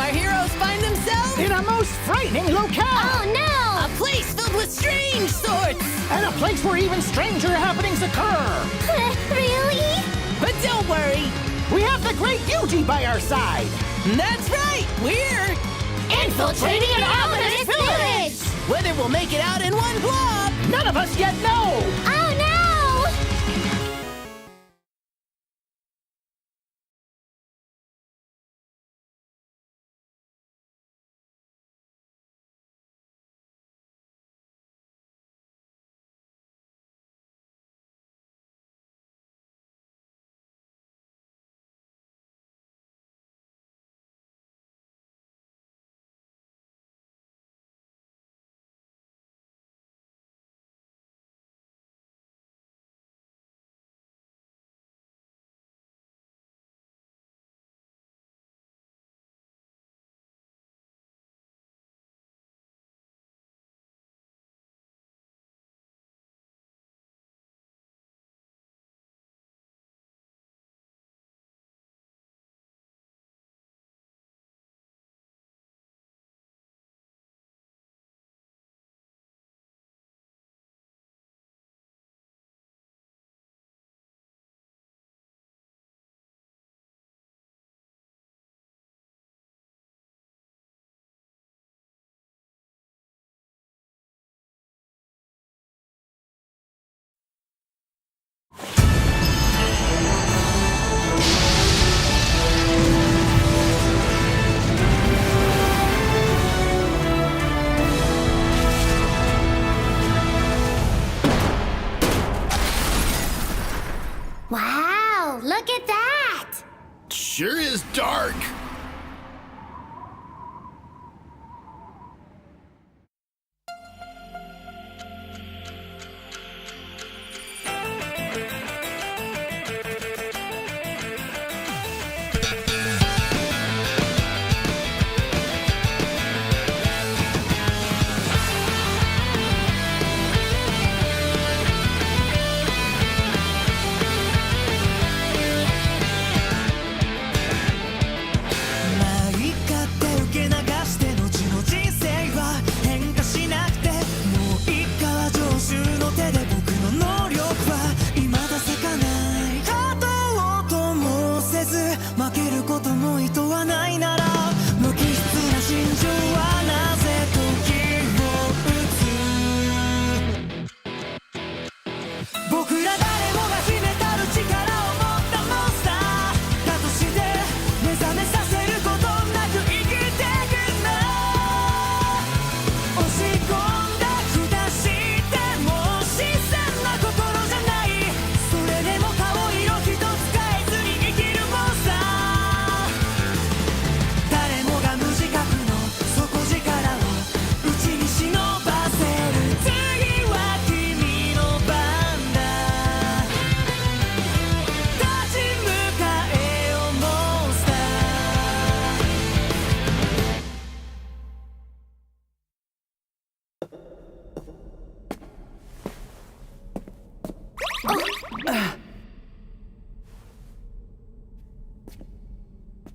Our heroes find themselves in a most frightening locale. Oh no! A place filled with strange sorts. And a place where even stranger happenings occur. Really? But don't worry. We have the great Yuji by our side. That's right. We're infiltrating an ominous village. Whether we'll make it out in one blob, none of us yet know. Oh no!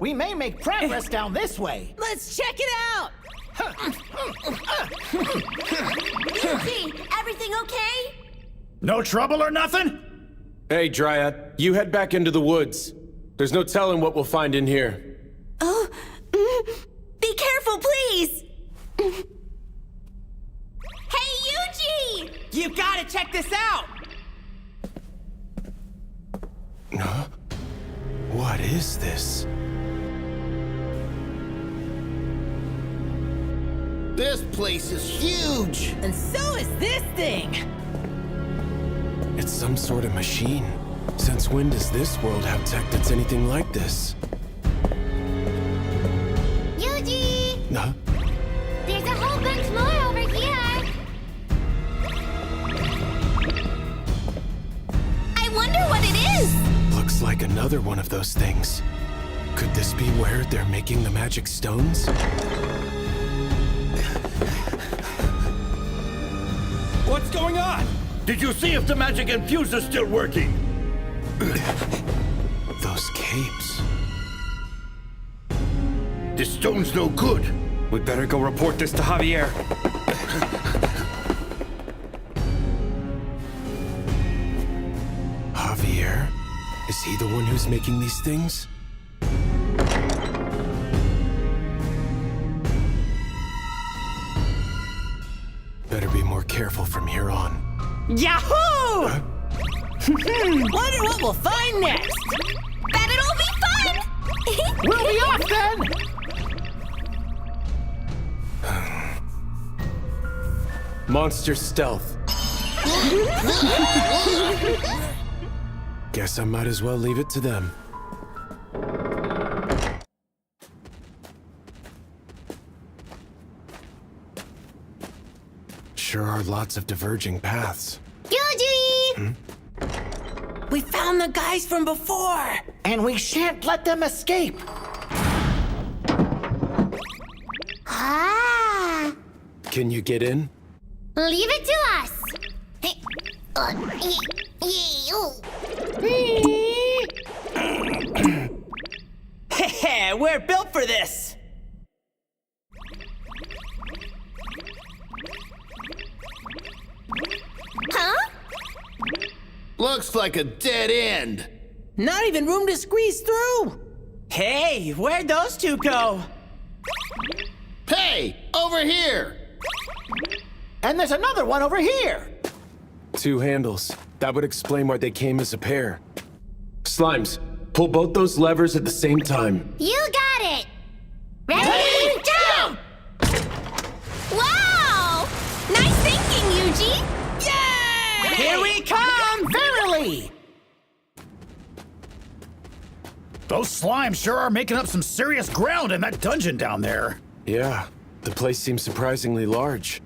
We may make progress down this way. Let's check it out! Yuji, everything okay? No trouble or nothing? Hey, Dryad, you head back into the woods. There's no telling what we'll find in here. Oh, be careful, please. Hey, Yuji! You gotta check this out! Huh? What is this? This place is huge! And so is this thing! It's some sort of machine. Since when does this world have tech that's anything like this? Yuji! Huh? There's a whole bunch more over here. I wonder what it is. Looks like another one of those things. Could this be where they're making the magic stones? What's going on? Did you see if the magic infuser's still working? Those capes. This stone's no good. We better go report this to Javier. Javier? Is he the one who's making these things? Better be more careful from here on. Yahoo! Wonder what we'll find next. Bet it'll be fun! We'll be off then! Monster stealth. Guess I might as well leave it to them. Sure are lots of diverging paths. Yuji! We found the guys from before! And we shan't let them escape! Ah! Can you get in? Leave it to us! Heh, we're built for this! Huh? Looks like a dead end. Not even room to squeeze through! Hey, where'd those two go? Hey, over here! And there's another one over here! 2 handles. That would explain why they came as a pair. Slimes, pull both those levers at the same time. You got it! Ready, jump! Wow! Nice thinking, Yuji! Yay! Here we come! Verily! Those slimes sure are making up some serious ground in that dungeon down there. Yeah, the place seems surprisingly large.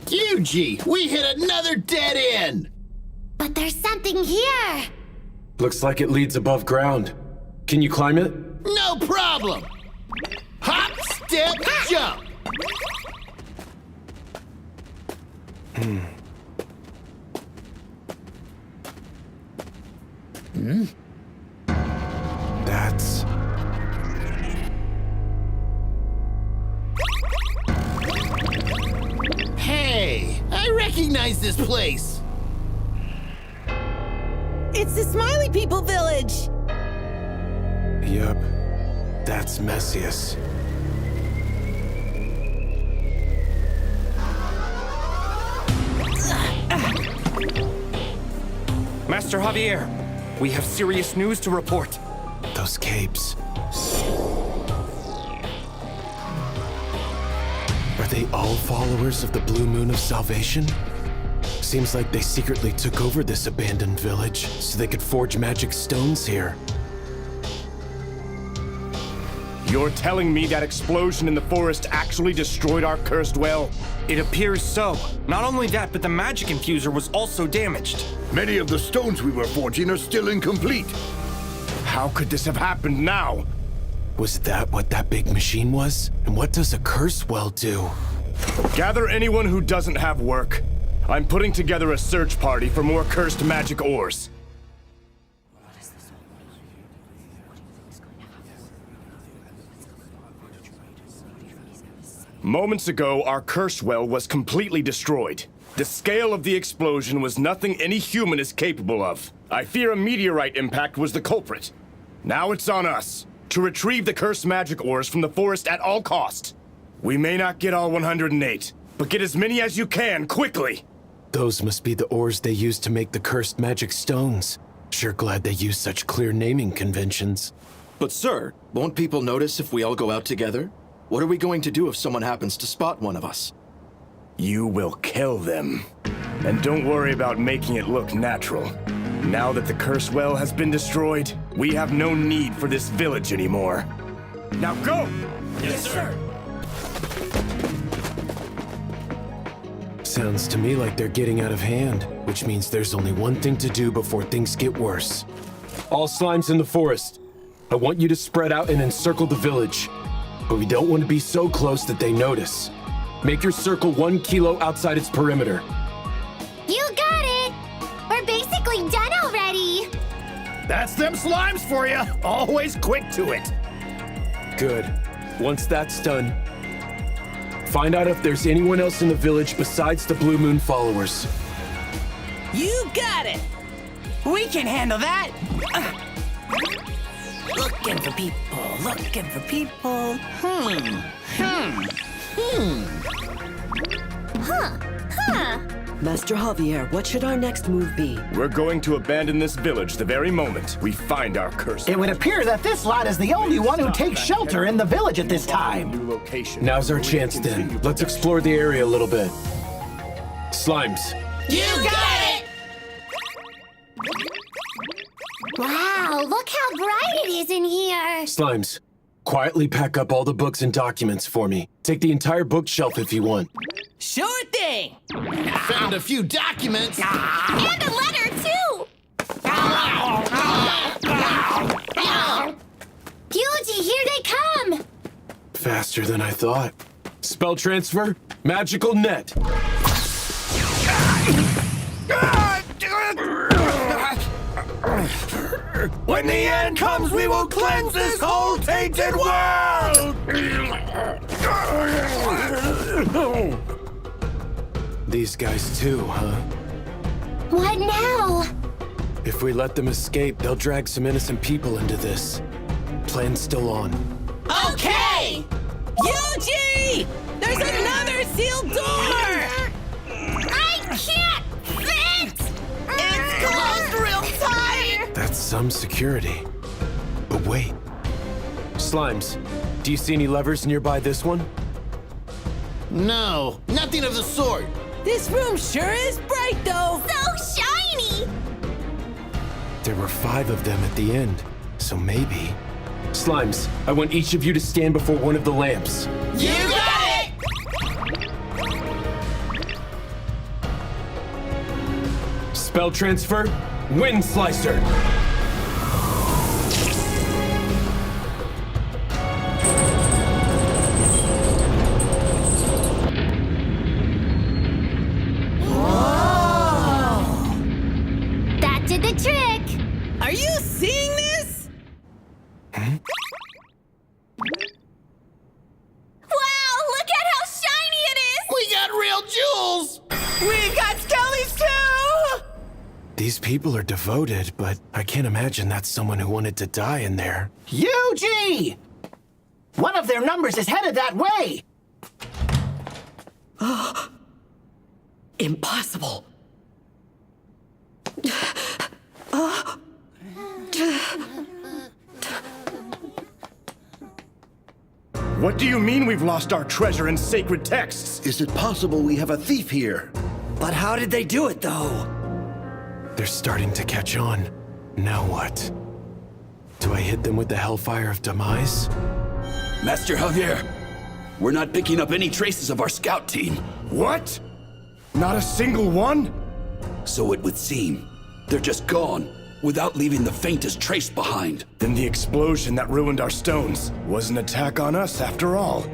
Yuji, we hit another dead end! But there's something here! Looks like it leads above ground. Can you climb it? No problem! Hop, step, jump! That's... Hey, I recognize this place! It's the Smiley People Village! Yup. That's Messius. Master Javier, we have serious news to report. Those capes. Are they all followers of the Blue Moon of Salvation? Seems like they secretly took over this abandoned village so they could forge magic stones here. You're telling me that explosion in the forest actually destroyed our cursed well? It appears so. Not only that, but the magic infuser was also damaged. Many of the stones we were forging are still incomplete. How could this have happened now? Was that what that big machine was? And what does a curse well do? Gather anyone who doesn't have work. I'm putting together a search party for more cursed magic ores. Moments ago, our curse well was completely destroyed. The scale of the explosion was nothing any human is capable of. I fear a meteorite impact was the culprit. Now it's on us to retrieve the cursed magic ores from the forest at all costs. We may not get all 108, but get as many as you can, quickly! Those must be the ores they used to make the cursed magic stones. Sure glad they use such clear naming conventions. But sir, won't people notice if we all go out together? What are we going to do if someone happens to spot one of us? You will kill them. And don't worry about making it look natural. Now that the curse well has been destroyed, we have no need for this village anymore. Now go! Yes, sir! Sounds to me like they're getting out of hand, which means there's only one thing to do before things get worse. All slimes in the forest. I want you to spread out and encircle the village. But we don't want to be so close that they notice. Make your circle 1 kilo outside its perimeter. You got it! We're basically done already! That's them slimes for you. Always quick to it. Good. Once that's done, find out if there's anyone else in the village besides the Blue Moon followers. You got it! We can handle that! Looking for people, looking for people. Master Javier, what should our next move be? We're going to abandon this village the very moment we find our curse. It would appear that this lot is the only one who takes shelter in the village at this time. Now's our chance then. Let's explore the area a little bit. Slimes. You got it! Wow, look how bright it is in here! Slimes, quietly pack up all the books and documents for me. Take the entire bookshelf if you want. Sure thing! Found a few documents. And a letter, too! Yuji, here they come! Faster than I thought. Spell transfer, magical net. When the end comes, we will cleanse this whole tainted world! These guys too, huh? What now? If we let them escape, they'll drag some innocent people into this. Plan's still on. Okay! Yuji! There's another sealed door! I can't fit! It's closed real tight! That's some security. But wait. Slimes, do you see any levers nearby this one? No, nothing of the sort. This room sure is bright, though. So shiny! There were 5 of them at the end, so maybe... Slimes, I want each of you to stand before one of the lamps. You got it! Spell transfer, Wind Slicer. That did the trick! Are you seeing this? Wow, look at how shiny it is! We got real jewels! We got skellies, too! These people are devoted, but I can't imagine that's someone who wanted to die in there. Yuji! One of their numbers is headed that way! Impossible. What do you mean we've lost our treasure and sacred texts? Is it possible we have a thief here? But how did they do it, though? They're starting to catch on. Now what? Do I hit them with the Hellfire of Demise? Master Javier, we're not picking up any traces of our scout team. What? Not a single one? So it would seem. They're just gone, without leaving the faintest trace behind. Then the explosion that ruined our stones was an attack on us after all.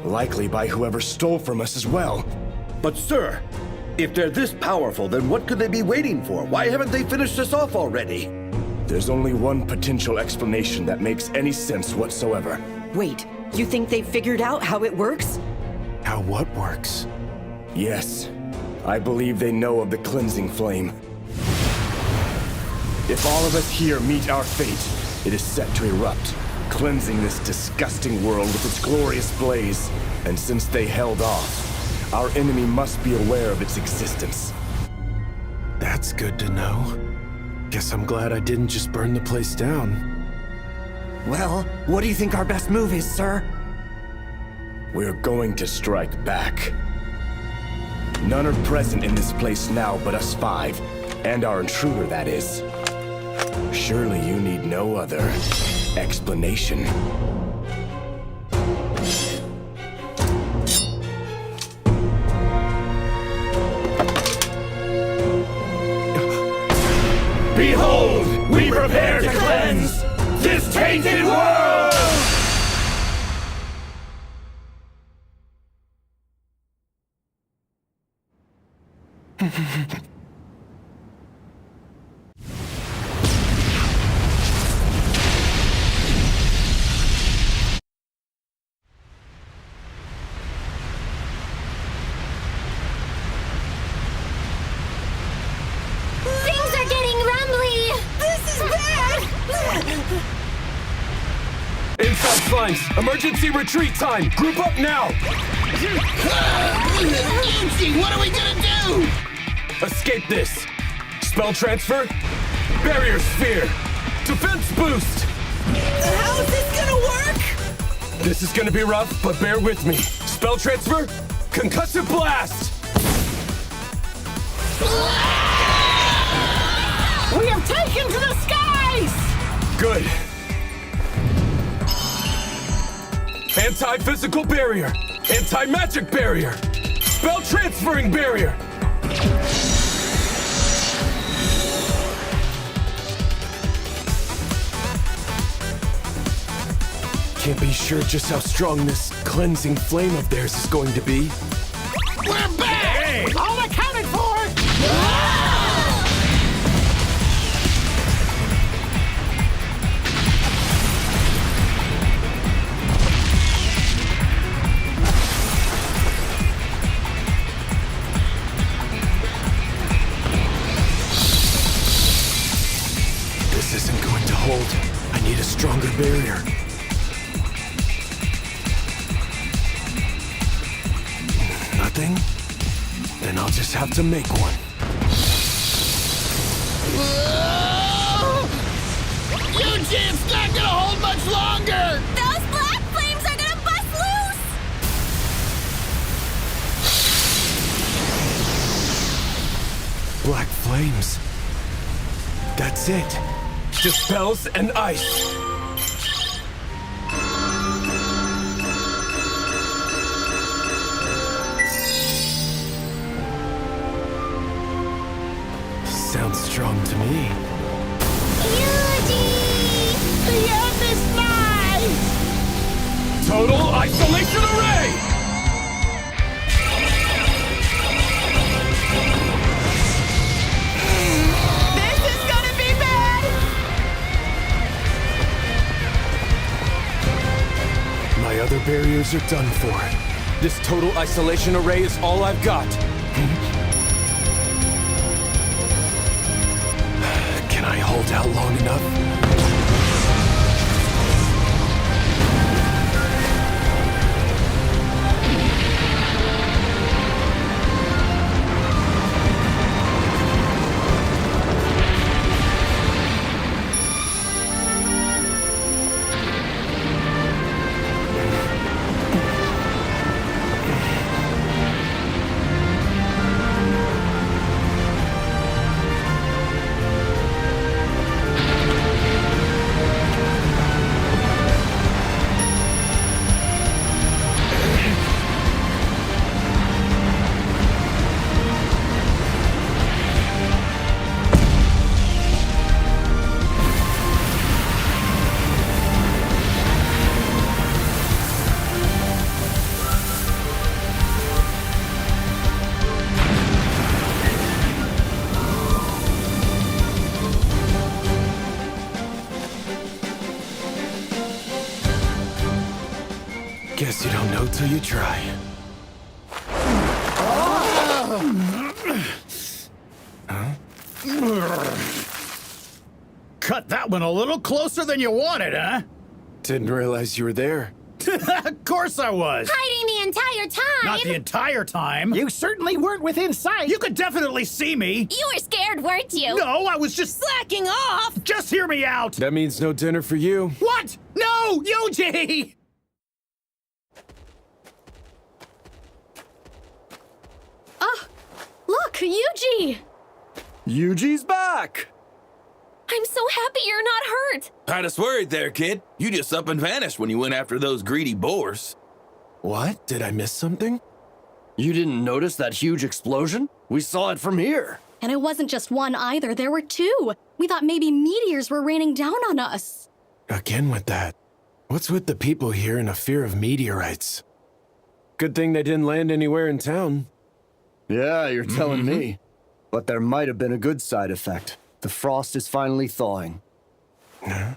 Likely by whoever stole from us as well. But sir, if they're this powerful, then what could they be waiting for? Why haven't they finished us off already? There's only one potential explanation that makes any sense whatsoever. Wait, you think they've figured out how it works? How what works? Yes. I believe they know of the cleansing flame. If all of us here meet our fate, it is set to erupt, cleansing this disgusting world with its glorious blaze. And since they held off, our enemy must be aware of its existence. That's good to know. Guess I'm glad I didn't just burn the place down. Well, what do you think our best move is, sir? We're going to strike back. None are present in this place now but us five, and our intruder, that is. Surely you need no other explanation. Behold, we prepare to cleanse this tainted world! Things are getting rumbly! This is bad! Inside slimes, emergency retreat time. Group up now. Eugene, what are we gonna do? Escape this. Spell transfer. Barrier sphere. Defense boost. How is this gonna work? This is gonna be rough, but bear with me. Spell transfer. Concussive blast. We have taken to the skies! Good. Anti-physical barrier. Anti-magic barrier. Spell transferring barrier. Can't be sure just how strong this cleansing flame of theirs is going to be. We're back! Hey! All accounted for! This isn't going to hold. I need a stronger barrier. Nothing? Then I'll just have to make one. Eugene, it's not gonna hold much longer! Those black flames are gonna bust loose! Black flames. That's it. Dispels and ice. Sounds strong to me. Eugene! The end is nigh! Total isolation array! This is gonna be bad! My other barriers are done for. This total isolation array is all I've got. Can I hold out long enough? Guess you don't know till you try. Cut that one a little closer than you wanted, huh? Didn't realize you were there. Of course I was. Hiding the entire time! Not the entire time. You certainly weren't within sight. You could definitely see me. You were scared, weren't you? No, I was just Slacking off! Just hear me out. That means no dinner for you. What? No, Yuji! Oh, look, Yuji! Yuji's back! I'm so happy you're not hurt! Had us worried there, kid. You just up and vanished when you went after those greedy boars. What? Did I miss something? You didn't notice that huge explosion? We saw it from here. And it wasn't just one either, there were two. We thought maybe meteors were raining down on us. Again with that. What's with the people here and a fear of meteorites? Good thing they didn't land anywhere in town. Yeah, you're telling me. But there might have been a good side effect. The frost is finally thawing. Huh?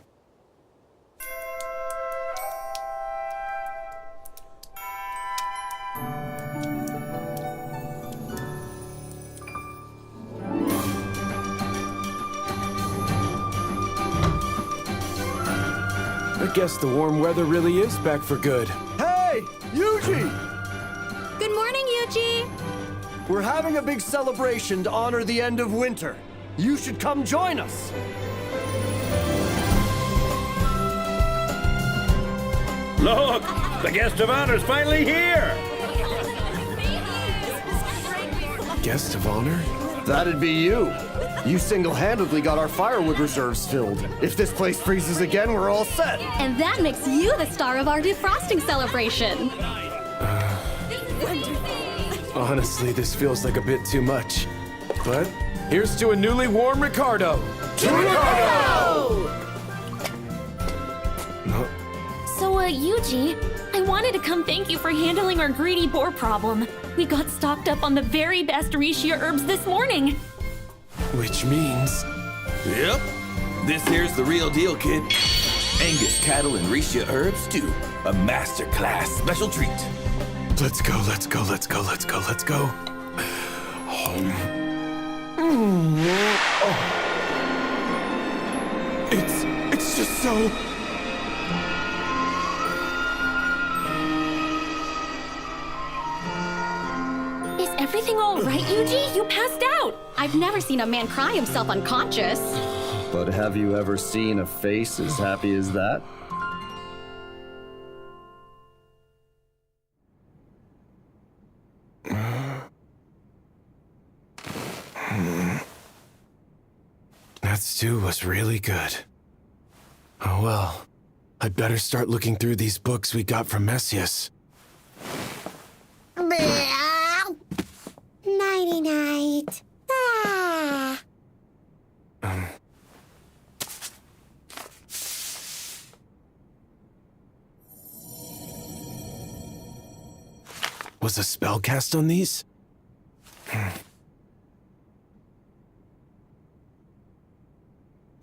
I guess the warm weather really is back for good. Hey, Yuji! Good morning, Yuji! We're having a big celebration to honor the end of winter. You should come join us. Look, the guest of honor's finally here. Guest of honor? That'd be you. You single-handedly got our firewood reserves filled. If this place freezes again, we're all set. And that makes you the star of our defrosting celebration. Honestly, this feels like a bit too much. But here's to a newly warm Ricardo. To Ricardo! So, Yuji, I wanted to come thank you for handling our greedy boar problem. We got stocked up on the very best Rishia herbs this morning. Which means... Yep. This here's the real deal, kid. Angus cattle and Rishia herbs, too. A masterclass special treat. Let's go, let's go, let's go, let's go, let's go. Home. Oh. It's just so... Is everything all right, Yuji? You passed out! I've never seen a man cry himself unconscious. But have you ever seen a face as happy as that? That stew was really good. Oh well, I'd better start looking through these books we got from Messias. Nighty-night. Ah. Was a spell cast on these?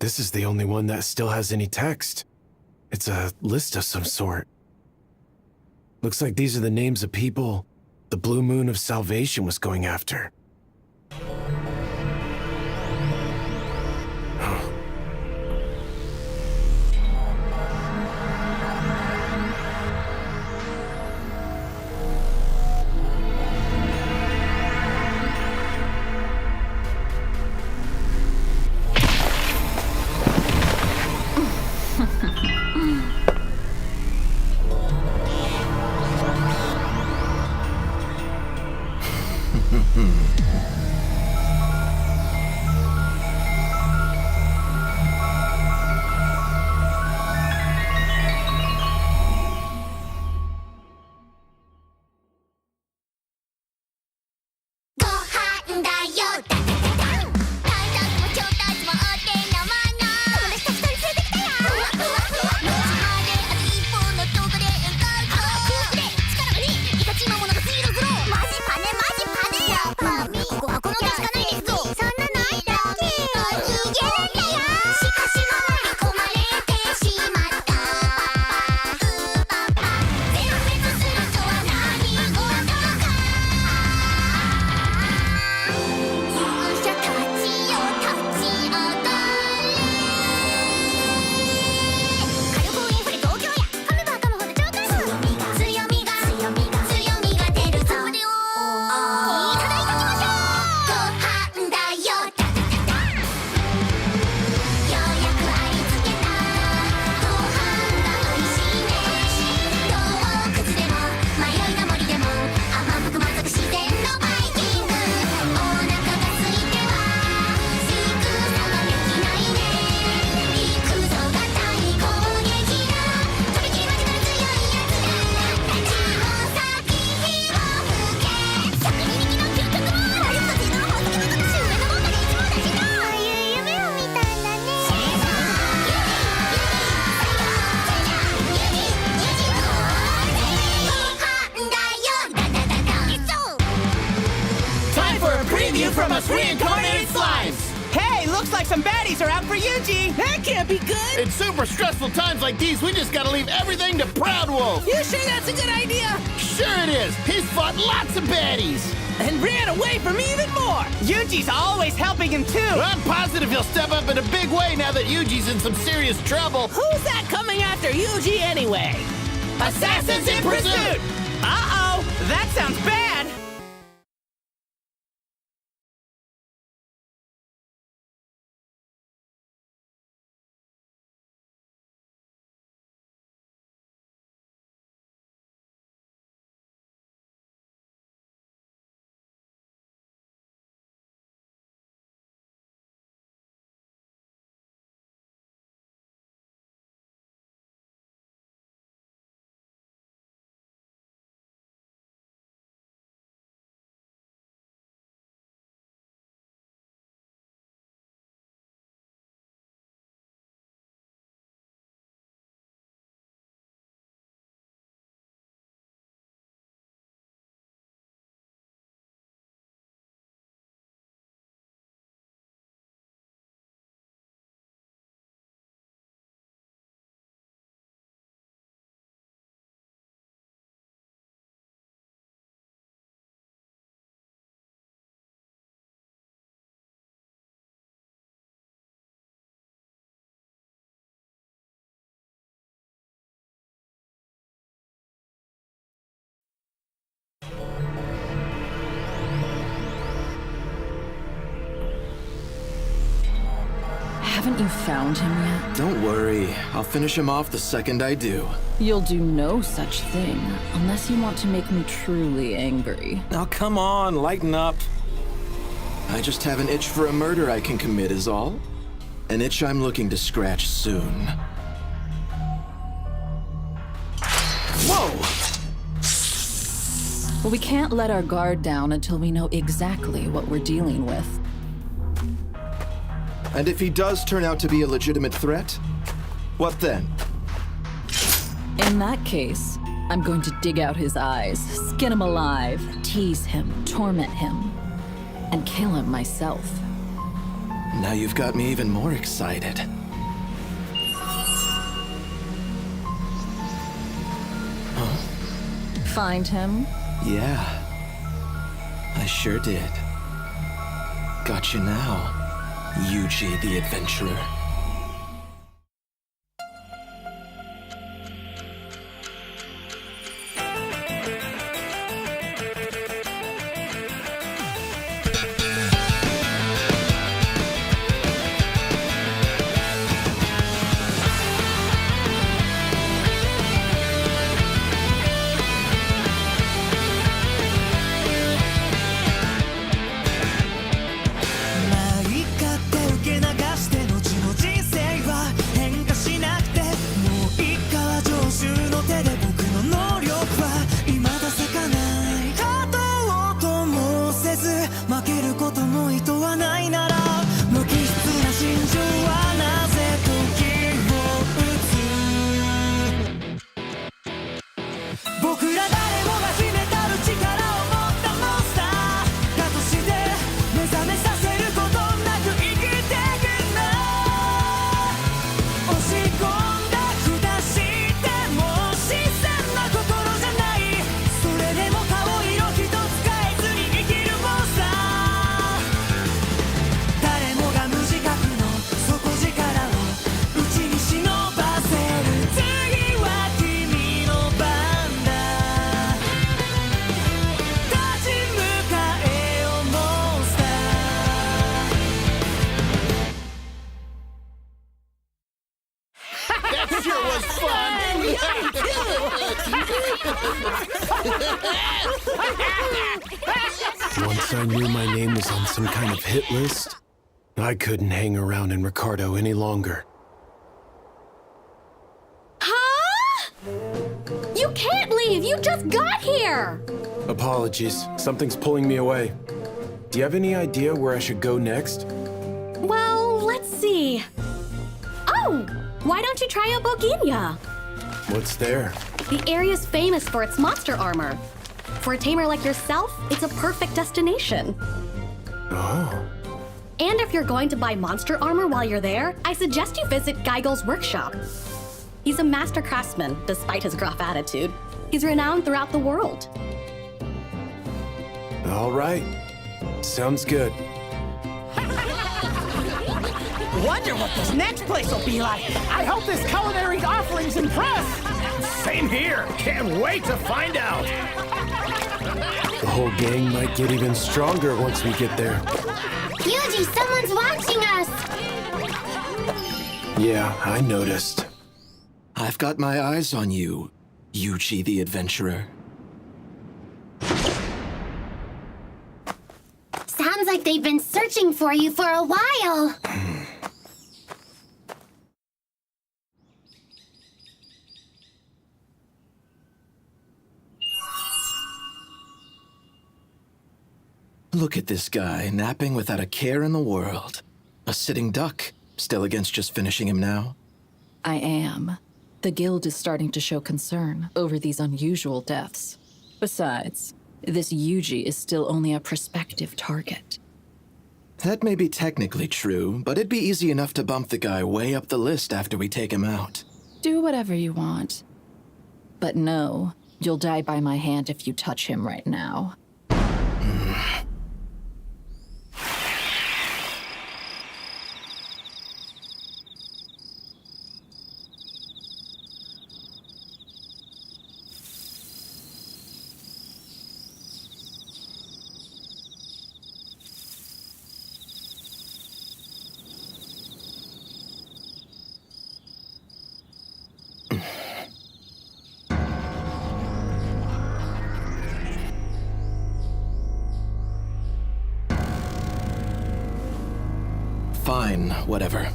This is the only one that still has any text. It's a list of some sort. Looks like these are the names of people the Blue Moon of Salvation was going after. save you from us reincarnated slimes! Hey, looks like some baddies are out for Yuji! That can't be good! In super stressful times like these, we just gotta leave everything to Proud Wolf! You sure that's a good idea? Sure it is! He's fought lots of baddies! And ran away from even more! Yuji's always helping him too! I'm positive he'll step up in a big way now that Yuji's in some serious trouble! Who's that coming after Yuji anyway? Assassins in pursuit! Uh-oh! That sounds bad! Haven't you found him yet? Don't worry. I'll finish him off the second I do. You'll do no such thing, unless you want to make me truly angry. Now come on, lighten up. I just have an itch for a murder I can commit is all. An itch I'm looking to scratch soon. Whoa! Well, we can't let our guard down until we know exactly what we're dealing with. And if he does turn out to be a legitimate threat, what then? In that case, I'm going to dig out his eyes, skin him alive, tease him, torment him, and kill him myself. Now you've got me even more excited. Huh? Find him? Yeah. I sure did. Got you now. Yuji the Adventurer. Once I knew my name was on some kind of hit list, I couldn't hang around in Ricardo any longer. Huh? You can't leave! You just got here! Apologies. Something's pulling me away. Do you have any idea where I should go next? Well, let's see. Oh! Why don't you try out Boginia? What's there? The area's famous for its monster armor. For a tamer like yourself, it's a perfect destination. Oh. And if you're going to buy monster armor while you're there, I suggest you visit Geigel's workshop. He's a master craftsman, despite his gruff attitude. He's renowned throughout the world. All right. Sounds good. Wonder what this next place will be like. I hope this culinary offering's impress. Same here. Can't wait to find out. The whole gang might get even stronger once we get there. Yuji, someone's watching us! Yeah, I noticed. I've got my eyes on you, Yuji the Adventurer. Sounds like they've been searching for you for a while. Look at this guy, napping without a care in the world. A sitting duck. Still against just finishing him now? I am. The guild is starting to show concern over these unusual deaths. Besides, this Yuji is still only a prospective target. That may be technically true, but it'd be easy enough to bump the guy way up the list after we take him out. Do whatever you want. But no, you'll die by my hand if you touch him right now. Fine, whatever.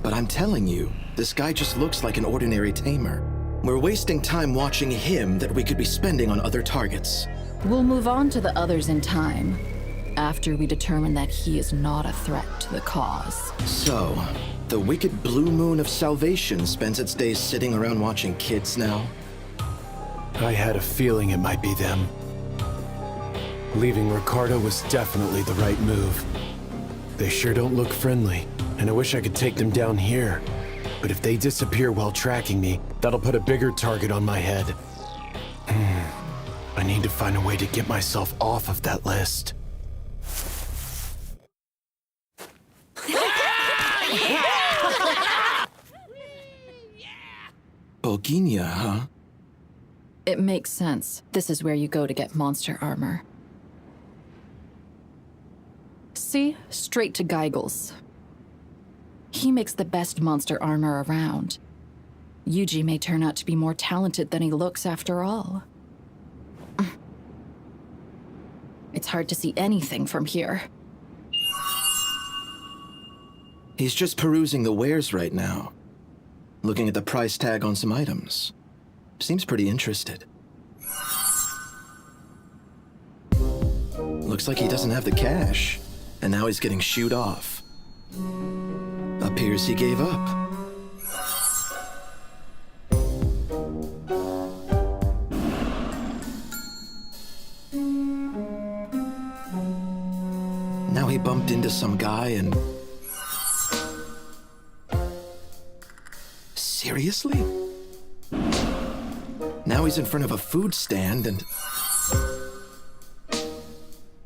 But I'm telling you, this guy just looks like an ordinary tamer. We're wasting time watching him that we could be spending on other targets. We'll move on to the others in time, after we determine that he is not a threat to the cause. So, the wicked blue moon of salvation spends its days sitting around watching kids now? I had a feeling it might be them. Leaving Ricardo was definitely the right move. They sure don't look friendly, and I wish I could take them down here. But if they disappear while tracking me, that'll put a bigger target on my head. I need to find a way to get myself off of that list. Boginia, huh? It makes sense. This is where you go to get monster armor. See? Straight to Geigel's. He makes the best monster armor around. Yuji may turn out to be more talented than he looks after all. It's hard to see anything from here. He's just perusing the wares right now. Looking at the price tag on some items. Seems pretty interested. Looks like he doesn't have the cash. And now he's getting shooed off. Appears he gave up. Now he bumped into some guy and... Seriously? Now he's in front of a food stand and...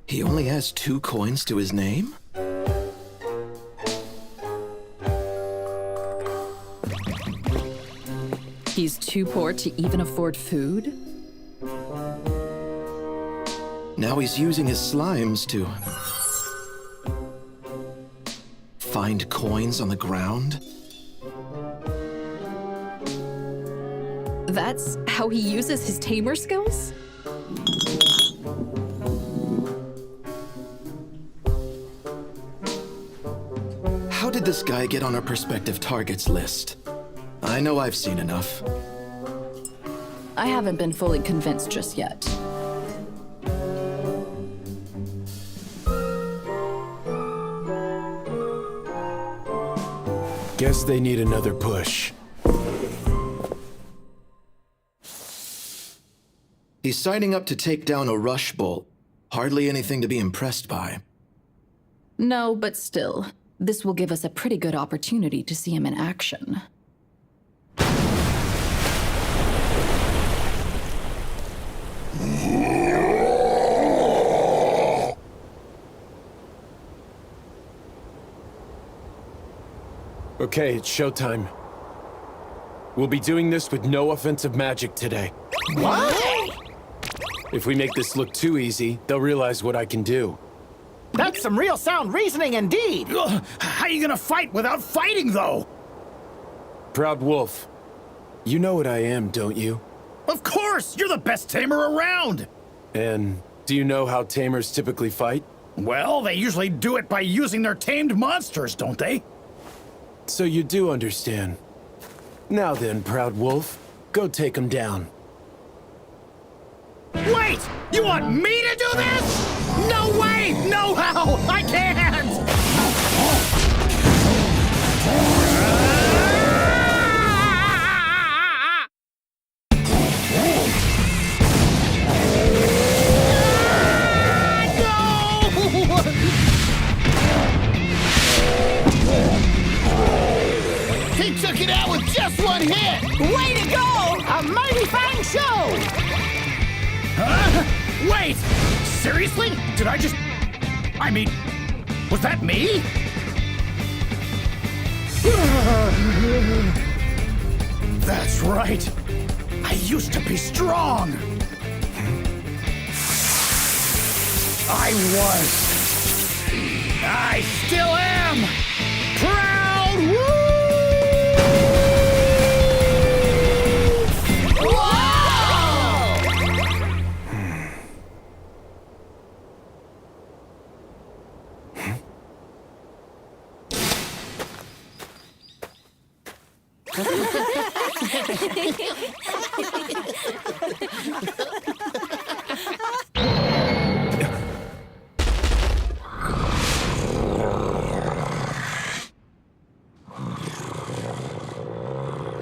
He only has 2 coins to his name? He's too poor to even afford food? Now he's using his slimes to... find coins on the ground? That's how he uses his tamer skills? How did this guy get on our prospective targets list? I know I've seen enough. I haven't been fully convinced just yet. Guess they need another push. He's signing up to take down a rush bolt. Hardly anything to be impressed by. No, but still, this will give us a pretty good opportunity to see him in action. Okay, it's showtime. We'll be doing this with no offensive magic today. What? If we make this look too easy, they'll realize what I can do. That's some real sound reasoning indeed. How are you gonna fight without fighting, though? Proud Wolf, you know what I am, don't you? Of course! You're the best tamer around! And do you know how tamers typically fight? Well, they usually do it by using their tamed monsters, don't they? So you do understand. Now then, Proud Wolf, go take him down. Wait! You want me to do this? No way! No how! I can't! He took it out with just one hit! Way to go! A mighty fine show! Wait! Seriously? Did I just... I mean, was that me? That's right. I used to be strong. I was. I still am. Proud Wolf!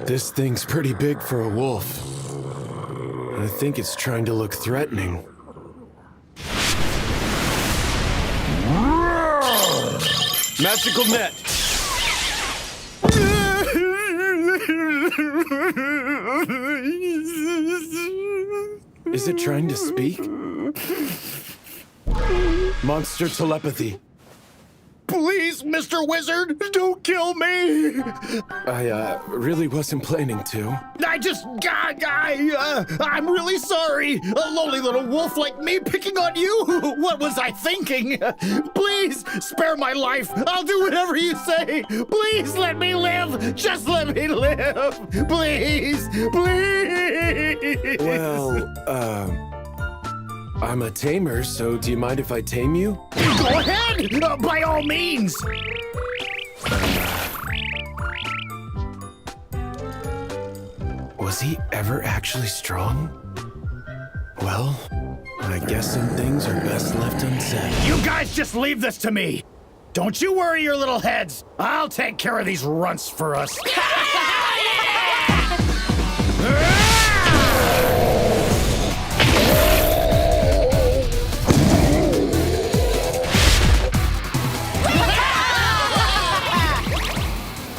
This thing's pretty big for a wolf. I think it's trying to look threatening. Magical net! Is it trying to speak? Monster telepathy. Please, Mr. Wizard, don't kill me! I, really wasn't planning to. I'm really sorry. A lonely little wolf like me picking on you? What was I thinking? Please, spare my life. I'll do whatever you say. Please let me live. Just let me live. Please, please. Well, I'm a tamer, so do you mind if I tame you? Go ahead! By all means! Was he ever actually strong? Well, I guess some things are best left unsaid. You guys just leave this to me! Don't you worry your little heads! I'll take care of these runts for us.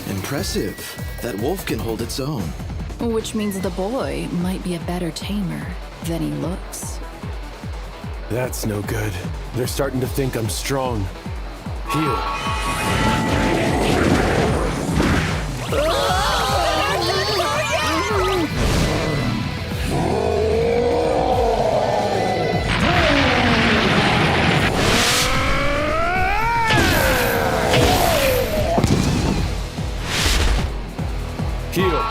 Impressive. That wolf can hold its own. Which means the boy might be a better tamer than he looks. That's no good. They're starting to think I'm strong. Heal. Heal.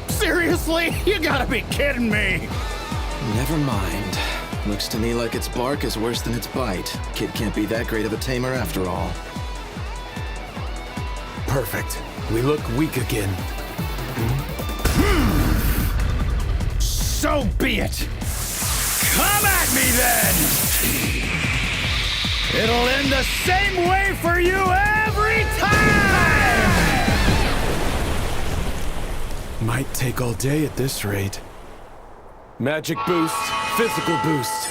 Seriously? You gotta be kidding me! Never mind. Looks to me like its bark is worse than its bite. Kid can't be that great of a tamer after all. Perfect. We look weak again. So be it! Come at me then! It'll end the same way for you every time! Might take all day at this rate. Magic boost, physical boost.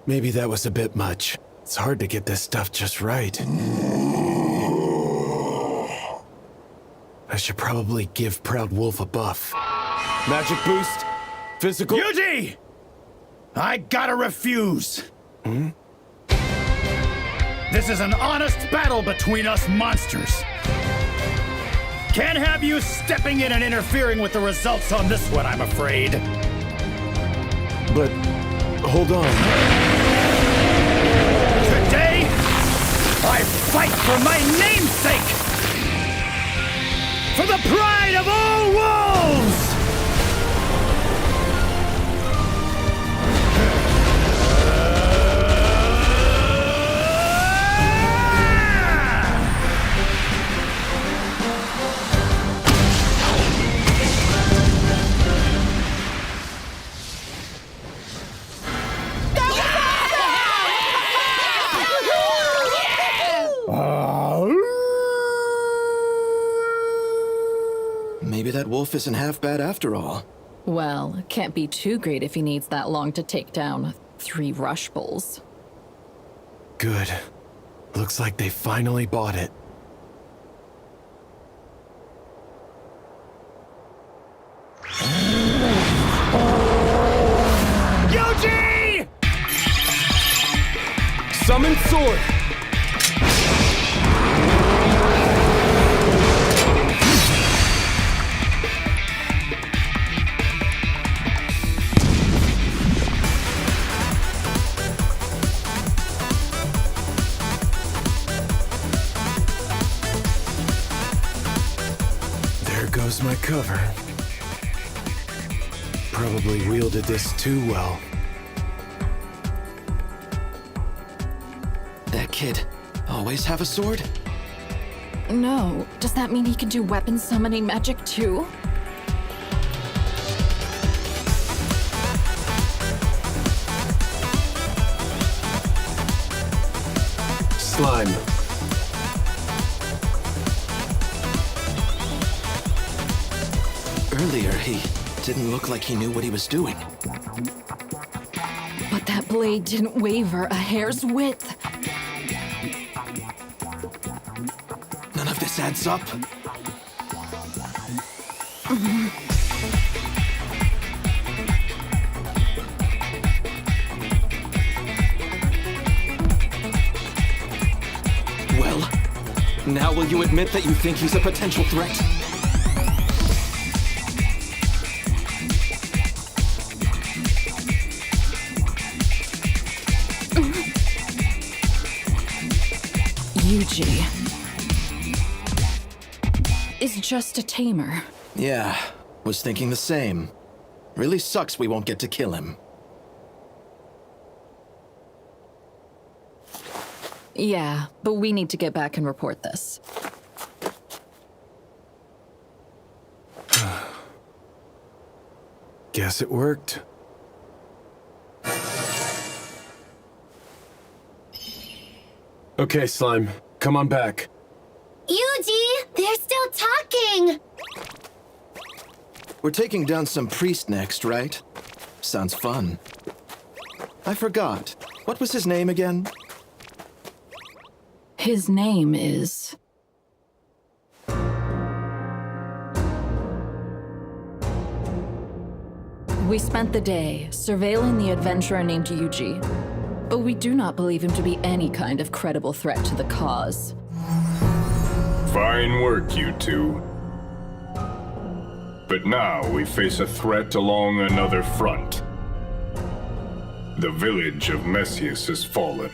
Maybe that was a bit much. It's hard to get this stuff just right. I should probably give Proud Wolf a buff. Magic boost, physical... Yuji! I gotta refuse. This is an honest battle between us monsters. Can't have you stepping in and interfering with the results on this one, I'm afraid. But, hold on. Today, I fight for my namesake! For the pride of all wolves! Maybe that wolf isn't half bad after all. Well, it can't be too great if he needs that long to take down 3 rush bulls. Good. Looks like they finally bought it. Yuji! Summon sword! There goes my cover. Probably wielded this too well. That kid always have a sword? No. Does that mean he can do weapon summoning magic too? Slime. Earlier, he didn't look like he knew what he was doing. But that blade didn't waver a hair's width. None of this adds up. Well, now will you admit that you think he's a potential threat? Yuji is just a tamer. Yeah, was thinking the same. Really sucks we won't get to kill him. Yeah, but we need to get back and report this. Guess it worked. Okay, Slime. Come on back. Yuji, they're still talking! We're taking down some priest next, right? Sounds fun. I forgot. What was his name again? His name is... We spent the day surveilling the adventurer named Yuji, but we do not believe him to be any kind of credible threat to the cause. Fine work, you two. But now we face a threat along another front. The village of Messius has fallen.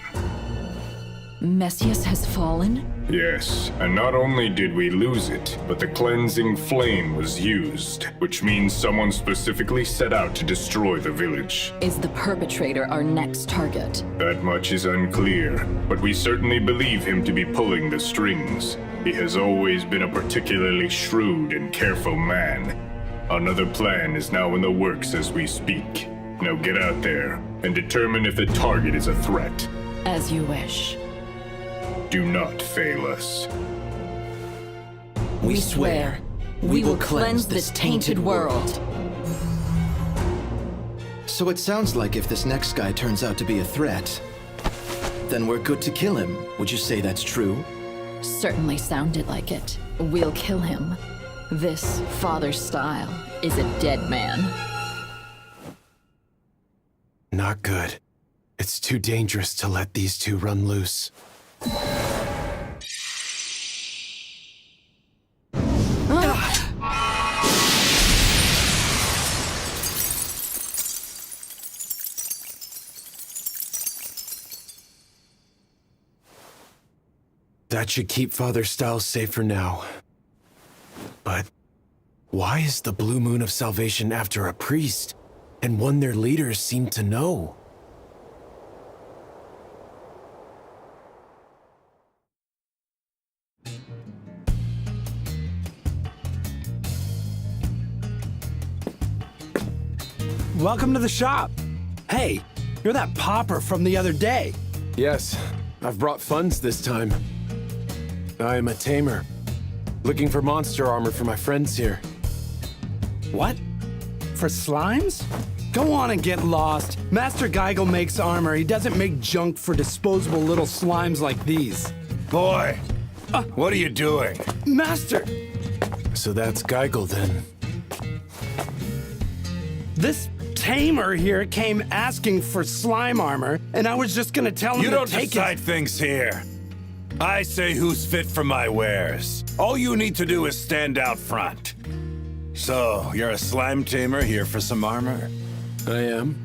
Messias has fallen? Yes, and not only did we lose it, but the cleansing flame was used, which means someone specifically set out to destroy the village. Is the perpetrator our next target? That much is unclear, but we certainly believe him to be pulling the strings. He has always been a particularly shrewd and careful man. Another plan is now in the works as we speak. Now get out there and determine if the target is a threat. As you wish. Do not fail us. We swear, we will cleanse this tainted world. So it sounds like if this next guy turns out to be a threat, then we're good to kill him. Would you say that's true? Certainly sounded like it. We'll kill him. This father style is a dead man. Not good. It's too dangerous to let these two run loose. That should keep Father Styles safe for now. But why is the Blue Moon of Salvation after a priest, and one their leaders seem to know? Welcome to the shop. Hey, you're that pauper from the other day. Yes, I've brought funds this time. I am a tamer, looking for monster armor for my friends here. What? For slimes? Go on and get lost. Master Geigel makes armor. He doesn't make junk for disposable little slimes like these. Boy, what are you doing? Master! So that's Geigel then. This tamer here came asking for slime armor, and I was just gonna tell him You to don't take decide things here. I say who's fit for my wares. All you need to do is stand out front. So, you're a slime tamer here for some armor? I am.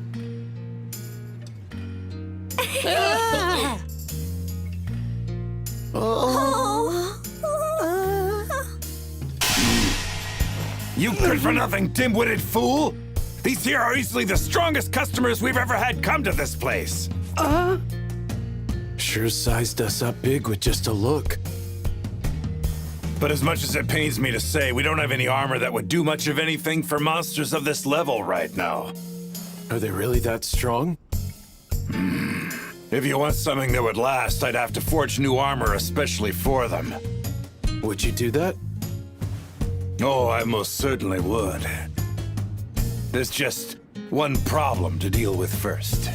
You good-for-nothing, dim-witted fool! These here are easily the strongest customers we've ever had come to this place. Sure sized us up big with just a look. But as much as it pains me to say, we don't have any armor that would do much of anything for monsters of this level right now. Are they really that strong? If you want something that would last, I'd have to forge new armor especially for them. Would you do that? Oh, I most certainly would. There's just one problem to deal with first.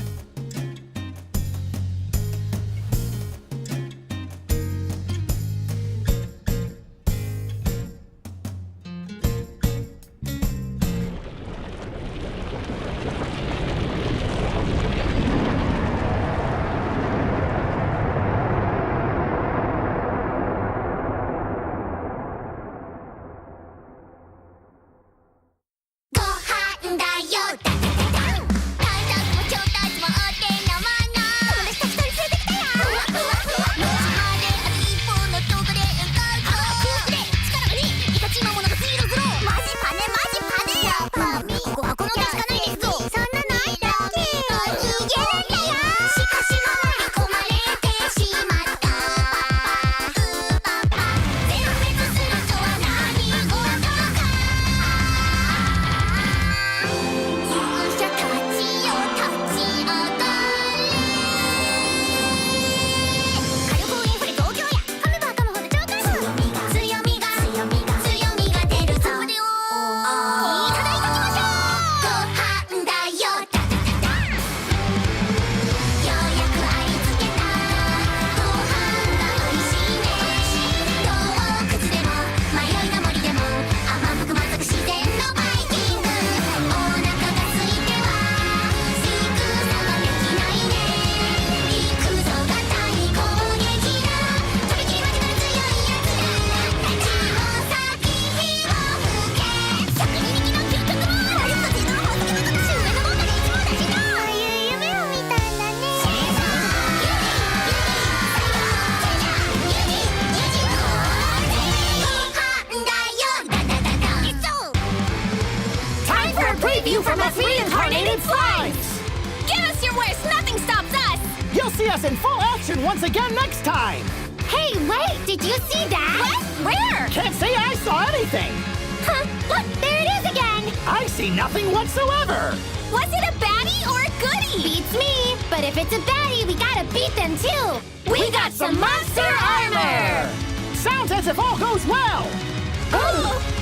guess nothing stops us! You'll see us in full action once again next time! Hey, wait! Did you see that? What? Where? Can't say I saw anything! Huh, look, there it is again! I see nothing whatsoever! Was it a baddie or a goodie? Beats me! But if it's a baddie, we gotta beat them too! We got some monster armor! Sounds as if all goes well! Oh!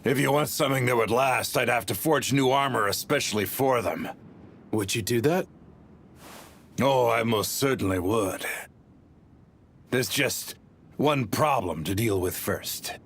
If you want something that would last, I'd have to forge new armor especially for them. Would you do that? Oh, I most certainly would. There's just one problem to deal with first.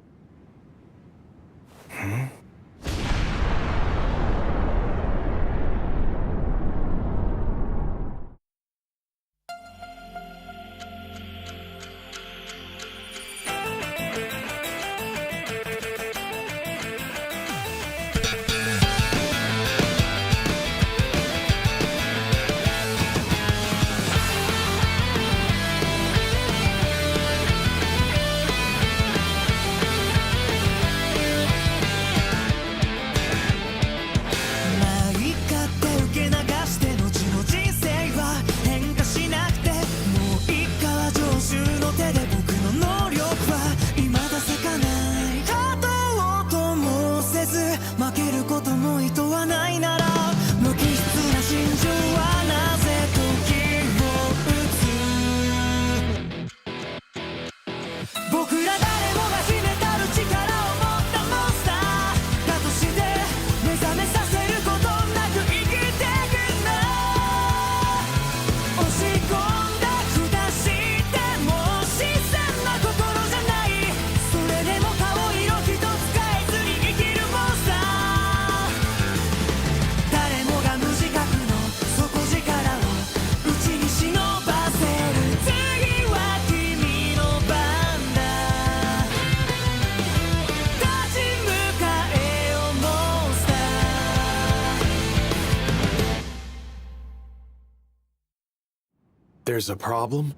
There's a problem?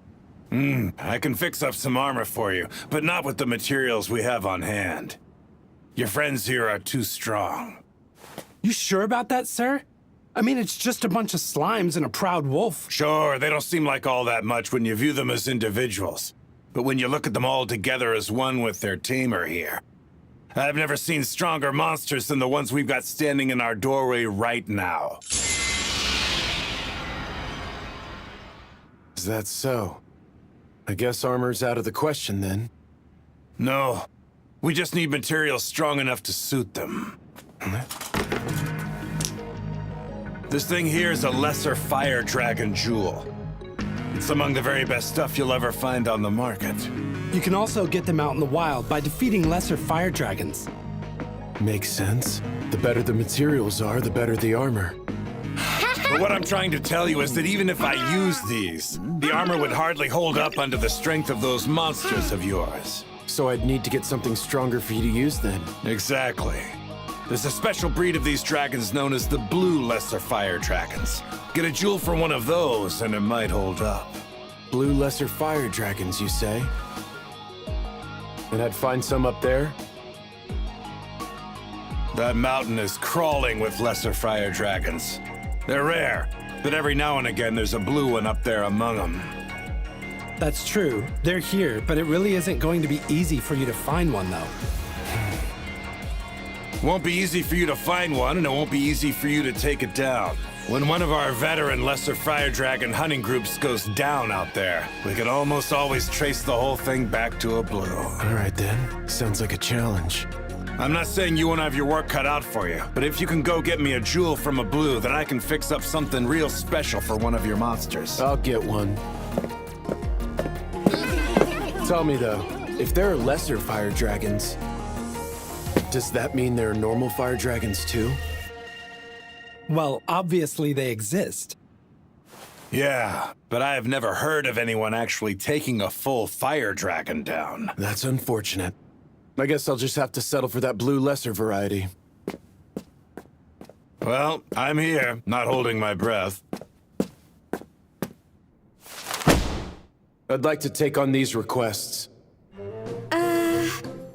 I can fix up some armor for you, but not with the materials we have on hand. Your friends here are too strong. You sure about that, sir? I mean, it's just a bunch of slimes and a proud wolf. Sure, they don't seem like all that much when you view them as individuals. But when you look at them all together as one with their tamer here, I've never seen stronger monsters than the ones we've got standing in our doorway right now. Is that so? I guess armor's out of the question then. No, we just need materials strong enough to suit them. This thing here is a lesser fire dragon jewel. It's among the very best stuff you'll ever find on the market. You can also get them out in the wild by defeating lesser fire dragons. Makes sense. The better the materials are, the better the armor. But what I'm trying to tell you is that even if I use these, the armor would hardly hold up under the strength of those monsters of yours. So I'd need to get something stronger for you to use then. Exactly. There's a special breed of these dragons known as the blue lesser fire dragons. Get a jewel for one of those and it might hold up. Blue lesser fire dragons, you say? And I'd find some up there? That mountain is crawling with lesser fire dragons. They're rare, But every now and again, there's a blue one up there among them. That's true. They're here, but it really isn't going to be easy for you to find one, though. Won't be easy for you to find one, and it won't be easy for you to take it down. When one of our veteran Lesser Fire Dragon hunting groups goes down out there, we can almost always trace the whole thing back to a blue. All right, then. Sounds like a challenge. I'm not saying you won't have your work cut out for you, but if you can go get me a jewel from a blue, then I can fix up something real special for one of your monsters. I'll get one. Tell me, though, if there are lesser fire dragons, does that mean there are normal fire dragons, too? Well, obviously they exist. Yeah, but I have never heard of anyone actually taking a full fire dragon down. That's unfortunate. I guess I'll just have to settle for that blue lesser variety. Well, I'm here, not holding my breath. I'd like to take on these requests.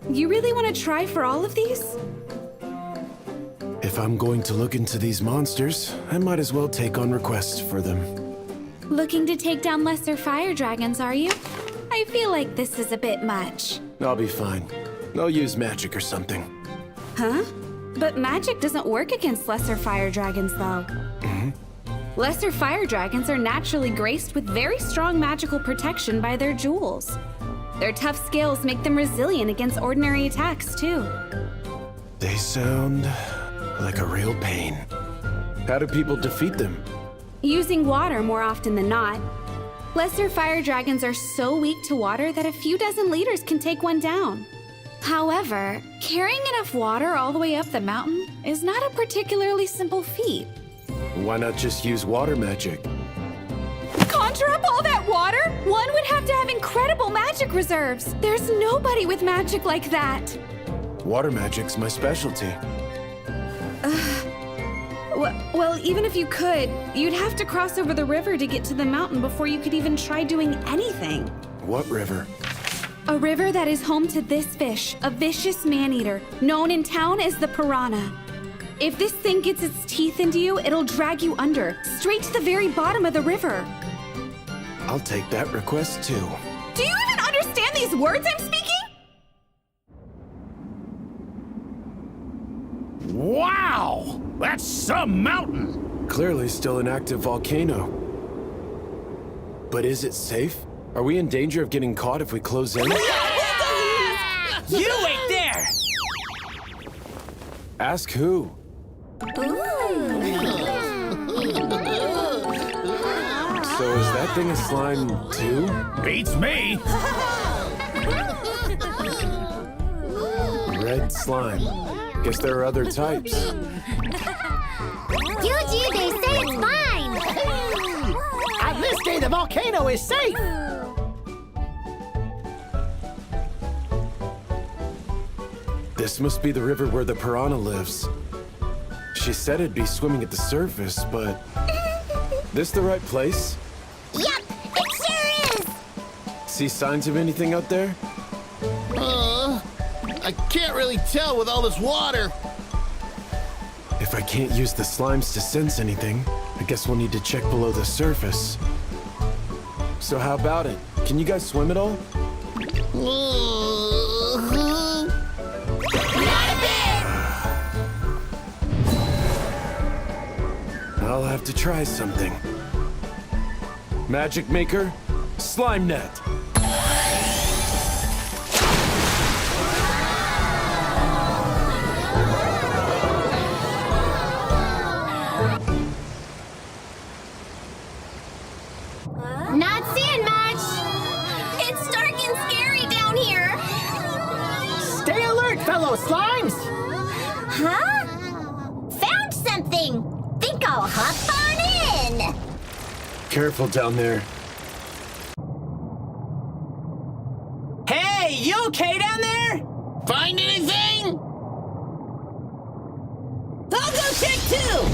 You really want to try for all of these? If I'm going to look into these monsters, I might as well take on requests for them. Looking to take down lesser fire dragons, are you? I feel like this is a bit much. I'll be fine. I'll use magic or something. Huh? But magic doesn't work against lesser fire dragons, though. Lesser fire dragons are naturally graced with very strong magical protection by their jewels. Their tough scales make them resilient against ordinary attacks, too. They sound like a real pain. How do people defeat them? Using water more often than not. Lesser fire dragons are so weak to water that a few dozen liters can take one down. However, carrying enough water all the way up the mountain is not a particularly simple feat. Why not just use water magic? Conjure up all that water? One would have to have incredible magic reserves. There's nobody with magic like that. Water magic's my specialty. Well, even if you could, you'd have to cross over the river to get to the mountain before you could even try doing anything. What river? A river that is home to this fish, a vicious man-eater, known in town as the piranha. If this thing gets its teeth into you, it'll drag you under, straight to the very bottom of the river. I'll take that request, too. Do you even understand these words I'm speaking? Wow! That's some mountain! Clearly still an active volcano. But is it safe? Are we in danger of getting caught if we close in? You wait there! Ask who? So is that thing a slime, too? Beats me! Red slime. Guess there are other types. Yuji, they say it's fine! On this day, the volcano is safe! This must be the river where the piranha lives. She said it'd be swimming at the surface, but... This the right place? Yep, it sure is! See signs of anything out there? I can't really tell with all this water. If I can't use the slimes to sense anything, I guess we'll need to check below the surface. So how about it? Can you guys swim at all? I'll have to try something. Magic Maker, Slime Net. Not seeing much! It's dark and scary down here! Stay alert, fellow slimes! Huh? Found something! Think I'll hop on in! Careful down there. Hey, you okay down there? Find anything? I'll go check too!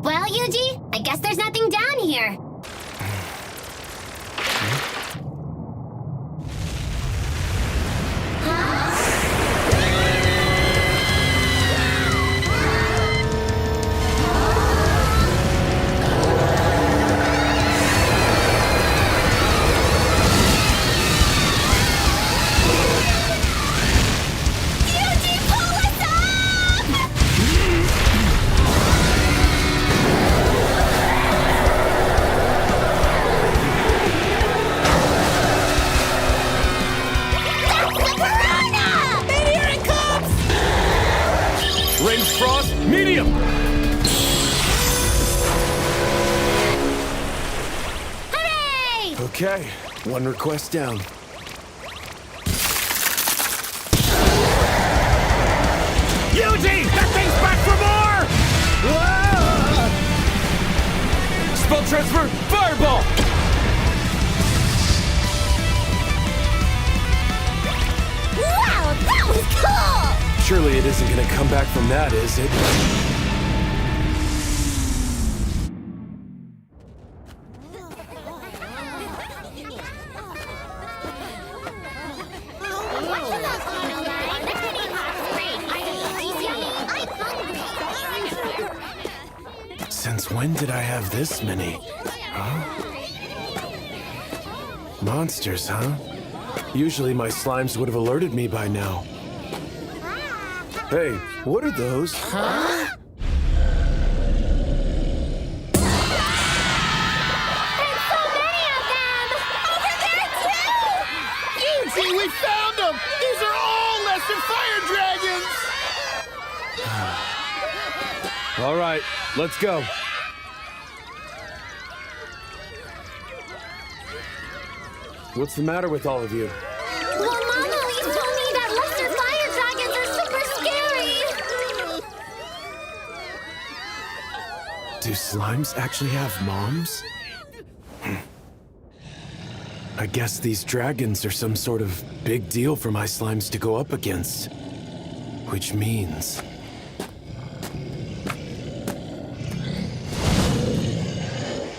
Well, Yuji, I guess there's nothing down here. Frost, medium! Hooray! Okay, one request down. Eugene, that thing's back for more! Spell transfer, fireball! Wow, that was cool! Surely it isn't gonna come back from that, is it? Since when did I have this many? Huh? Monsters, huh? Usually my slimes would have alerted me by now. Hey, what are those? Huh? Eugene, we found them! These are all lesser fire dragons! All right, let's go. What's the matter with all of you? Well, Mama Leaf told me that lesser fire dragons are super scary! Do slimes actually have moms? I guess these dragons are some sort of big deal for my slimes to go up against. Which means...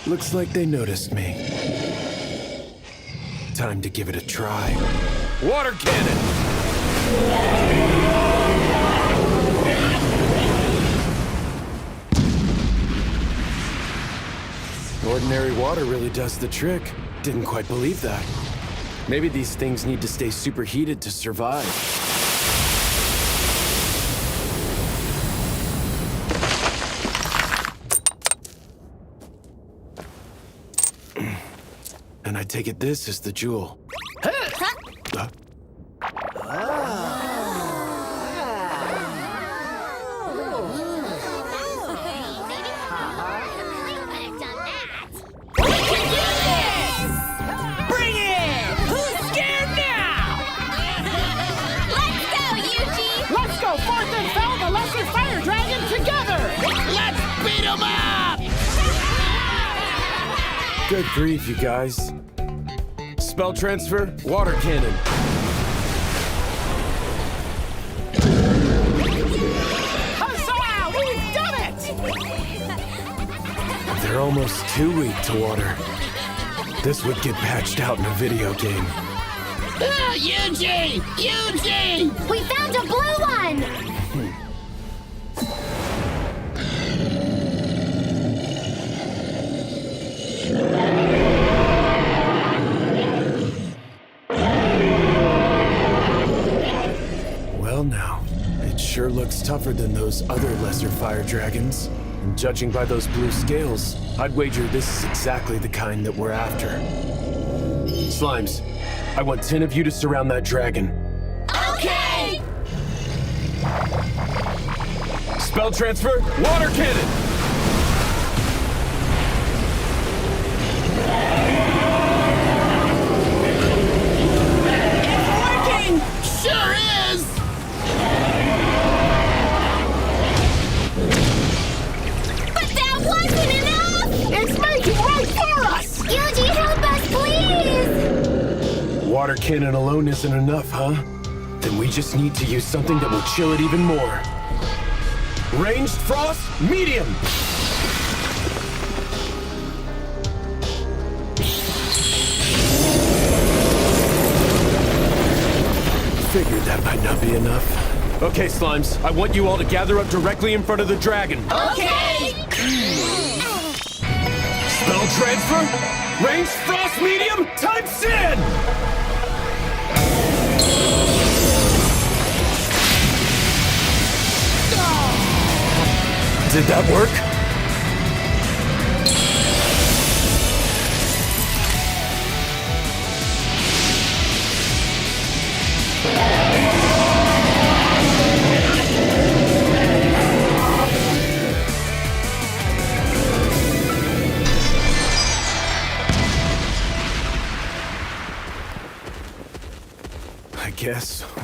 looks like they noticed me. Time to give it a try. Water cannon! Ordinary water really does the trick. Didn't quite believe that. Maybe these things need to stay superheated to survive. And I take it this is the jewel. Bring it! Who's scared now? Let's go, Eugene! Let's go forth and fell the lesser fire dragon together! Let's beat 'em up! Good grief, you guys. Spell transfer, water cannon. Huzzah! We've done it! They're almost too weak to water. This would get patched out in a video game. Ah, Eugene! Eugene! We found a blue one! Well now, it sure looks tougher than those other lesser fire dragons. And judging by those blue scales, I'd wager this is exactly the kind that we're after. Slimes, I want 10 of you to surround that dragon. Okay! Spell transfer, water cannon! Sure is! But that wasn't enough! It's making right for us! Eugene, help us, please! Water cannon alone isn't enough, huh? Then we just need to use something that will chill it even more. Ranged frost, medium! Figured that might not be enough. Okay, Slimes, I want you all to gather up directly in front of the dragon. Okay! Spell transfer, ranged frost medium, time sin! Did that work?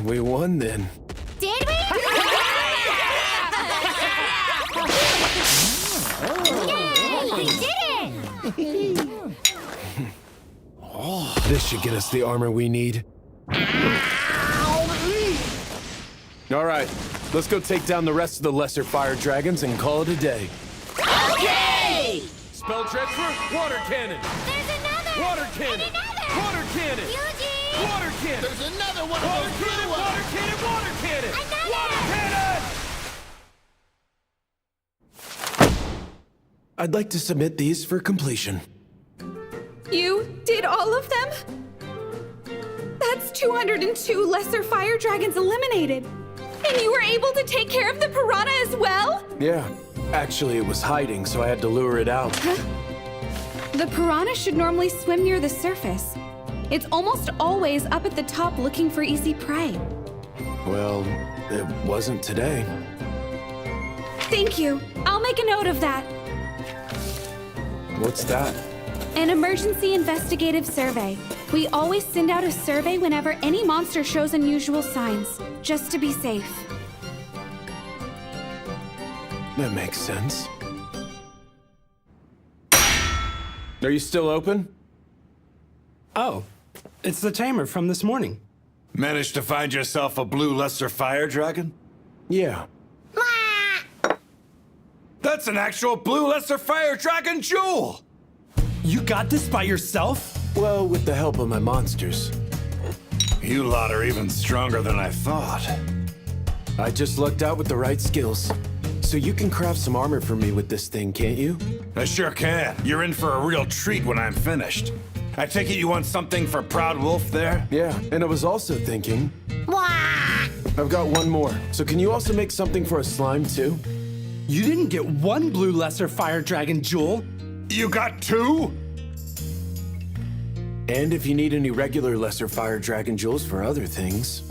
We won then. Did we? Yay! We did it! This should get us the armor we need. All right, let's go take down the rest of the lesser fire dragons and call it a day. Okay! Spell transfer, water cannon. There's another! Water cannon. And another! Water cannon. Yuji! Water cannon. There's another one of Water those cannon, blue ones. water cannon, water cannon. Another! Water cannon. I'd like to submit these for completion. You did all of them? That's 202 lesser fire dragons eliminated. And you were able to take care of the piranha as well? Yeah, actually it was hiding, so I had to lure it out. The piranha should normally swim near the surface. It's almost always up at the top looking for easy prey. Well, it wasn't today. Thank you. I'll make a note of that. What's that? An emergency investigative survey. We always send out a survey whenever any monster shows unusual signs, just to be safe. That makes sense. Are you still open? Oh, it's the tamer from this morning. Managed to find yourself a blue lesser fire dragon? Yeah. That's an actual blue lesser fire dragon jewel! You got this by yourself? Well, with the help of my monsters. You lot are even stronger than I thought. I just lucked out with the right skills. So you can craft some armor for me with this thing, can't you? I sure can. You're in for a real treat when I'm finished. I take it you want something for Proud Wolf there? Yeah, and I was also thinking... I've got one more. So can you also make something for a slime, too? You didn't get one blue lesser fire dragon jewel. You got two? And if you need any regular lesser fire dragon jewels for other things.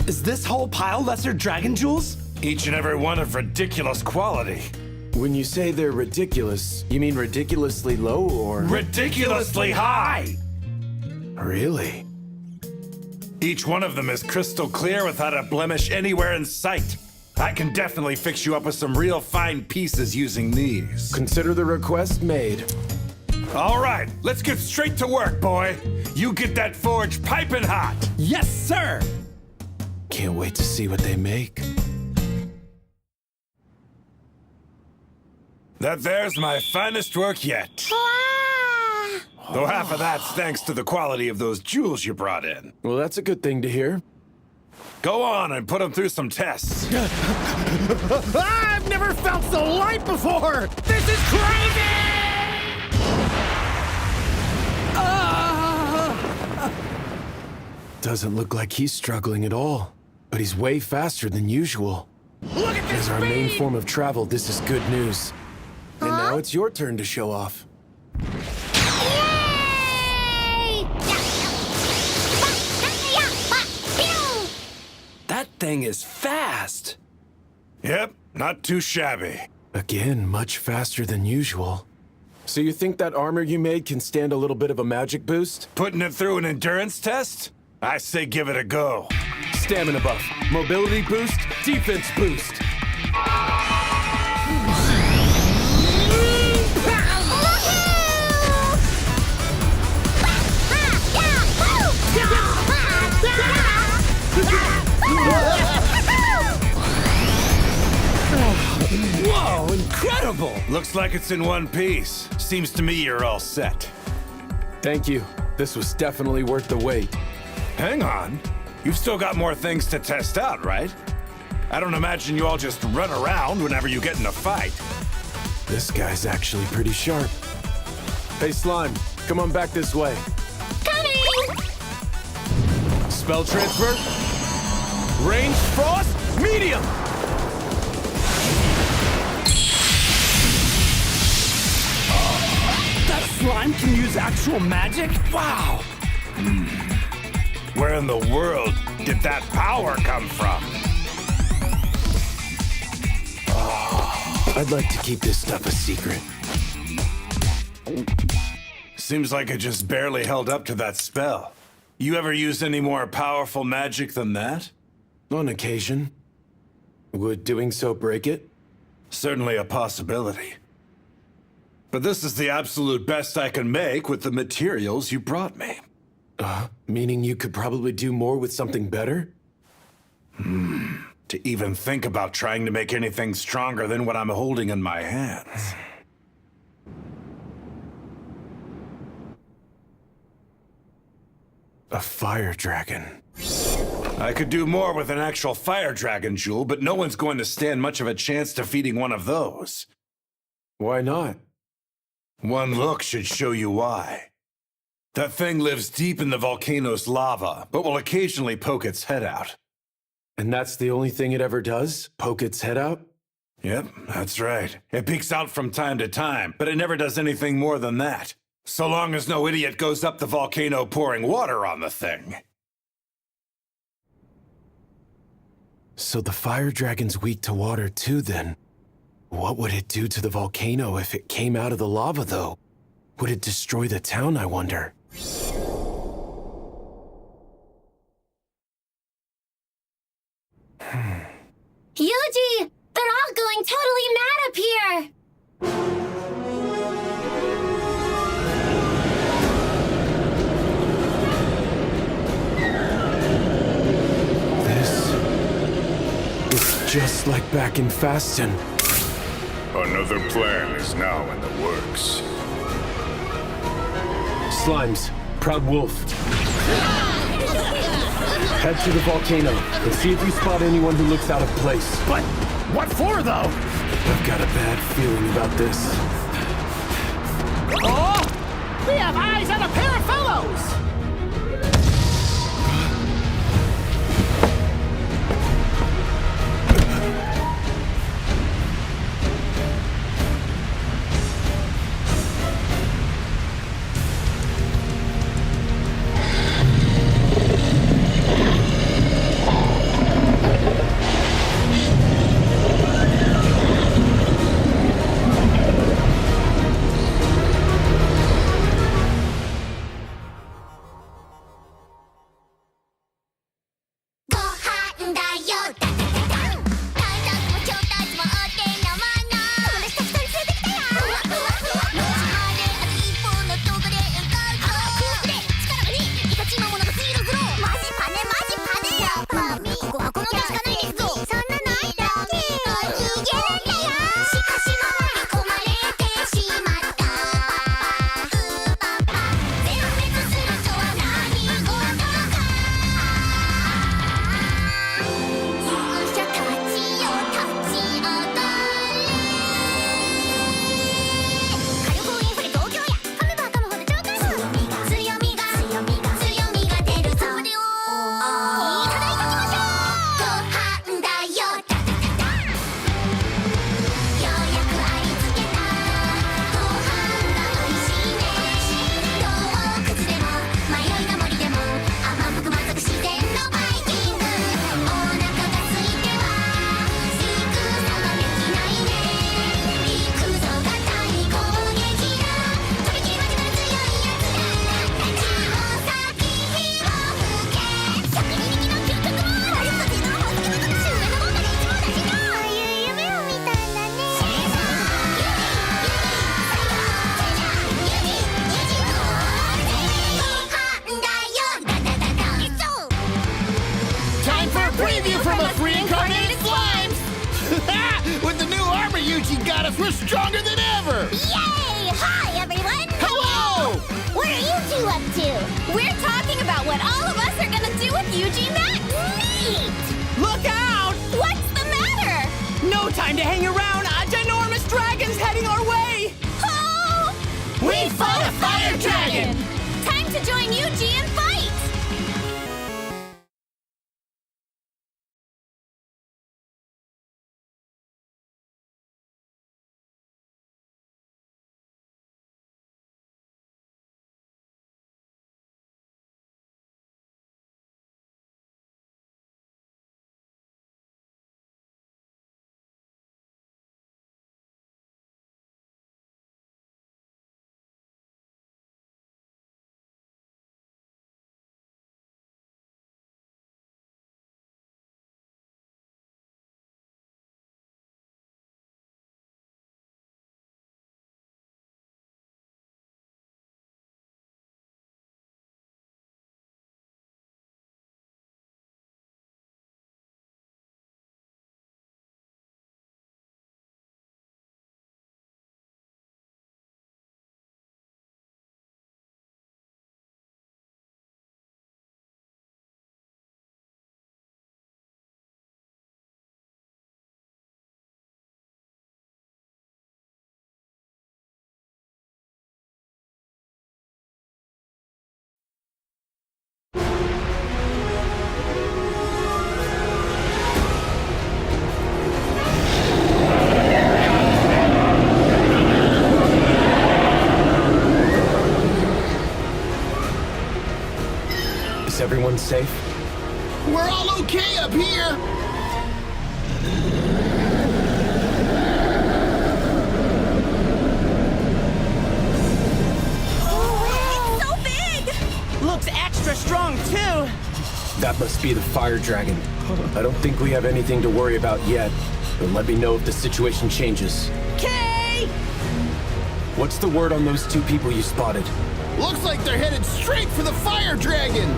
Is this whole pile lesser dragon jewels? Each and every one of ridiculous quality. When you say they're ridiculous, you mean ridiculously low or... Ridiculously high! Really? Each one of them is crystal clear without a blemish anywhere in sight. I can definitely fix you up with some real fine pieces using these. Consider the request made. All right, let's get straight to work, boy. You get that forge piping hot. Yes, sir! Can't wait to see what they make. That there's my finest work yet. Though half of that's thanks to the quality of those jewels you brought in. Well, that's a good thing to hear. Go on and put them through some tests. I've never felt so light before! This is crazy! Doesn't look like he's struggling at all, but he's way faster than usual. Look at this As our main speed! form of travel, this is good news. And now it's your turn to show off. That thing is fast. Yep, not too shabby. Again, much faster than usual. So you think that armor you made can stand a little bit of a magic boost? Putting it through an endurance test? I say give it a go. Stamina buff, mobility boost, defense boost. Whoa, incredible! Looks like it's in one piece. Seems to me you're all set. Thank you. This was definitely worth the wait. Hang on. You've still got more things to test out, right? I don't imagine you all just run around whenever you get in a fight. This guy's actually pretty sharp. Hey, Slime, come on back this way. Coming! Spell transfer. Range frost, medium. That slime can use actual magic? Wow! Where in the world did that power come from? I'd like to keep this stuff a secret. Seems like it just barely held up to that spell. You ever used any more powerful magic than that? On occasion. Would doing so break it? Certainly a possibility. But this is the absolute best I can make with the materials you brought me. Meaning you could probably do more with something better? To even think about trying to make anything stronger than what I'm holding in my hands. A fire dragon. I could do more with an actual fire dragon jewel, but no one's going to stand much of a chance defeating one of those. Why not? One look should show you why. That thing lives deep in the volcano's lava, but will occasionally poke its head out. And that's the only thing it ever does? Poke its head out? Yep, that's right. It peeks out from time to time, but it never does anything more than that. So long as no idiot goes up the volcano pouring water on the thing. So the fire dragon's weak to water too, then. What would it do to the volcano if it came out of the lava, though? Would it destroy the town, I wonder? Yuji! They're all going totally mad up here! It's just like back in Faston. Another plan is now in the works. Slimes, Proud Wolf. Head to the volcano and see if you spot anyone who looks out of place. But what for, though? I've got a bad feeling about this. Oh! We have eyes on a pair of fellows! We're stronger than ever! Yay! Hi, everyone! Hello! What are you two up to? We're talking about what all of us are gonna do with Yuji next! Neat! Look out! What's the matter? No time to hang around! A ginormous dragon's heading our way! Oh! We fought a fire dragon! Time to join Yuji and Is everyone safe? We're all okay up here! It's so big! Looks extra strong, too! That must be the fire dragon. I don't think we have anything to worry about yet, but let me know if the situation changes. Kay! What's the word on those two people you spotted? Looks like they're headed straight for the fire dragon!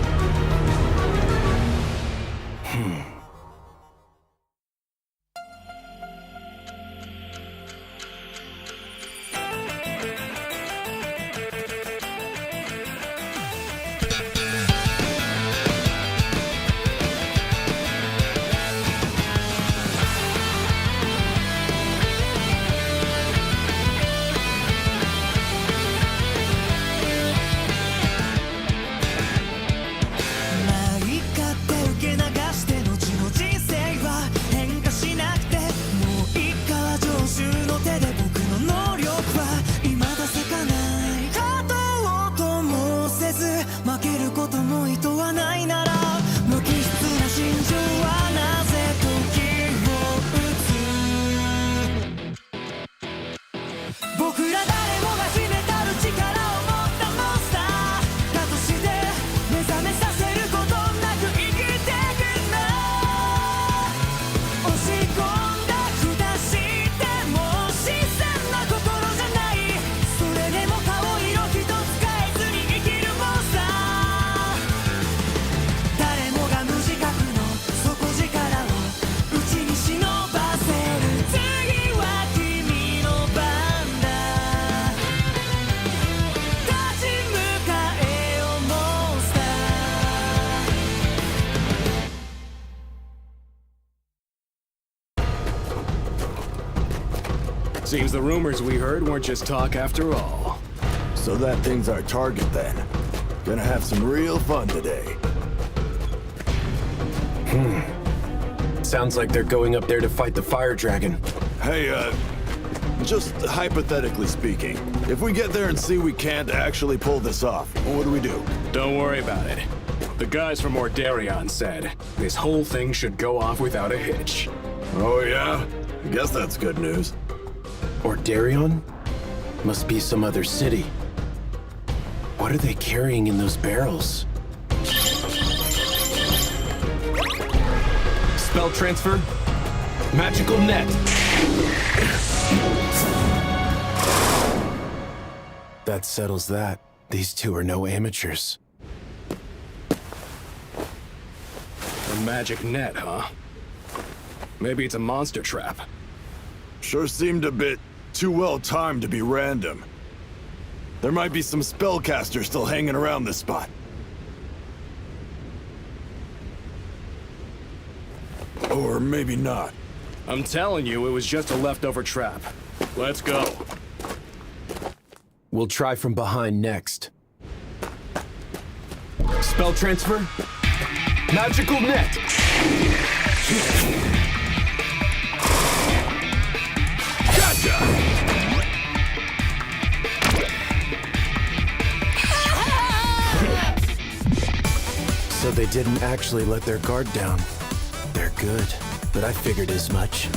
Seems the rumors we heard weren't just talk after all. So that thing's our target then. Gonna have some real fun today. Sounds like they're going up there to fight the fire dragon. Hey, just hypothetically speaking, if we get there and see we can't actually pull this off, what do we do? Don't worry about it. The guys from Ordarion said this whole thing should go off without a hitch. Oh yeah? I guess that's good news. Ordarion? Must be some other city. What are they carrying in those barrels? Spell transfer. Magical net. That settles that. These two are no amateurs. A magic net, huh? Maybe it's a monster trap. Sure seemed a bit too well timed to be random. There might be some spellcasters still hanging around this spot. Or maybe not. I'm telling you, it was just a leftover trap. Let's go. We'll try from behind next. Spell transfer. Magical net. Gotcha! So they didn't actually let their guard down. They're good, but I figured as much.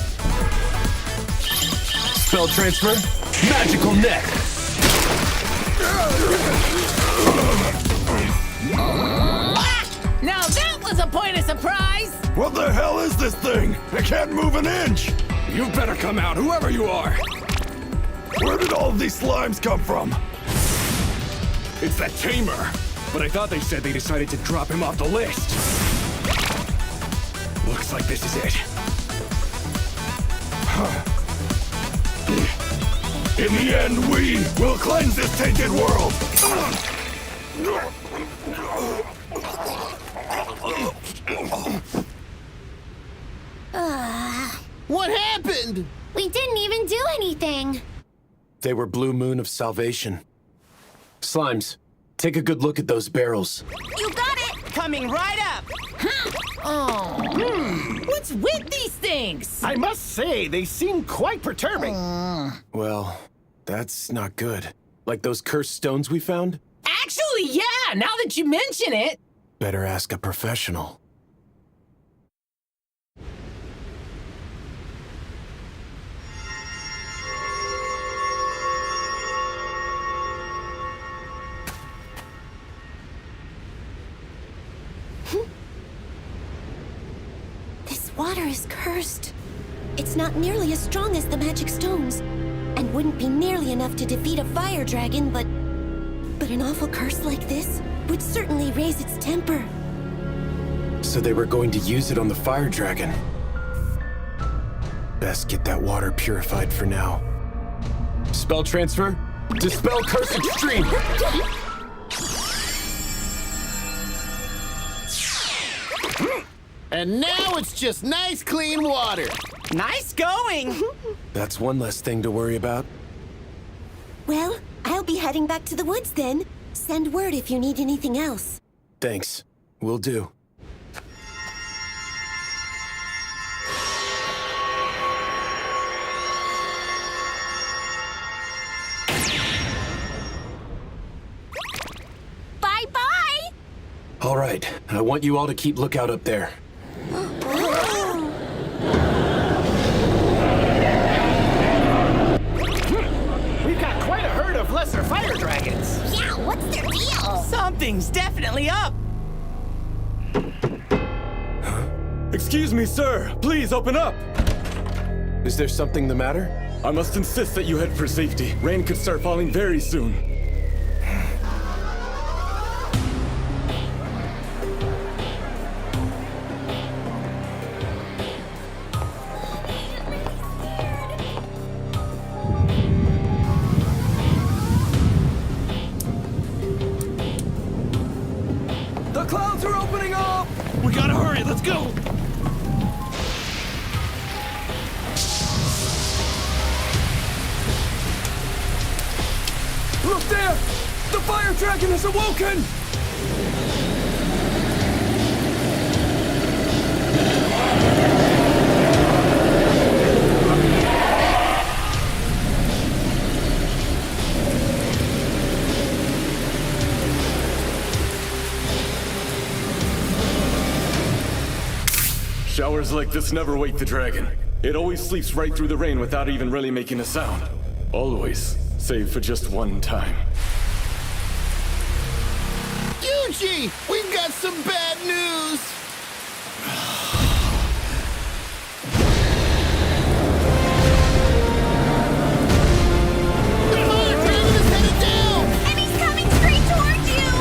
Spell transfer. Magical net. Now that was a point of surprise! What the hell is this thing? I can't move an inch! You better come out, whoever you are! Where did all of these slimes come from? It's that tamer. But I thought they said they decided to drop him off the list. Looks like this is it. In the end, we will cleanse this tainted world! What happened? We didn't even do anything. They were Blue Moon of Salvation. Slimes, take a good look at those barrels. You got it! Coming right up! What's with these things? I must say, they seem quite perturbing. Well, that's not good. Like those cursed stones we found? Actually, yeah, now that you mention it. Better ask a professional. This water is cursed. It's not nearly as strong as the magic stones, and wouldn't be nearly enough to defeat a fire dragon, but an awful curse like this would certainly raise its temper. So they were going to use it on the fire dragon. Best get that water purified for now. Spell transfer? Dispel Curse Extreme! And now it's just nice, clean water. Nice going! That's one less thing to worry about. Well, I'll be heading back to the woods then. Send word if you need anything else. Thanks. Will do. Bye-bye! All right. I want you all to keep lookout up there. We've got quite a herd of lesser fire dragons. Yeah, what's their deal? Something's definitely up. Excuse me, sir. Please open up. Is there something the matter? I must insist that you head for safety. Rain could start falling very soon. The clouds are opening up! We gotta hurry, let's go! Look there! The fire dragon has awoken! Showers like this never wake the dragon. It always sleeps right through the rain without even really making a sound. Always, save for just one time. Yuji, we've got some bad news. The fire dragon is headed down! And he's coming straight towards you!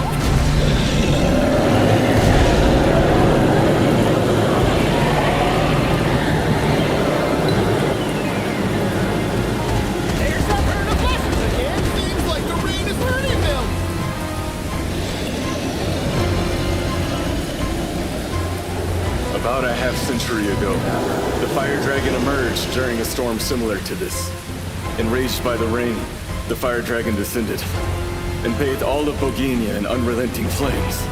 There's that herd of lessers again! Seems like the rain is hurting them! About a half-century ago, the fire dragon emerged during a storm similar to this. Enraged by the rain, the fire dragon descended and bathed all of Bohemia in unrelenting flames.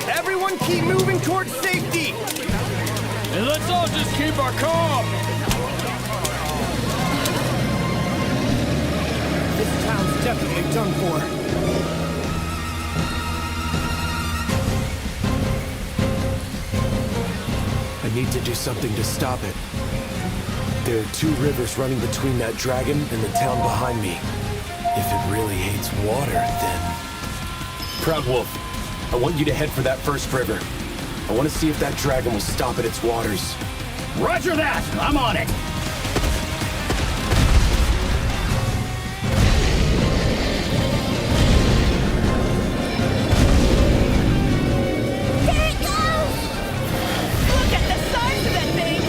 Everyone keep moving towards safety! And let's all just keep our calm! This town's definitely done for. I need to do something to stop it. There are two rivers running between that dragon and the town behind me. If it really hates water, then... Proud Wolf, I want you to head for that first river. I want to see if that dragon will stop at its waters. Roger that! I'm on it! There it goes! Look at the size of that thing!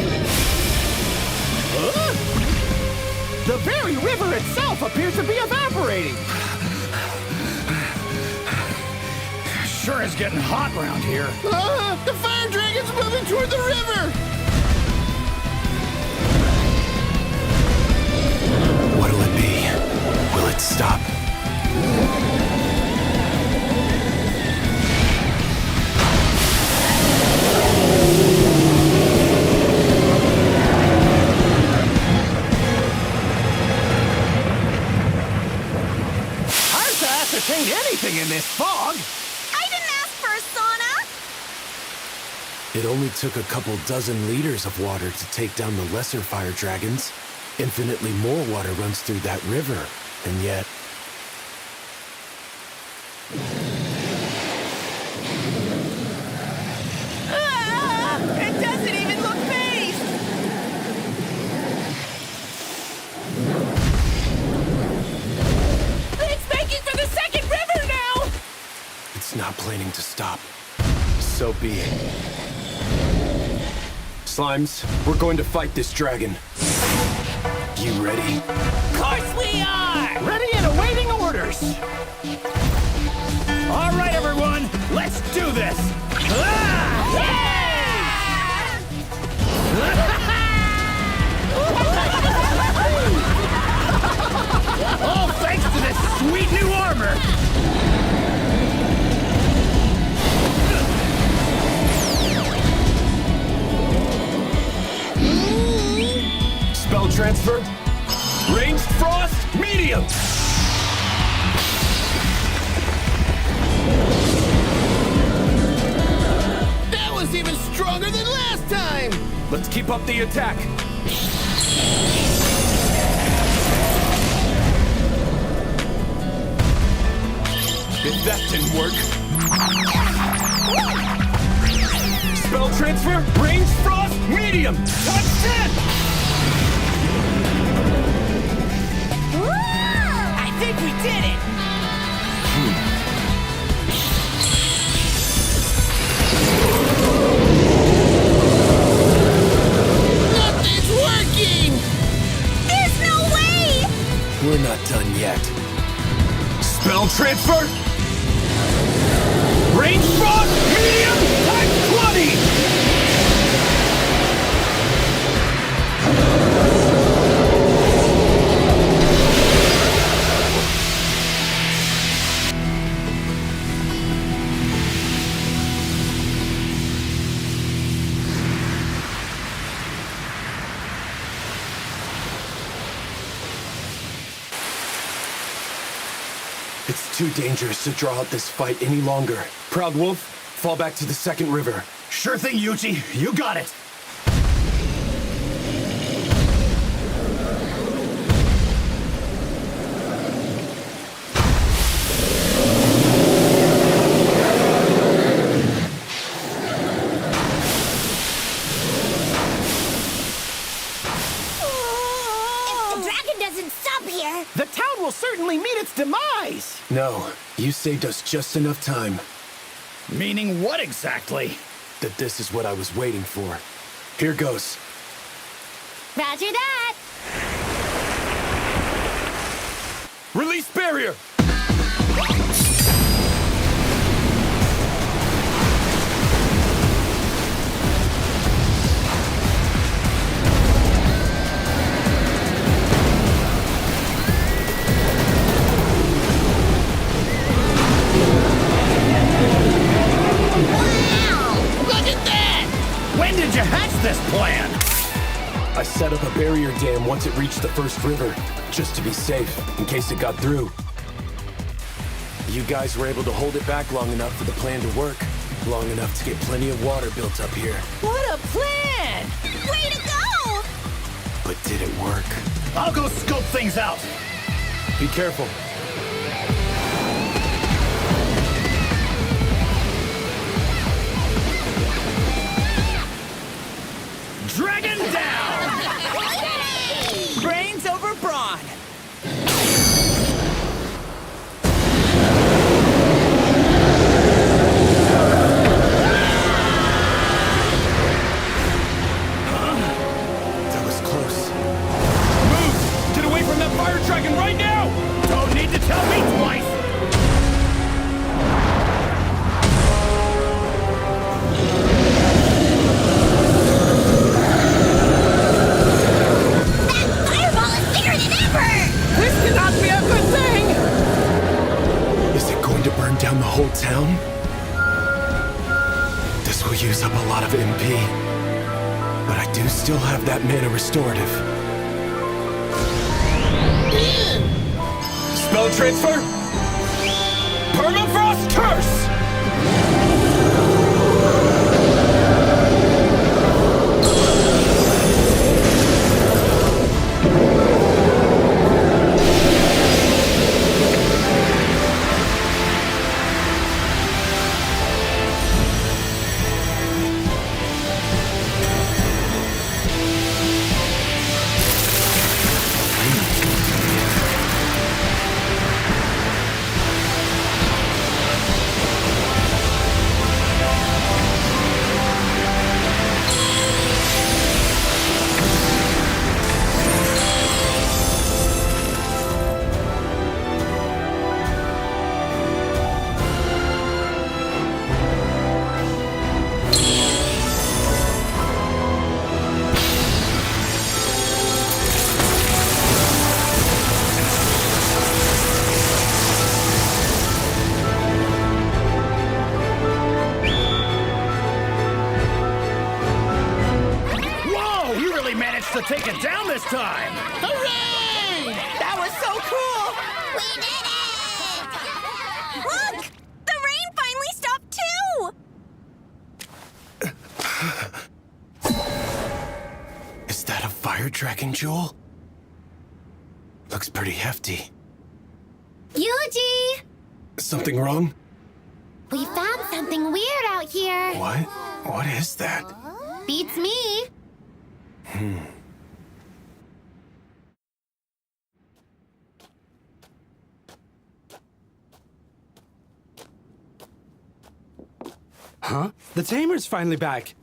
The very river itself appears to be evaporating! Sure is getting hot around here. The fire dragon's moving toward the river! What'll it be? Will it stop? It only took a couple dozen liters of water to take down the lesser fire dragons. Infinitely more water runs through that river, and yet... It doesn't even look phased! It's making for the second river now! It's not planning to stop. So be it. Slimes, we're going to fight this dragon. You ready? Of course we are! Ready and awaiting orders! All right, everyone, let's do this! All thanks to this sweet new armor! Spell transfer. Ranged frost, medium. That was even stronger than last time! Let's keep up the attack. If that didn't work. Spell transfer, ranged frost, medium. Touch 10! I think we did it! Nothing's working! There's no way! We're not done yet. Spell transfer. Range frost, medium, type 20! It's too dangerous to draw out this fight any longer. Proud Wolf, fall back to the second river. Sure thing, Yuji. You got it. The town will certainly meet its demise! No, you saved us just enough time. Meaning what exactly? That this is what I was waiting for. Here goes. Roger that! Release barrier! When did you hatch this plan? I set up a barrier dam once it reached the first river, just to be safe, in case it got through. You guys were able to hold it back long enough for the plan to work. Long enough to get plenty of water built up here. What a plan! Way to go! But did it work? I'll go scope things out. Be careful. Dragon down! Brains over brawn! That was close. Move! Get away from that fire dragon right now! Don't need to tell me twice! This cannot be a good thing! Is it going to burn down the whole town? This will use up a lot of MP. But I do still have that mana restorative. Spell transfer! Permafrost curse! take it down this time! Hooray! That was so cool! We did it! Look! The rain finally stopped, too! Is that a fire dragon jewel? Looks pretty hefty. Yuji! Something wrong? We found something weird out here. What? What is that? Beats me. Huh? The tamer's finally back.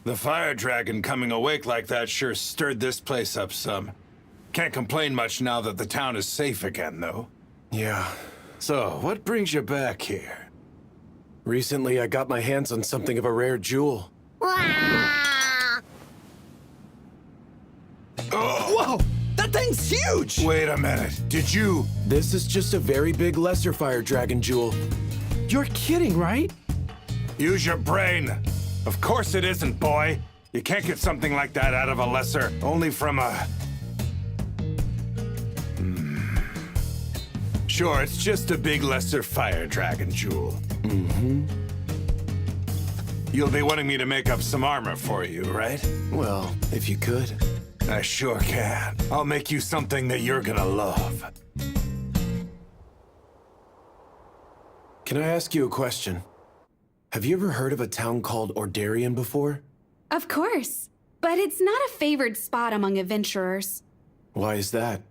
The fire dragon coming awake like that sure stirred this place up some. Can't complain much now that the town is safe again, though. Yeah. So, what brings you back here? Recently, I got my hands on something of a rare jewel. Whoa! That thing's huge! Wait a minute. Did you? This is just a very big lesser fire dragon jewel. You're kidding, right? Use your brain. Of course it isn't, boy. You can't get something like that out of a lesser, only from a... Sure, it's just a big lesser fire dragon jewel. Mm-hmm. You'll be wanting me to make up some armor for you, right? Well, if you could. I sure can. I'll make you something that you're gonna love. Can I ask you a question? Have you ever heard of a town called Ordarian before? Of course. But it's not a favored spot among adventurers. Why is that?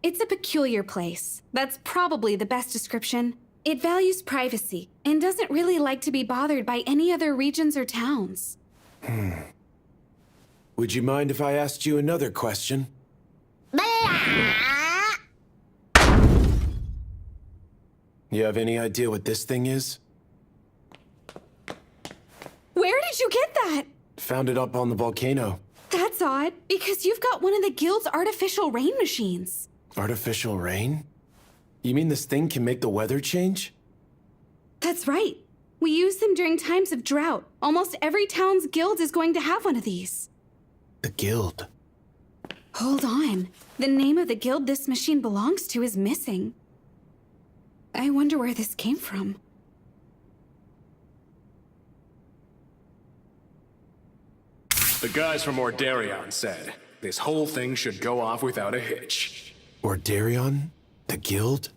It's a peculiar place. That's probably the best description. It values privacy and doesn't really like to be bothered by any other regions or towns. Would you mind if I asked you another question? You have any idea what this thing is? Where did you get that? Found it up on the volcano. That's odd, because you've got one of the guild's artificial rain machines. Artificial rain? You mean this thing can make the weather change? That's right. We use them during times of drought. Almost every town's guild is going to have one of these. The guild? Hold on. The name of the guild this machine belongs to is missing. I wonder where this came from. The guys from Ordarion said this whole thing should go off without a hitch. Ordarion? The guild?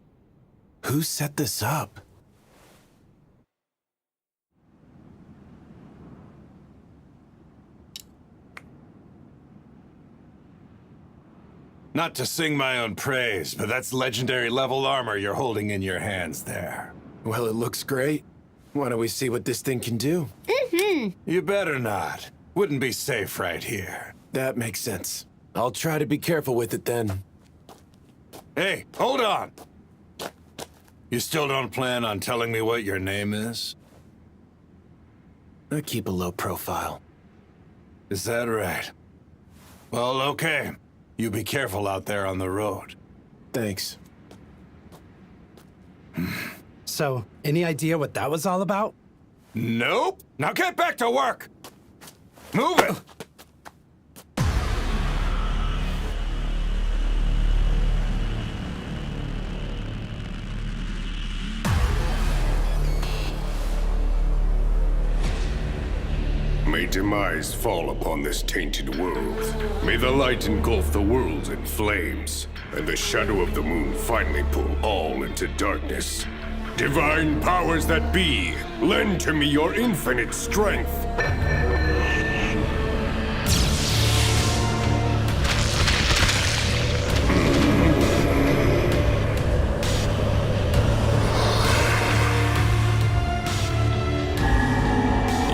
Who set this up? Not to sing my own praise, but that's legendary level armor you're holding in your hands there. Well, it looks great. Why don't we see what this thing can do? You better not. Wouldn't be safe right here. That makes sense. I'll try to be careful with it then. Hey, hold on! You still don't plan on telling me what your name is? I keep a low profile. Is that right? Well, okay. You be careful out there on the road. Thanks. So, any idea what that was all about? Nope. Now get back to work! Move it! May demise fall upon this tainted world. May the light engulf the worlds in flames, and the shadow of the moon finally pull all into darkness. Divine powers that be, lend to me your infinite strength.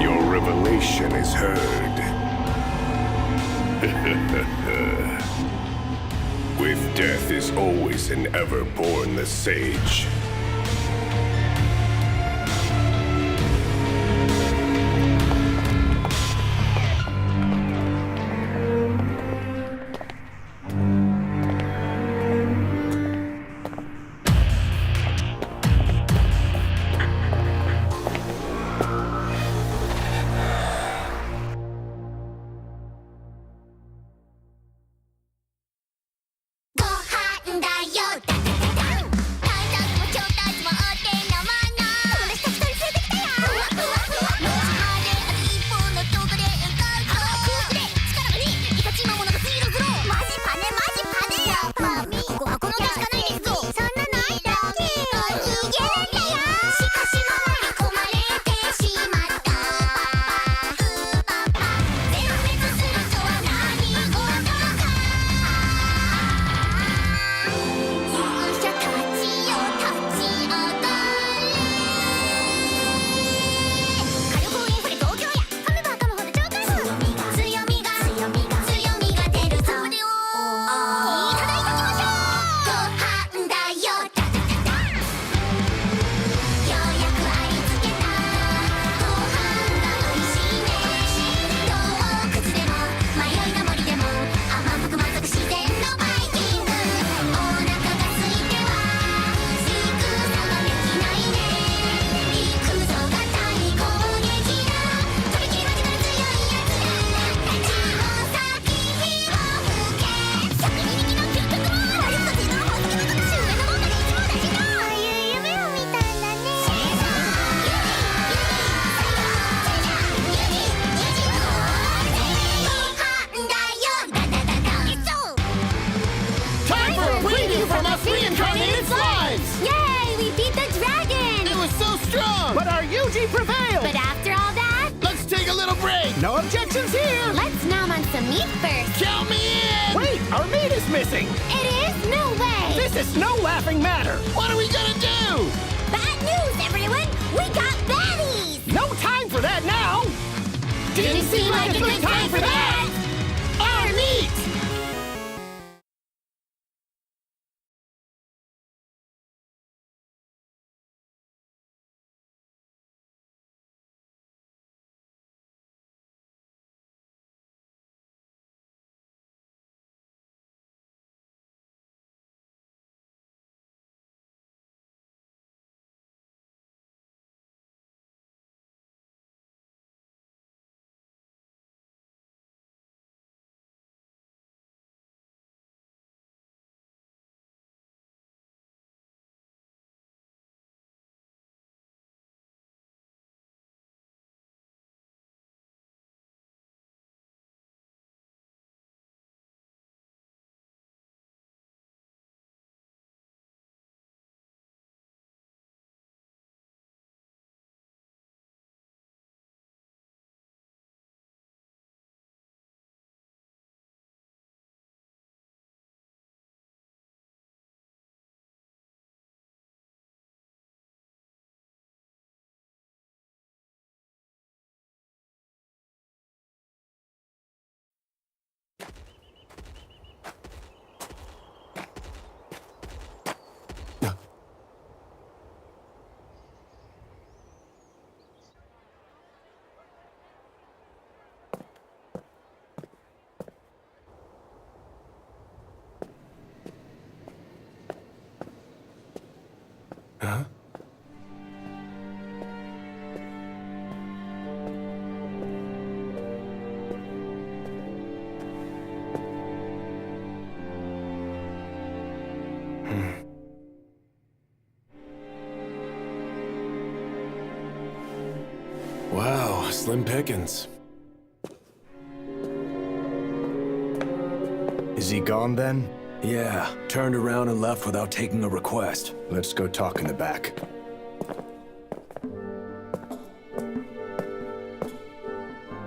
Your revelation is heard. With death is always and ever born the sage. But our Yuji prevailed! But after all that, Let's take a little break! No objections here! let's nom on some meat first. Count me in! Wait, our meat is missing! It is? No way! This is no laughing matter! What are we gonna do? Bad news, everyone! We got baddies! No time for that now! Didn't seem like a good time for that! Our meat! Huh? Wow, slim pickings. Is he gone then? Yeah, turned around and left without taking a request. Let's go talk in the back.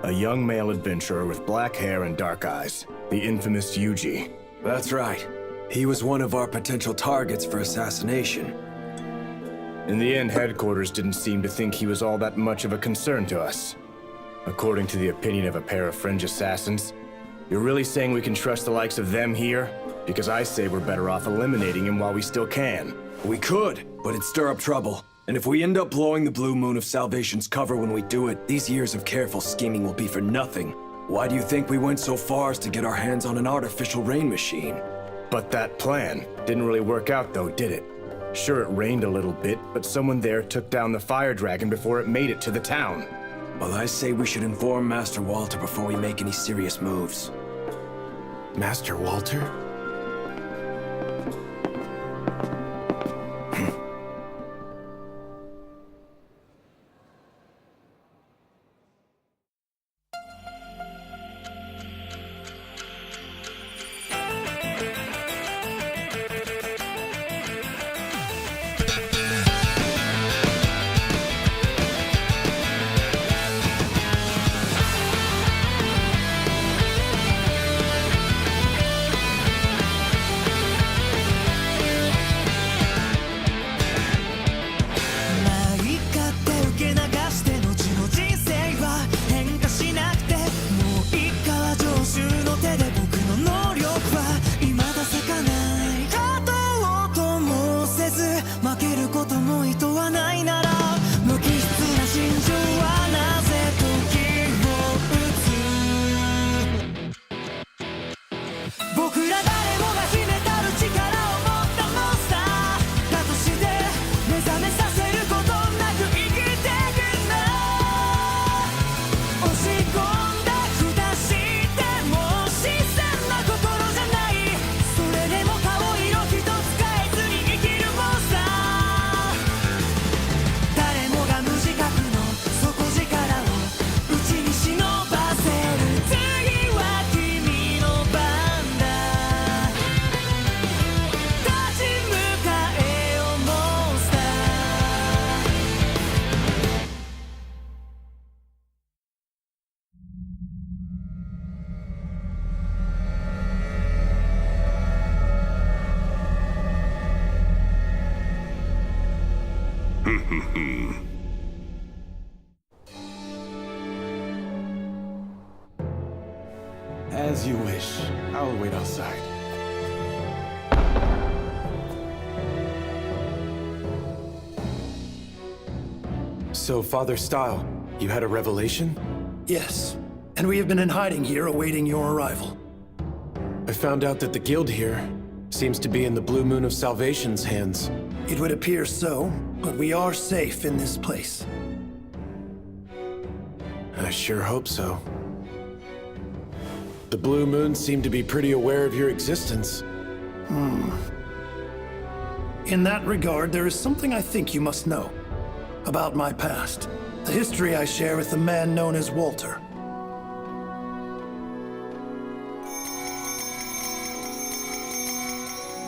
A young male adventurer with black hair and dark eyes. The infamous Yuji. That's right. He was one of our potential targets for assassination. In the end, headquarters didn't seem to think he was all that much of a concern to us. According to the opinion of a pair of fringe assassins, you're really saying we can trust the likes of them here? Because I say we're better off eliminating him while we still can. We could, but it'd stir up trouble. And if we end up blowing the Blue Moon of Salvation's cover when we do it, these years of careful scheming will be for nothing. Why do you think we went so far as to get our hands on an artificial rain machine? But that plan didn't really work out though, did it? Sure, it rained a little bit, but someone there took down the fire dragon before it made it to the town. Well, I say we should inform Master Walter before we make any serious moves. Master Walter? As you wish. I'll wait outside. So, Father Style, you had a revelation? Yes, and we have been in hiding here awaiting your arrival. I found out that the guild here seems to be in the Blue Moon of Salvation's hands. It would appear so, but we are safe in this place. I sure hope so. The Blue Moon seemed to be pretty aware of your existence. In that regard, there is something I think you must know about my past. The history I share with a man known as Walter.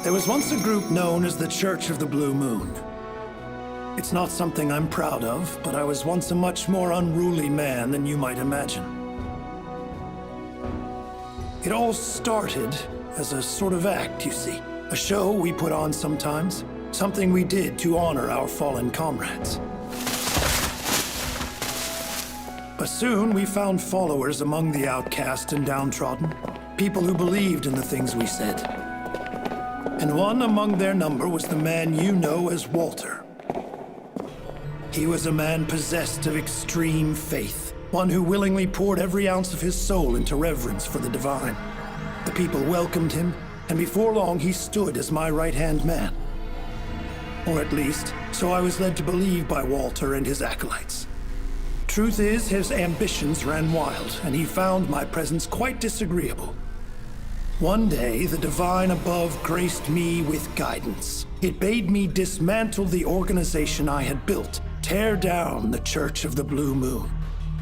There was once a group known as the Church of the Blue Moon. It's not something I'm proud of, but I was once a much more unruly man than you might imagine. It all started as a sort of act, you see. A show we put on sometimes. Something we did to honor our fallen comrades. But soon we found followers among the outcast and downtrodden. People who believed in the things we said. And one among their number was the man you know as Walter. He was a man possessed of extreme faith. One who willingly poured every ounce of his soul into reverence for the divine. The people welcomed him, and before long he stood as my right-hand man. Or at least, so I was led to believe by Walter and his acolytes. Truth is, his ambitions ran wild, and he found my presence quite disagreeable. One day, the divine above graced me with guidance. It bade me dismantle the organization I had built, tear down the Church of the Blue Moon.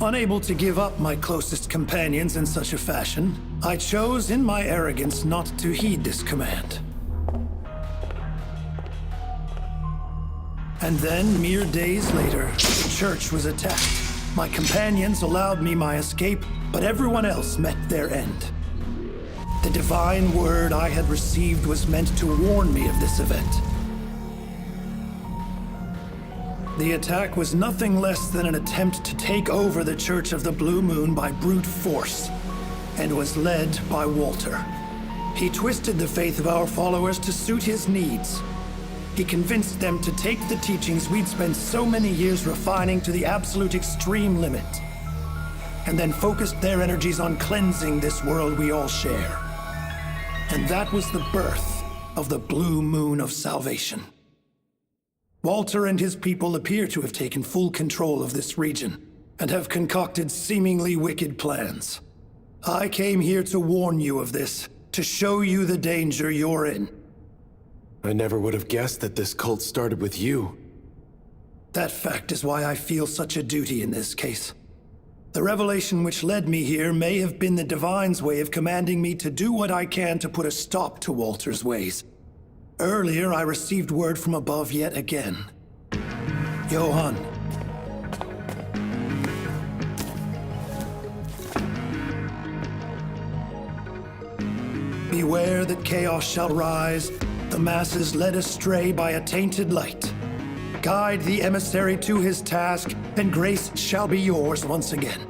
Unable to give up my closest companions in such a fashion, I chose in my arrogance not to heed this command. And then, mere days later, the church was attacked. My companions allowed me my escape, but everyone else met their end. The divine word I had received was meant to warn me of this event. The attack was nothing less than an attempt to take over the Church of the Blue Moon by brute force, and was led by Walter. He twisted the faith of our followers to suit his needs. He convinced them to take the teachings we'd spent so many years refining to the absolute extreme limit, and then focused their energies on cleansing this world we all share. And that was the birth of the Blue Moon of Salvation. Walter and his people appear to have taken full control of this region, and have concocted seemingly wicked plans. I came here to warn you of this, to show you the danger you're in. I never would have guessed that this cult started with you. That fact is why I feel such a duty in this case. The revelation which led me here may have been the Divine's way of commanding me to do what I can to put a stop to Walter's ways. Earlier, I received word from above yet again. Johann. Beware that chaos shall rise, the masses led astray by a tainted light. Guide the emissary to his task, and grace shall be yours once again.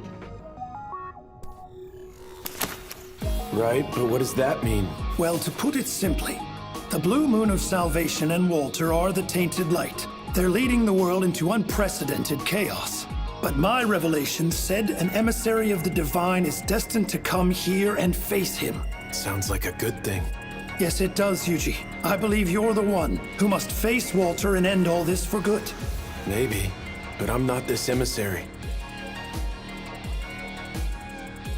Right, but what does that mean? Well, to put it simply, the Blue Moon of Salvation and Walter are the tainted light. They're leading the world into unprecedented chaos. But my revelation said an emissary of the divine is destined to come here and face him. Sounds like a good thing. Yes, it does, Yuji. I believe you're the one who must face Walter and end all this for good. Maybe, but I'm not this emissary.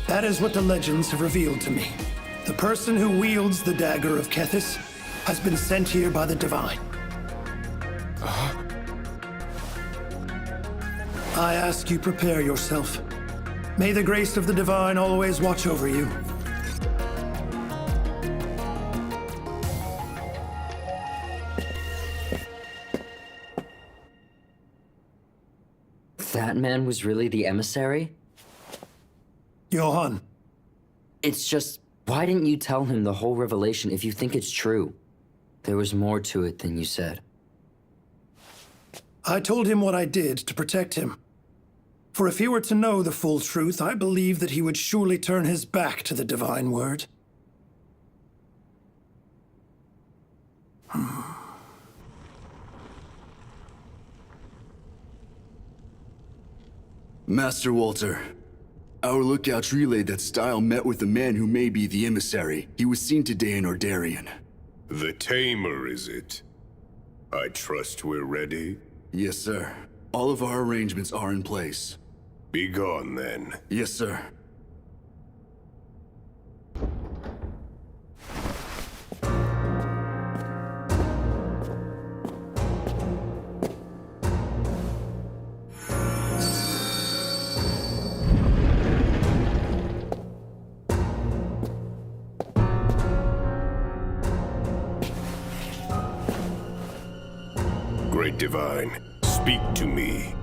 That is what the legends have revealed to me. The person who wields the dagger of Kethis has been sent here by the divine. I ask you prepare yourself. May the grace of the divine always watch over you. That man was really the emissary? Johann. It's just, why didn't you tell him the whole revelation if you think it's true? There was more to it than you said. I told him what I did to protect him. For if he were to know the full truth, I believe that he would surely turn his back to the divine word. Master Walter, our lookouts relayed that Style met with the man who may be the emissary. He was seen today in Ordarian. The Tamer, is it? I trust we're ready? Yes, sir. All of our arrangements are in place. Be gone, then. Yes, sir. Great Divine, speak to me.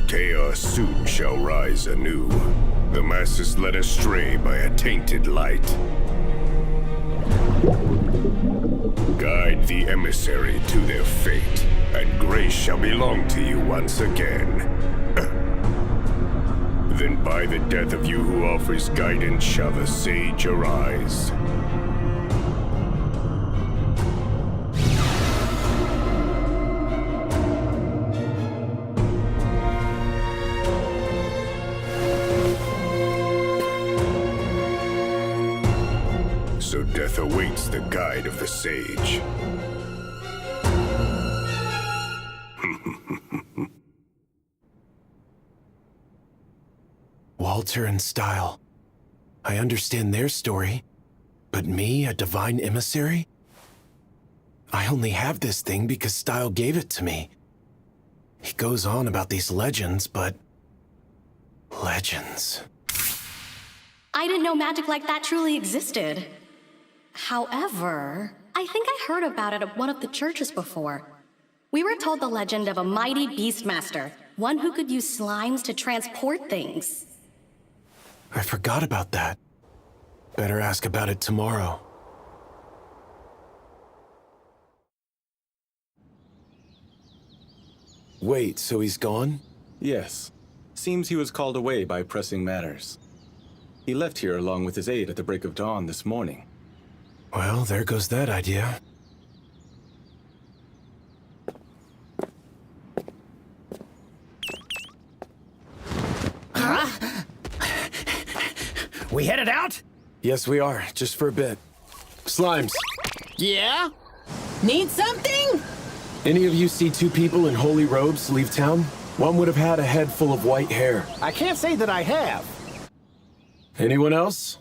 Chaos soon shall rise anew. The masses led astray by a tainted light. Guide the emissary to their fate, and grace shall belong to you once again. Then by the death of you who offers guidance shall the sage arise. So death awaits the guide of the sage. Walter and Style. I understand their story, but me, a divine emissary? I only have this thing because Style gave it to me. He goes on about these legends, but... legends. I didn't know magic like that truly existed. However, I think I heard about it at one of the churches before. We were told the legend of a mighty beastmaster, one who could use slimes to transport things. I forgot about that. Better ask about it tomorrow. Wait, so he's gone? Yes. Seems he was called away by pressing matters. He left here along with his aide at the break of dawn this morning. Well, there goes that idea. Huh? We headed out? Yes, we are. Just for a bit. Slimes. Yeah? Need something? Any of you see two people in holy robes leave town? One would have had a head full of white hair. I can't say that I have. Anyone else?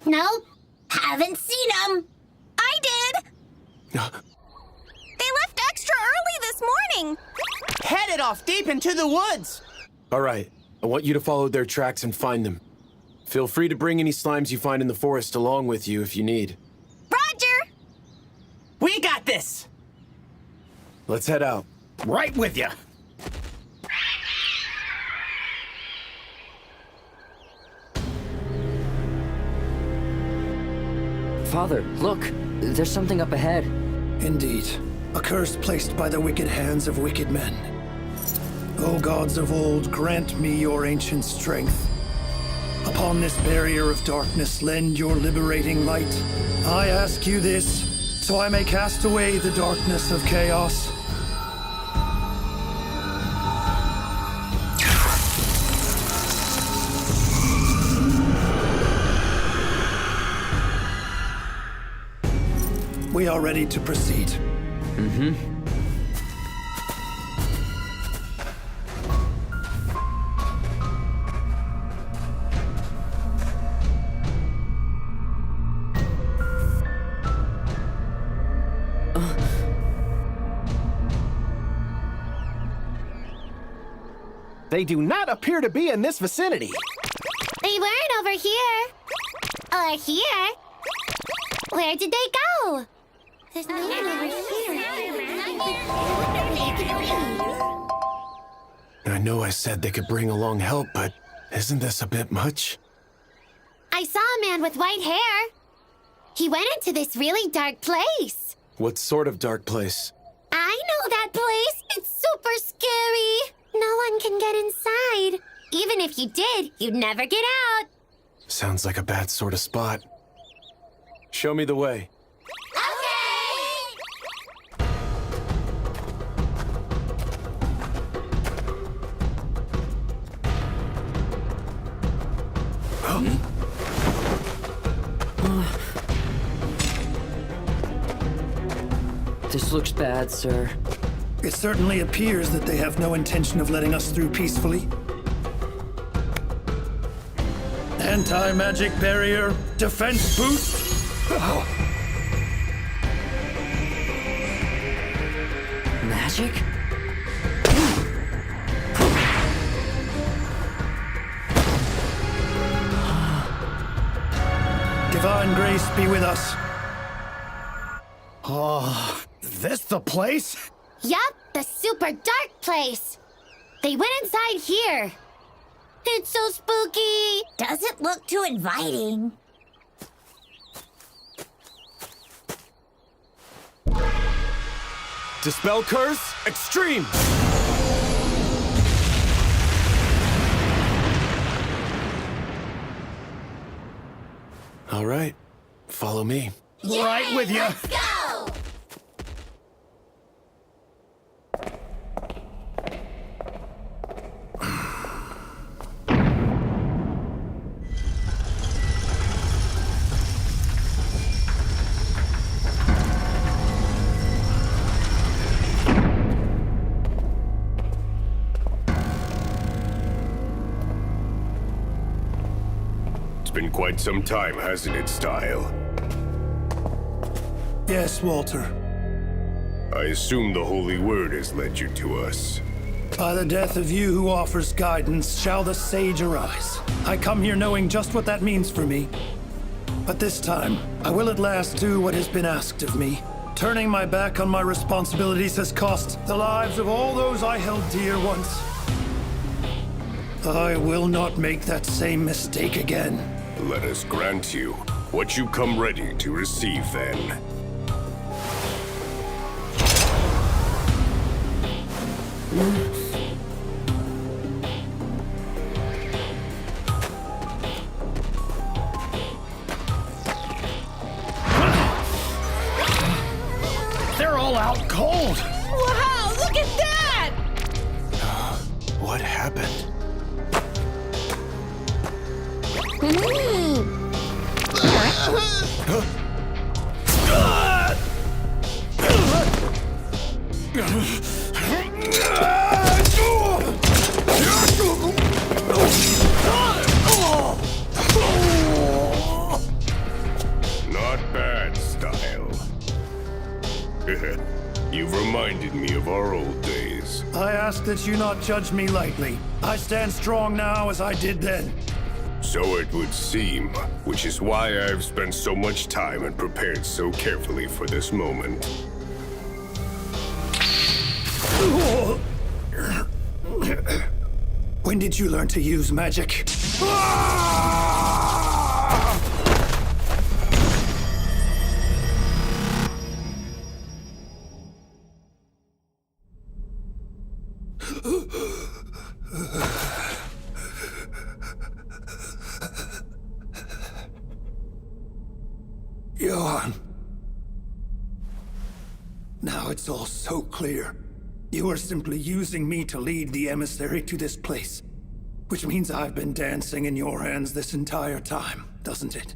Nope. Haven't seen them. I did. They left extra early this morning. Headed off deep into the woods. All right. I want you to follow their tracks and find them. Feel free to bring any slimes you find in the forest along with you if you need. Roger! We got this! Let's head out. Right with you. Father, look! There's something up ahead. Indeed. A curse placed by the wicked hands of wicked men. O gods of old, grant me your ancient strength. Upon this barrier of darkness, lend your liberating light. I ask you this, so I may cast away the darkness of chaos. We are ready to proceed. Mm-hmm. They do not appear to be in this vicinity. They weren't over here. Or here. Where did they go? There's no one over here. I know I said they could bring along help, but isn't this a bit much? I saw a man with white hair. He went into this really dark place. What sort of dark place? I know that place. It's super scary. No one can get inside. Even if you did, you'd never get out. Sounds like a bad sort of spot. Show me the way. This looks bad, sir. It certainly appears that they have no intention of letting us through peacefully. Anti-magic barrier, defense boost. Magic? Divine grace be with us. Oh, this the place? Yup, the super dark place. They went inside here. It's so spooky. Doesn't look too inviting. Dispel curse, extreme! All right, follow me. Right with you. Let's go! It's been quite some time, hasn't it, Style? Yes, Walter. I assume the Holy Word has led you to us. By the death of you who offers guidance, shall the sage arise. I come here knowing just what that means for me. But this time, I will at last do what has been asked of me. Turning my back on my responsibilities has cost the lives of all those I held dear once. I will not make that same mistake again. Let us grant you what you come ready to receive, then. They're all out cold. Wow, look at that! What happened? Not bad, Style. You've reminded me of our old days. I ask that you not judge me lightly. I stand strong now as I did then. So it would seem, which is why I've spent so much time and prepared so carefully for this moment. When did you learn to use magic? Johan. Now it's all so clear. You are simply using me to lead the emissary to this place. Which means I've been dancing in your hands this entire time, doesn't it?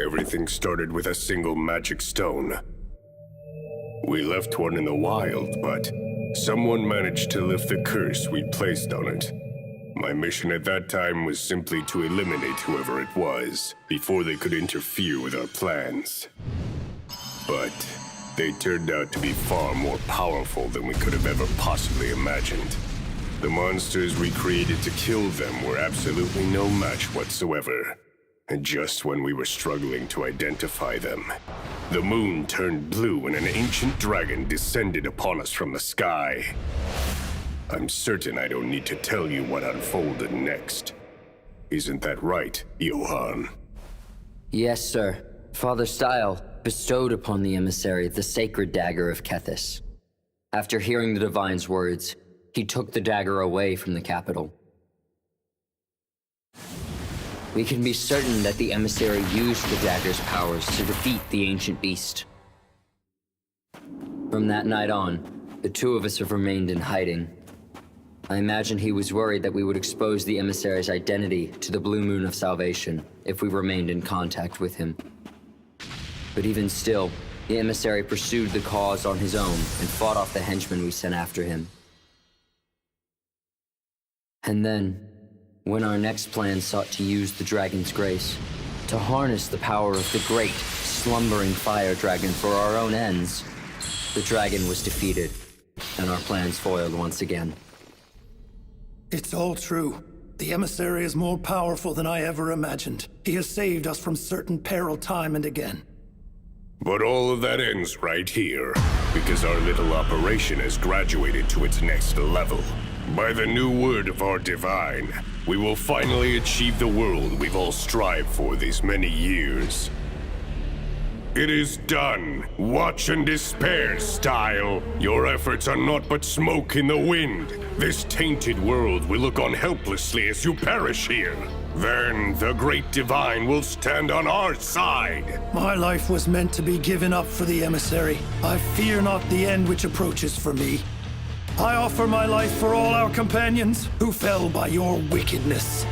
Everything started with a single magic stone. We left one in the wild, but someone managed to lift the curse we'd placed on it. My mission at that time was simply to eliminate whoever it was, before they could interfere with our plans. But they turned out to be far more powerful than we could have ever possibly imagined. The monsters we created to kill them were absolutely no match whatsoever. And just when we were struggling to identify them, the moon turned blue and an ancient dragon descended upon us from the sky. I'm certain I don't need to tell you what unfolded next. Isn't that right, Johan? Yes, sir. Father Style bestowed upon the emissary the sacred dagger of Kethis. After hearing the divine's words, he took the dagger away from the capital. We can be certain that the emissary used the dagger's powers to defeat the ancient beast. From that night on, the two of us have remained in hiding. I imagine he was worried that we would expose the emissary's identity to the Blue Moon of Salvation if we remained in contact with him. But even still, the emissary pursued the cause on his own and fought off the henchmen we sent after him. And then, when our next plan sought to use the dragon's grace, to harness the power of the great, slumbering fire dragon for our own ends, the dragon was defeated, and our plans foiled once again. It's all true. The emissary is more powerful than I ever imagined. He has saved us from certain peril time and again. But all of that ends right here, because our little operation has graduated to its next level. By the new word of our divine, we will finally achieve the world we've all strived for these many years. It is done. Watch and despair, Style. Your efforts are naught but smoke in the wind. This tainted world will look on helplessly as you perish here. Then the great divine will stand on our side. My life was meant to be given up for the emissary. I fear not the end which approaches for me. I offer my life for all our companions who fell by your wickedness.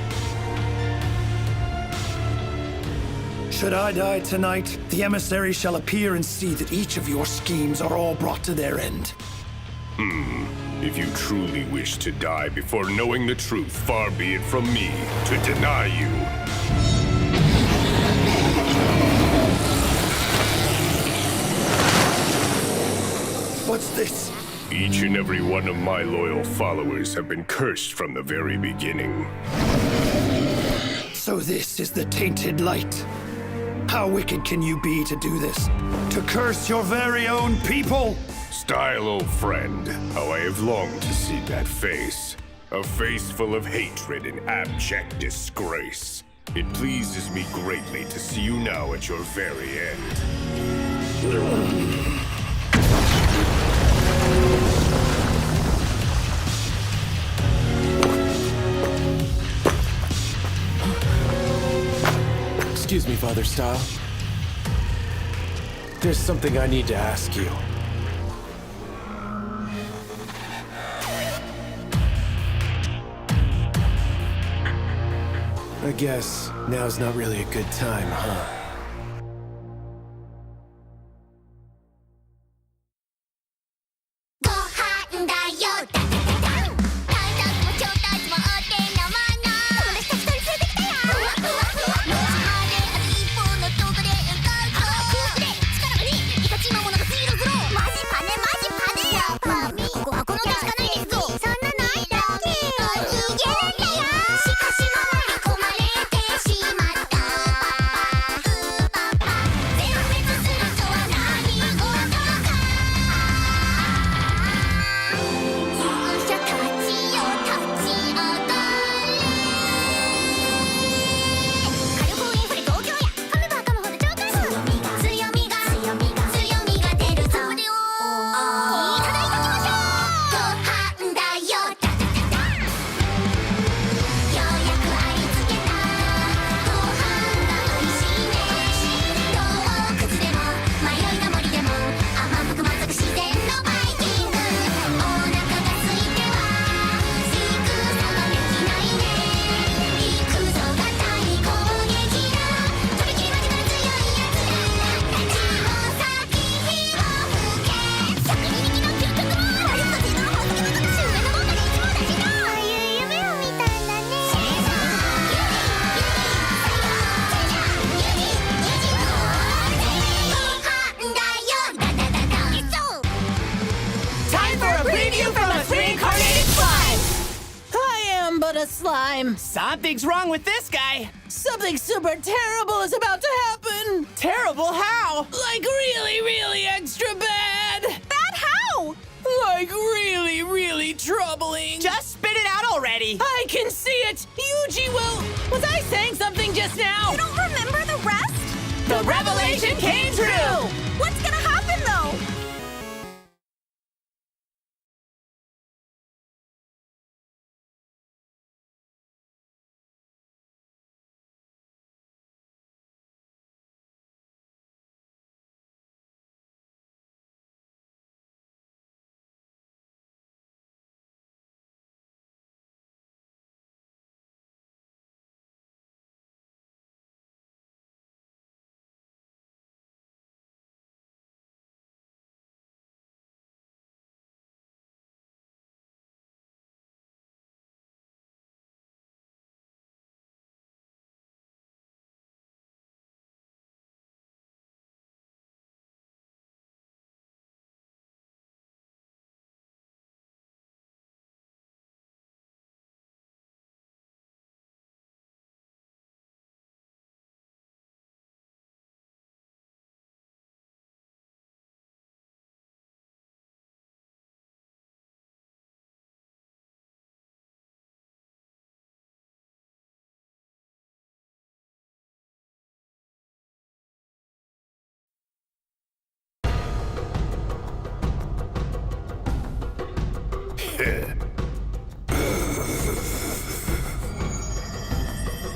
Should I die tonight, the emissary shall appear and see that each of your schemes are all brought to their end. If you truly wish to die before knowing the truth, far be it from me to deny you. What's this? Each and every one of my loyal followers have been cursed from the very beginning. So this is the tainted light. How wicked can you be to do this? To curse your very own people? Style, old friend, how I have longed to see that face. A face full of hatred and abject disgrace. It pleases me greatly to see you now at your very end. Excuse me, Father Style. There's something I need to ask you. I guess now's not really a good time, huh? Something's wrong with this guy. Something super terrible is about to happen. Terrible how? Like really, really extra bad. Bad how? Like really, really troubling. Just spit it out already. I can see it. Yuji will... Was I saying something just now? You don't remember the rest? The revelation came true! What's gonna happen, though?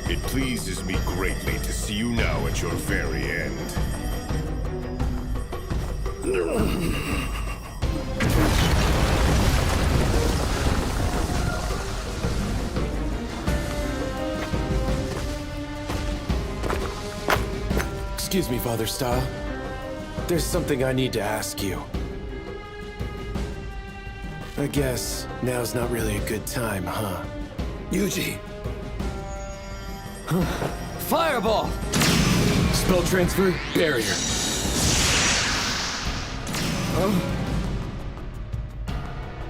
It pleases me greatly to see you now at your very end. Excuse me, Father Style. There's something I need to ask you. I guess now's not really a good time, huh? Yuji. Fireball! Spell transfer, barrier.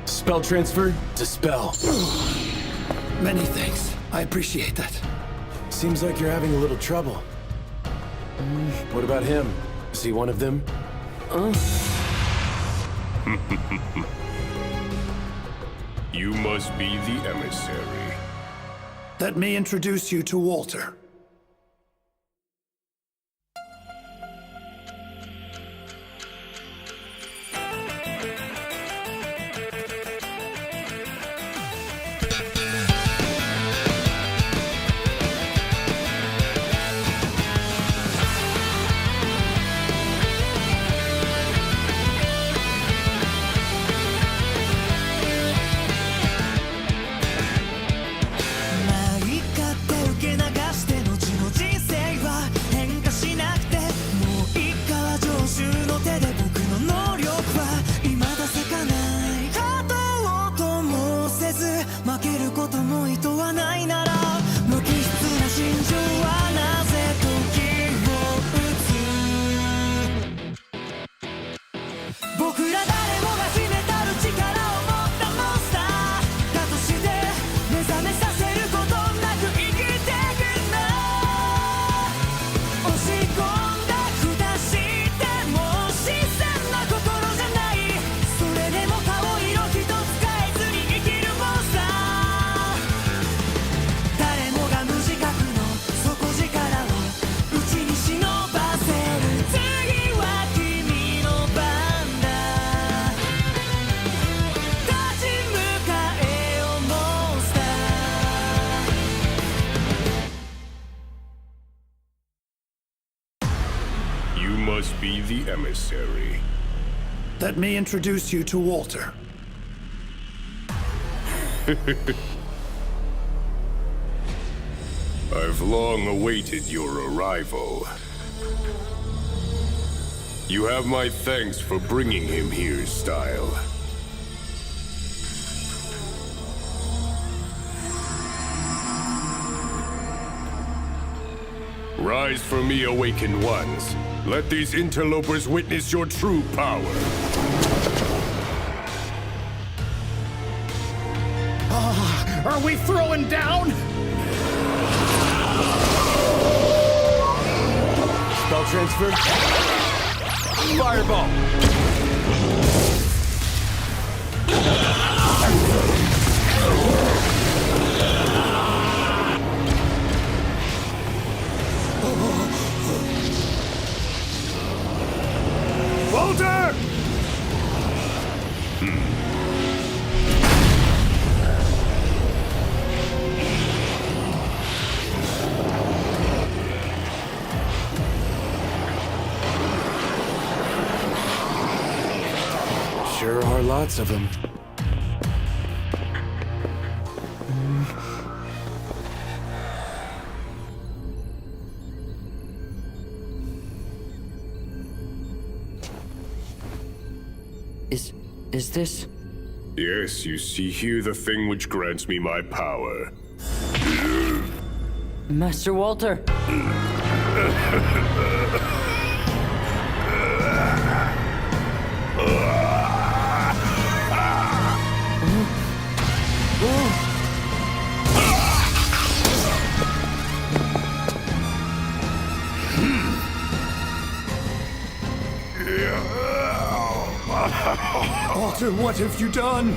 Spell transfer, dispel. Many thanks. I appreciate that. Seems like you're having a little trouble. What about him? Is he one of them? You must be the emissary. Let me introduce you to Walter. Must be the emissary. Let me introduce you to Walter. I've long awaited your arrival. You have my thanks for bringing him here, Style. Rise for me, awakened ones. Let these interlopers witness your true power. Are we throwing down? Spell transfer. Fireball. Walter! Sure are lots of them. Is this? Yes, you see here the thing which grants me my power. Master Walter! Walter, what have you done?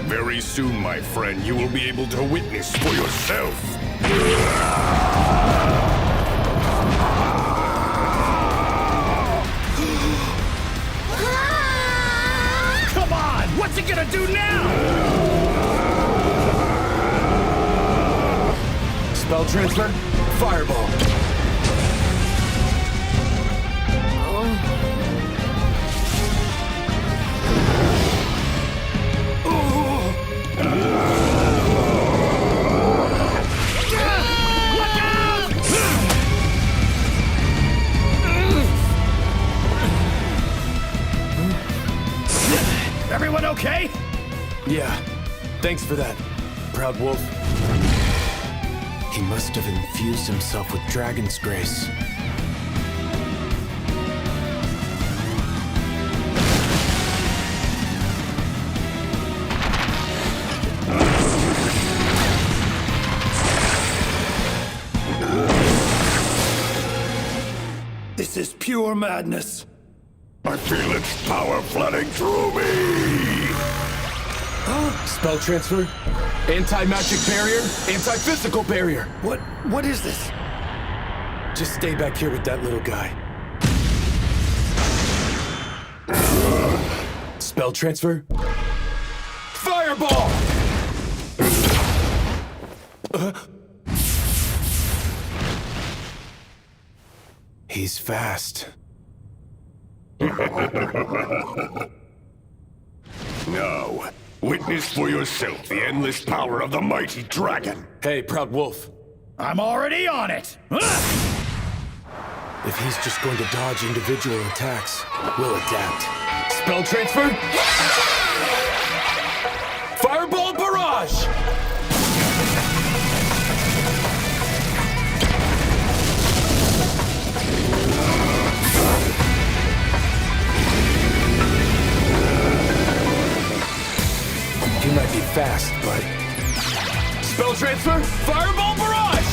Very soon, my friend, you will be able to witness for yourself. Come on! What's he gonna do now? Spell transfer, fireball. Everyone okay? Yeah, thanks for that, Proud Wolf. He must have infused himself with Dragon's Grace. This is pure madness. I feel its power flooding through me! Spell transfer, anti-magic barrier, anti-physical barrier. What is this? Just stay back here with that little guy. Spell transfer, fireball! He's fast. Now, witness for yourself the endless power of the mighty dragon. Hey, Proud Wolf. I'm already on it! If he's just going to dodge individual attacks, we'll adapt. Spell transfer, fireball barrage! He might be fast, but... Spell transfer, fireball barrage!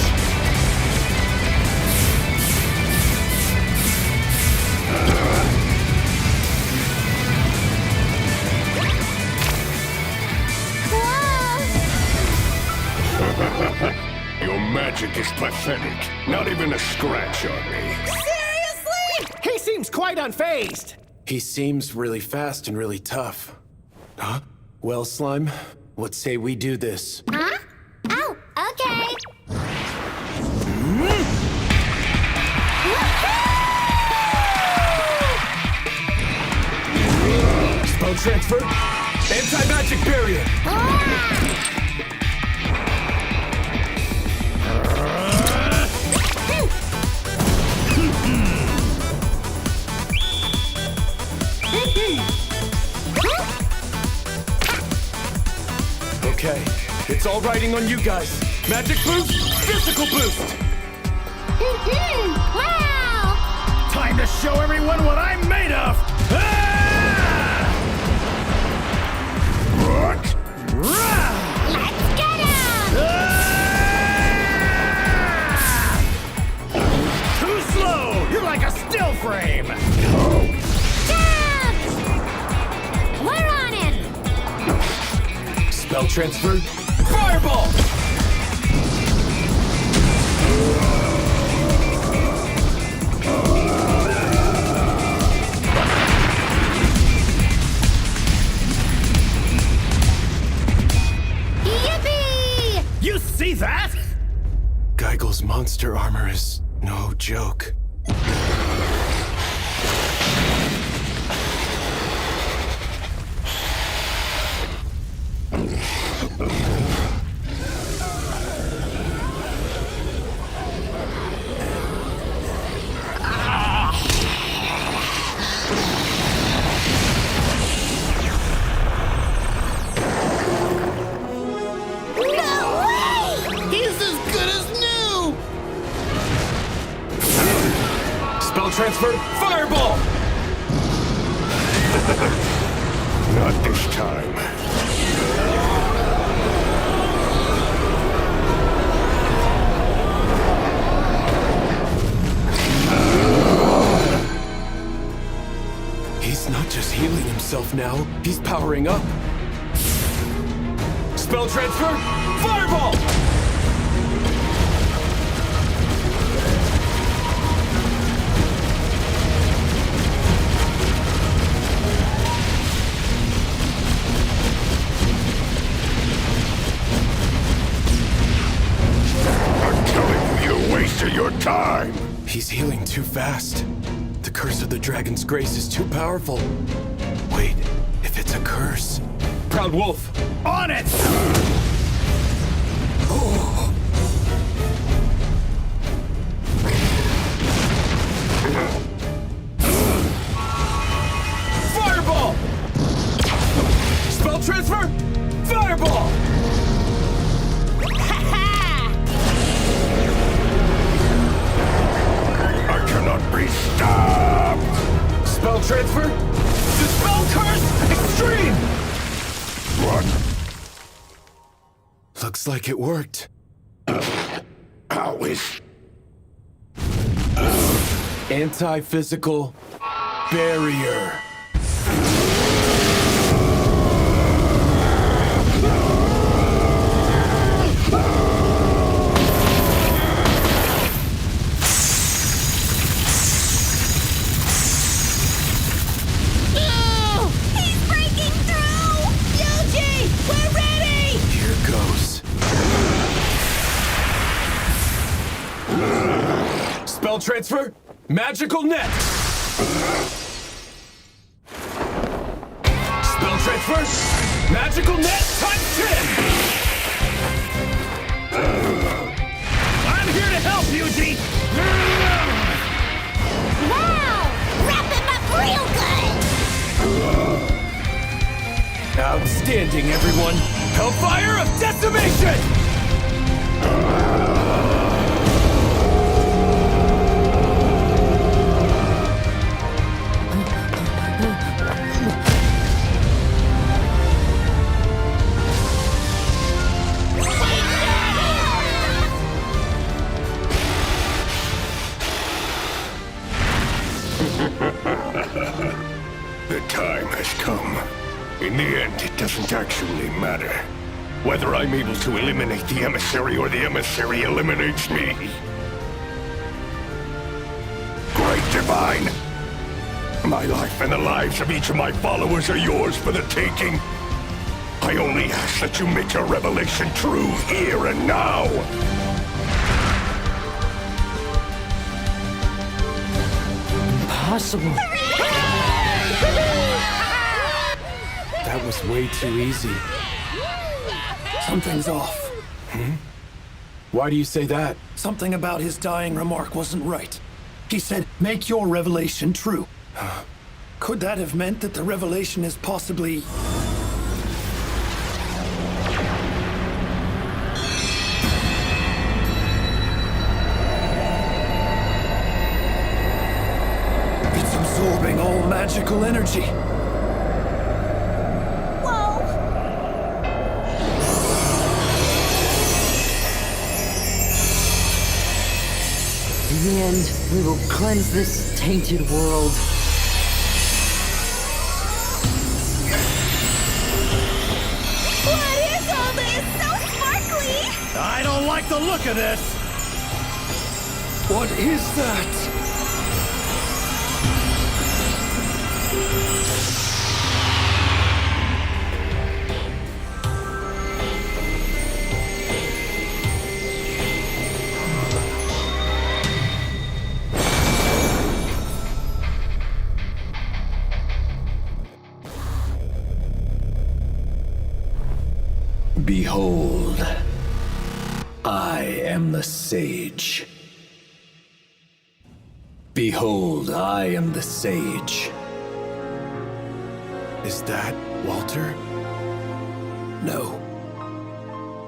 Your magic is pathetic. Not even a scratch on me. Seriously? He seems quite unfazed. He seems really fast and really tough. Huh? Well, Slime, what say we do this? Huh? Oh, okay. Spell transfer, anti-magic barrier. Okay, it's all riding on you guys. Magic boost, physical boost. Wow! Time to show everyone what I'm made of! What? Let's get him! Too slow! You're like a still frame! Jump! We're on it! Spell transfer, fireball. monster armor is no joke. Transfer, fireball! Not this time. He's not just healing himself now, he's powering up. Spell transfer, fireball! Your time. He's healing too fast. The curse of the dragon's grace is too powerful. Wait, if it's a curse. Proud Wolf, on it! Fireball! Spell transfer, fireball! Be stopped! Spell transfer? Dispel curse extreme! What? Looks like it worked. How is... Anti-physical barrier. Spell transfer, magical net! Spell transfer, magical net times 10! I'm here to help, Yuji! Wow! Wrap him up real good! Outstanding, everyone! Hellfire of decimation! The time has come. In the end, it doesn't actually matter whether I'm able to eliminate the emissary or the emissary eliminates me. Great Divine! My life and the lives of each of my followers are yours for the taking. I only ask that you make your revelation true here and now. Impossible. That was way too easy. Something's off. Why do you say that? Something about his dying remark wasn't right. He said, make your revelation true. Could that have meant that the revelation is possibly... It's absorbing all magical energy. In the end, we will cleanse this tainted world. What is all this? So sparkly! I don't like the look of this! What is that? Behold, I am the sage. Behold, I am the sage. Is that Walter? No.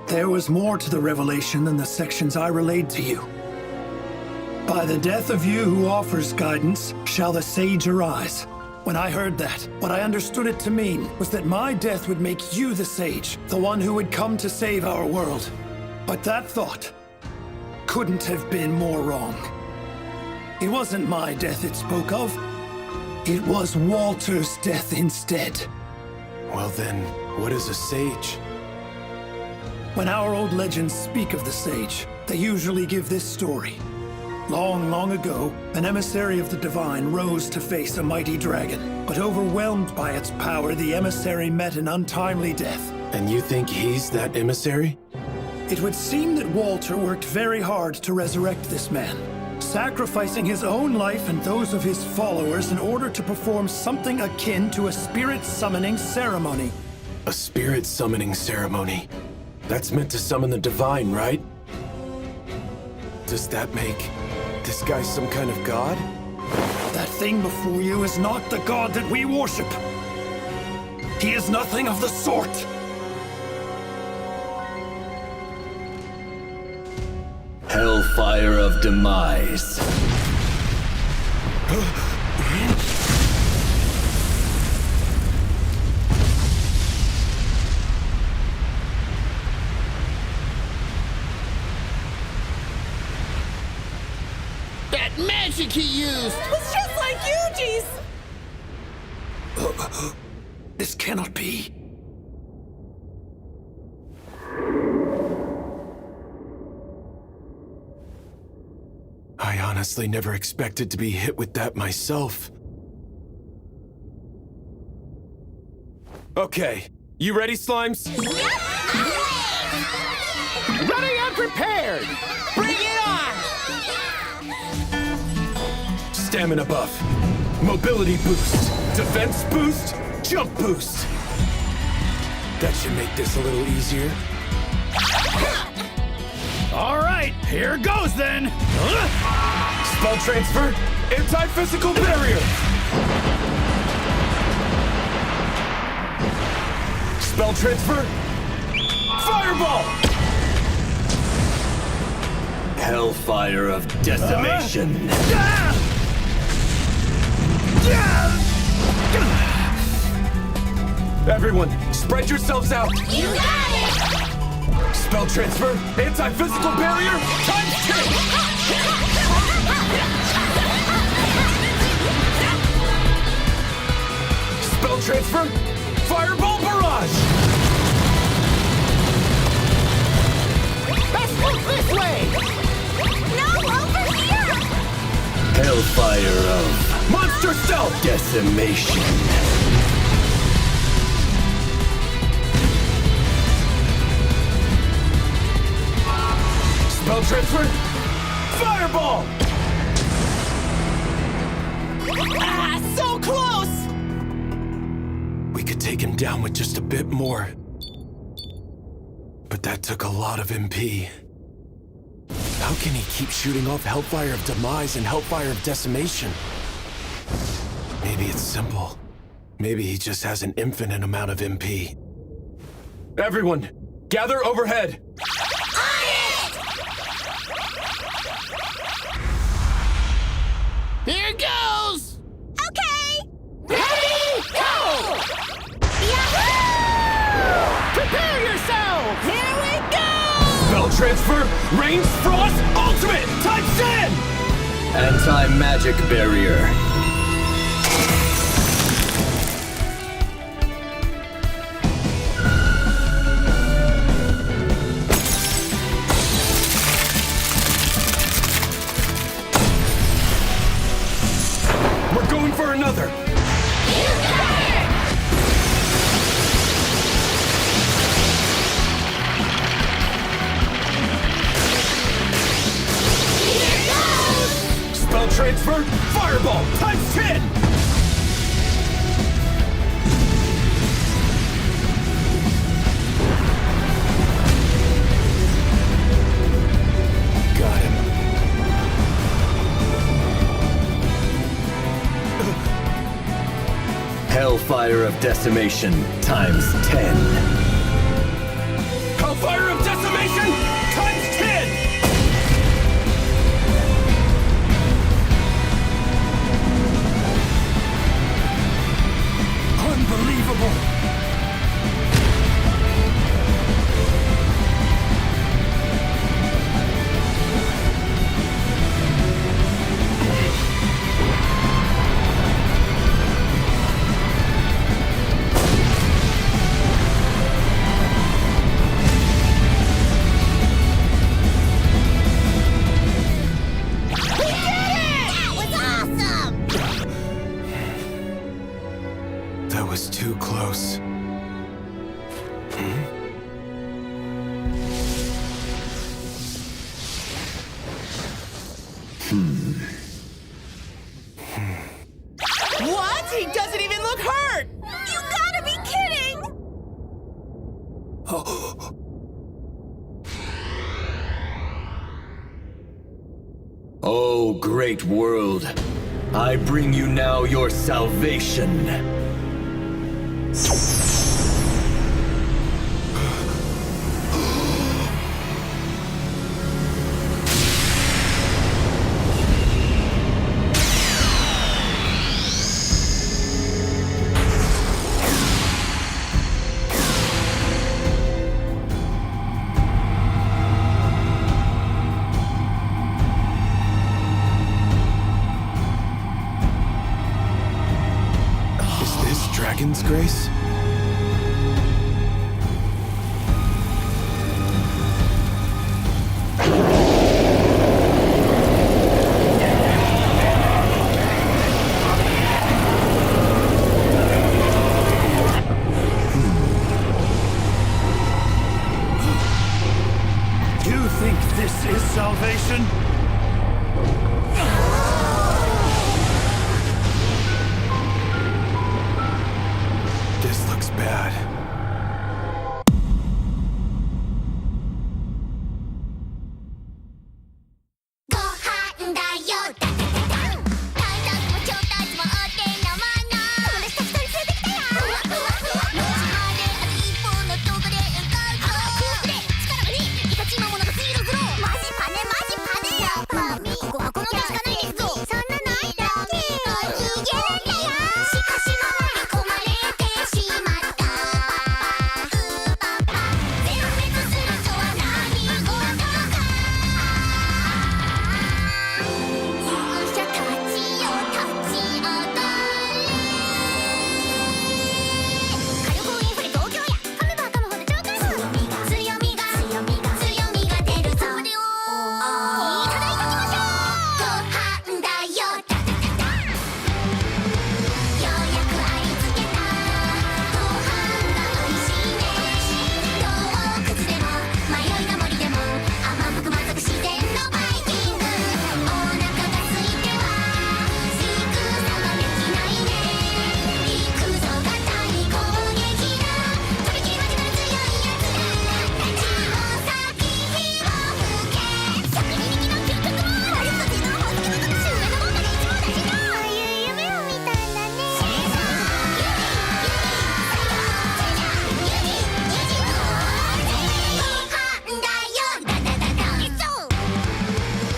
There was more to the revelation than the sections I relayed to you. By the death of you who offers guidance, shall the sage arise. When I heard that, what I understood it to mean was that my death would make you the sage, the one who would come to save our world. But that thought couldn't have been more wrong. It wasn't my death it spoke of. It was Walter's death instead. Well then, what is a sage? When our old legends speak of the sage, they usually give this story. Long, long ago, an emissary of the divine rose to face a mighty dragon. But overwhelmed by its power, the emissary met an untimely death. And you think he's that emissary? It would seem that Walter worked very hard to resurrect this man, sacrificing his own life and those of his followers in order to perform something akin to a spirit summoning ceremony. A spirit summoning ceremony? That's meant to summon the divine, right? Does that make this guy some kind of god? That thing before you is not the god that we worship. He is nothing of the sort. Hellfire of Demise. That magic he used! It's just like Yuji's! This cannot be. I honestly never expected to be hit with that myself. Okay, you ready, Slimes? Ready and prepared! Bring it on! Stamina buff, mobility boost, defense boost, jump boost. That should make this a little easier. All right, here goes then. Spell transfer, anti-physical barrier. Spell transfer, fireball. Hellfire of Decimation. Everyone, spread yourselves out. You got it! Spell transfer, anti-physical barrier, times 2! Spell transfer, fireball barrage! Let's move this way! No, over here! Hellfire of Monster stealth! Decimation. Spell transfer, fireball! Ah, so close! We could take him down with just a bit more. But that took a lot of MP. How can he keep shooting off Hellfire of Demise and Hellfire of Decimation? Maybe it's simple. Maybe he just has an infinite amount of MP. Everyone, gather overhead! Here goes! Okay! Ready, go! Yahoo! Prepare yourself! Here we go! Spell transfer, range frost, ultimate, times 10! Anti-magic barrier. We're going for another! Spell transfer, fireball, Hellfire of Decimation times 10. Hellfire of Decimation times 10! Unbelievable! That was too close. What? He doesn't even look hurt! You gotta be kidding! Oh, great world, I bring you now your salvation. Is this Dragon's Grace? You think this is salvation? This looks bad.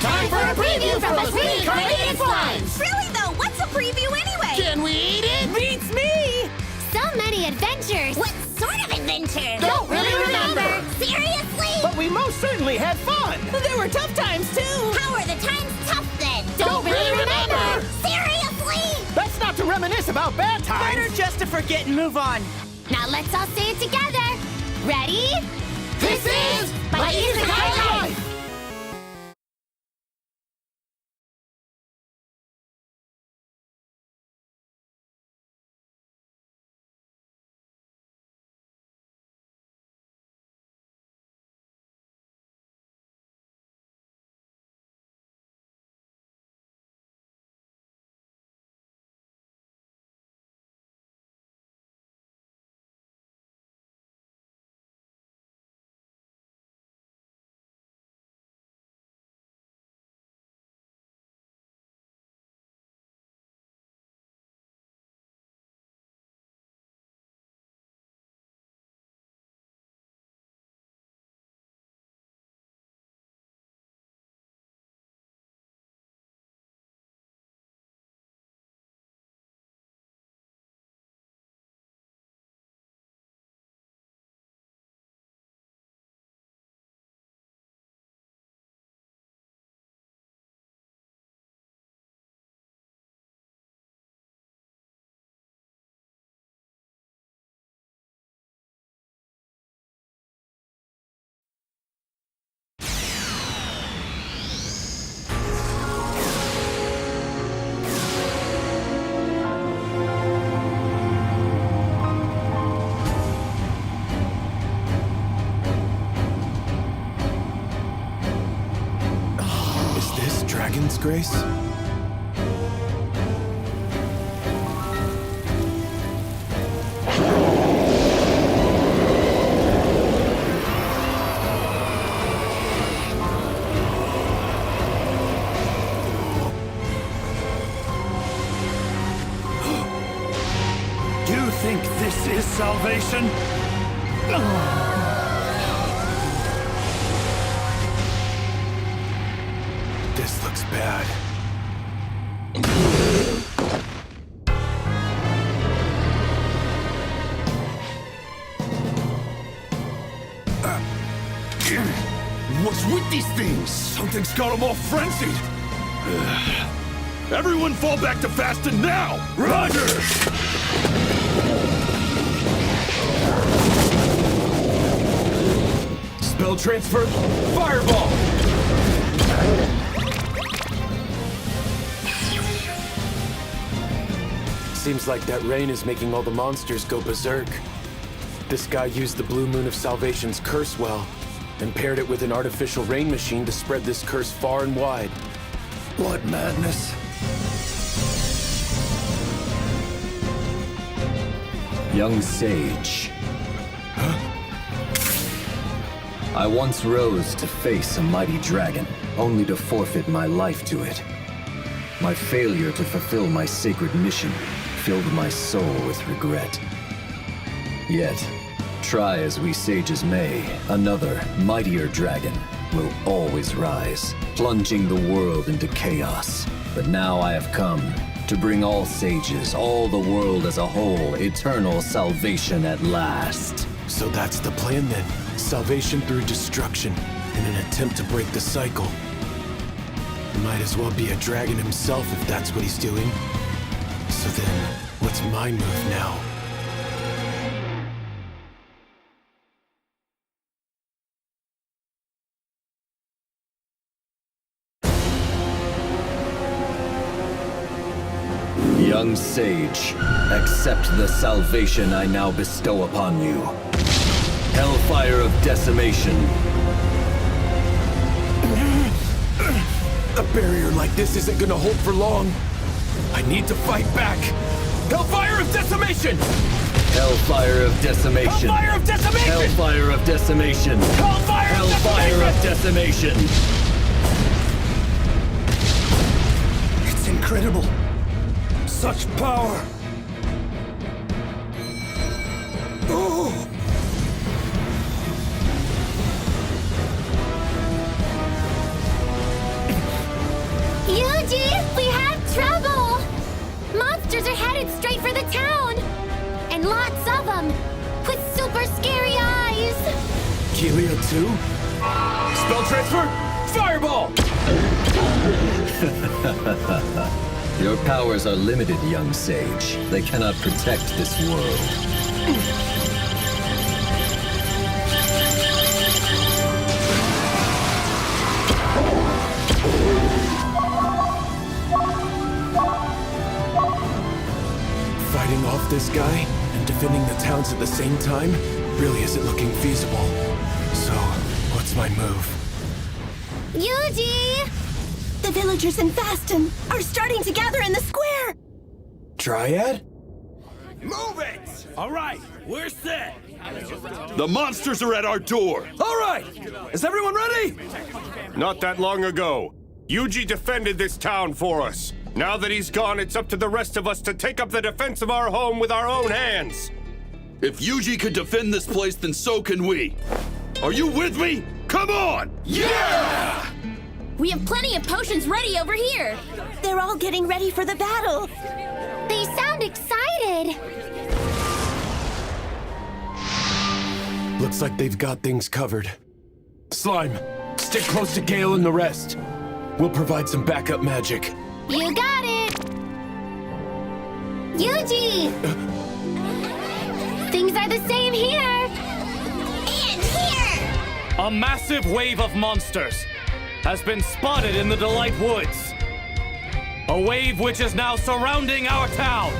Time for a preview from the Sweet Caribbean Slimes! Really though, what's a preview anyway? Can we eat it? Beats me! So many adventures! What sort of adventure? Don't really remember. Seriously? But we most certainly had fun! There were tough times too! How are the times tough then? Don't really remember. Seriously? That's not to reminisce about bad times! Better just to forget and move on. Now let's all say it together. Ready? This is my Isekai Life! Grace? You think this is salvation? This looks bad. What's with these things? Something's got them all frenzied. Everyone fall back to fasting now! Roger! Spell transfer, fireball! Seems like that rain is making all the monsters go berserk. This guy used the Blue Moon of Salvation's curse well, and paired it with an artificial rain machine to spread this curse far and wide. What madness. Young sage. I once rose to face a mighty dragon, only to forfeit my life to it. My failure to fulfill my sacred mission filled my soul with regret. Yet, try as we sages may, another, mightier dragon will always rise, plunging the world into chaos. But now I have come to bring all sages, all the world as a whole, eternal salvation at last. So that's the plan then. Salvation through destruction, in an attempt to break the cycle. He might as well be a dragon himself if that's what he's doing. So then, what's my move now? Young sage, accept the salvation I now bestow upon you. Hellfire of decimation. A barrier like this isn't gonna hold for long. I need to fight back. Hellfire of decimation! Hellfire of decimation. Hellfire of decimation! Hellfire of decimation. Hellfire of decimation! It's incredible. Such power. Oh! Yuji, we have trouble! Monsters are headed straight for the town! And lots of them! With super scary eyes! Kelia too? Spell transfer, fireball! Your powers are limited, young sage. They cannot protect this world. Fighting off this guy and defending the towns at the same time really isn't looking feasible. So, what's my move? Yuji! The villagers in Faston are starting to gather in the square! Dryad? Move it! All right, we're set. The monsters are at our door. All right! Is everyone ready? Not that long ago, Yuji defended this town for us. Now that he's gone, it's up to the rest of us to take up the defense of our home with our own hands. If Yuji could defend this place, then so can we. Are you with me? Come on! Yeah! We have plenty of potions ready over here. They're all getting ready for the battle. They sound excited. Looks like they've got things covered. Slime, stick close to Gale and the rest. We'll provide some backup magic. You got it! Yuji! Things are the same here! And here! A massive wave of monsters has been spotted in the Delight Woods. A wave which is now surrounding our town.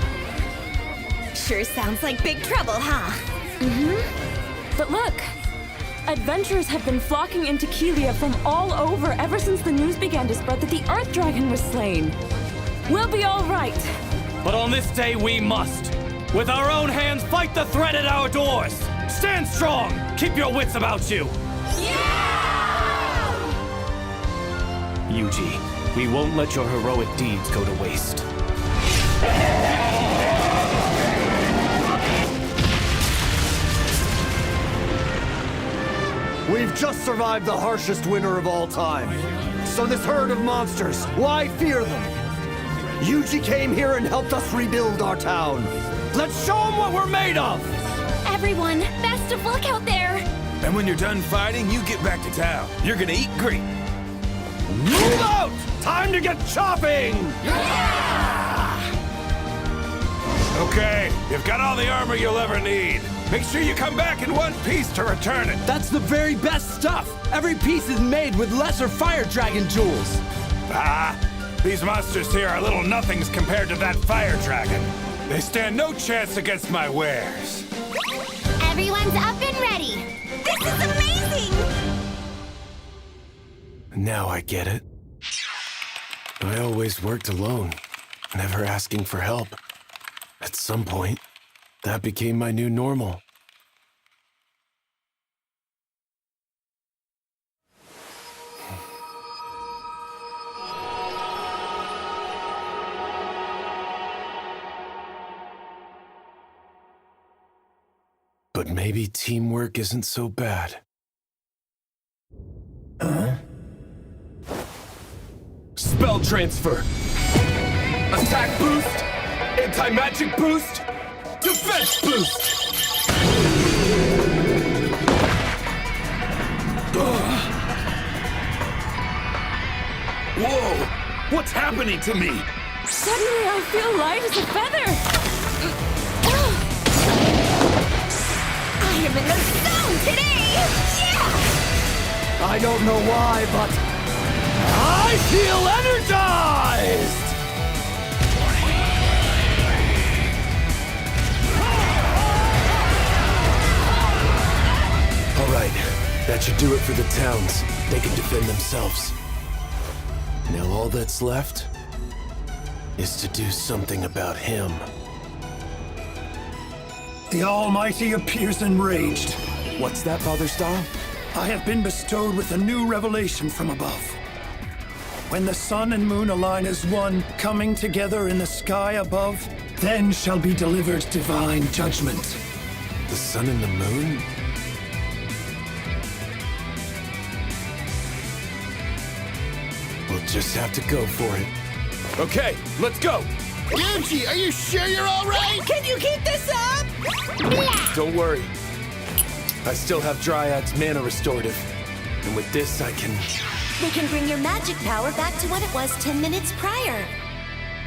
Sure sounds like big trouble, huh? Mm-hmm. But look, Adventurers have been flocking into Kelia from all over ever since the news began to spread that the Earth Dragon was slain. We'll be all right. But on this day, we must, with our own hands, fight the threat at our doors. Stand strong. Keep your wits about you. Yuji, we won't let your heroic deeds go to waste. We've just survived the harshest winter of all time. So this herd of monsters, why fear them? Yuji came here and helped us rebuild our town. Let's show them what we're made of! Everyone, best of luck out there! And when you're done fighting, you get back to town. You're gonna eat great. Move out! Time to get chopping! Okay, you've got all the armor you'll ever need. Make sure you come back in one piece to return it. That's the very best stuff! Every piece is made with lesser fire dragon jewels. Ah, these monsters here are little nothings compared to that fire dragon. They stand no chance against my wares. Everyone's up and ready! This is amazing! Now I get it. I always worked alone, never asking for help. At some point, that became my new normal. But maybe teamwork isn't so bad. Huh? Spell transfer. Attack boost. Anti-magic boost. Defense boost. Whoa! What's happening to me? Suddenly I feel light as a feather! I am in the zone today! Yeah! I don't know why, but I feel energized! All right, that should do it for the towns. They can defend themselves. Now all that's left is to do something about him. The Almighty appears enraged. What's that, Father Style? I have been bestowed with a new revelation from above. When the sun and moon align as one, coming together in the sky above, then shall be delivered divine judgment. The sun and the moon? We'll just have to go for it. Okay, let's go. Yuji, are you sure you're all right? Can you keep this up? Don't worry. I still have Dryad's mana restorative. And with this, I can... We can bring your magic power back to what it was 10 minutes prior.